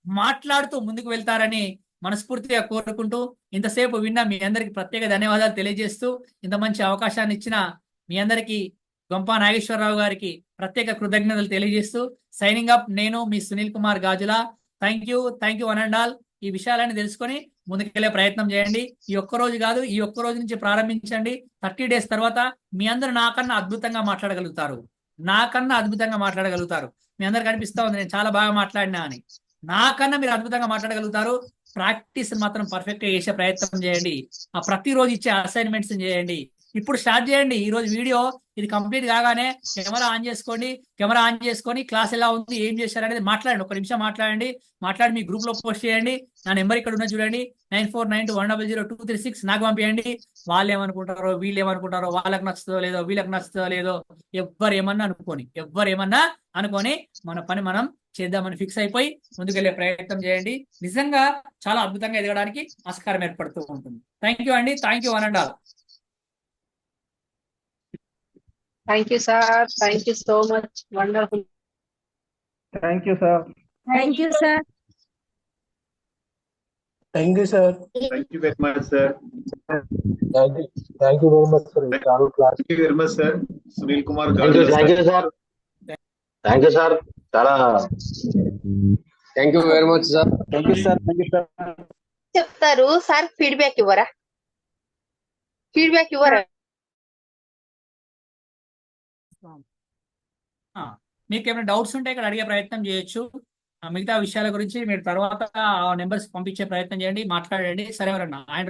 మాట్లాడుతూ ముందుకు వెళ్తారని మనస్ఫూర్తిగా కోరుకుంటూ ఇంతసేపు విన్న మీ అందరికి ప్రత్యేక ధన్యవాదాలు తెలియజేస్తూ ఇంత మంచి అవకాశాన్ని ఇచ్చిన మీ అందరికీ గొంప నాగేశ్వరరావు గారికి ప్రత్యేక కృతజ్ఞతలు తెలియజేస్తూ సైనింగ్ అప్ నేను మీ Sunil Kumar Gajula. Thank you one and all. ఈ విషయాలన్నీ తెలుసుకొని ముందుకెళ్లే ప్రయత్నం చేయండి. ఈ ఒక్క రోజు కాదు, ఈ ఒక్క రోజు నుంచి ప్రారంభించండి. 30 days తర్వాత మీ అందరూ నాకన్నా అద్భుతంగా మాట్లాడగలుగుతారు. మీ అందరికి అనిపిస్తా ఉంది నేను చాలా బాగా మాట్లాడినా అని. నాకన్నా మీరు అద్భుతంగా మాట్లాడగలుగుతారు. ప్రాక్టీస్ మాత్రం పర్ఫెక్ట్ గా చేసే ప్రయత్నం చేయండి. ఆ ప్రతిరోజు ఇచ్చే అసైన్మెంట్స్ చేయండి. ఇప్పుడు స్టార్ట్ చేయండి. ఈ రోజు వీడియో ఇది కంప్లీట్ కాగానే కెమెరా ఆన్ చేసుకొని క్లాస్ ఎలా ఉంది, ఏం చేశారు అనేది మాట్లాడండి. 1 నిమిషం మాట్లాడి మీ గ్రూప్ లో పోస్ట్ చేయండి. నా నెంబర్ ఇక్కడ ఉన్న చూడండి, 9492100236. నాకు పంపించండి. వాళ్ళు ఏమనుకుంటారో వీళ్ళు ఏమనుకుంటారో, వాళ్ళకి నచ్చుతుందో లేదో వీళ్ళకి నచ్చుతుందో లేదో ఎవ్వరు ఏమన్నా అనుకొని మన పని మనం చేద్దామని ఫిక్స్ అయిపోయి ముందుకెళ్లే ప్రయత్నం చేయండి. నిజంగా చాలా అద్భుతంగా ఎదగడానికి ఆస్కారం ఏర్పడుతూ ఉంటుంది. థ్యాంక్ యూ అండి. One and all. Thank you, sir. Thank you so much. Wonderful. Thank you, sir. Thank you, sir. Thank you, sir. Thank you very much, sir. Thank you very much, sir. Chalu class. Thank you very much, sir. Sunil Kumar Thank you, Gajula, thank you, sir. Thank you, sir. Chala. Thank you very much, sir. Thank you, sir. Thank you, sir. చెప్తారు sir, feedback ఇవ్వరా? మీకు ఏమైనా doubts ఉంటే ఇక్కడ అడిగే ప్రయత్నం చేయొచ్చు. మిగతా విషయాల గురించి మీరు తర్వాత నెంబర్స్ పంపించే ప్రయత్నం చేయండి, మాట్లాడండి. సరే ఎవరన్నా ఆయన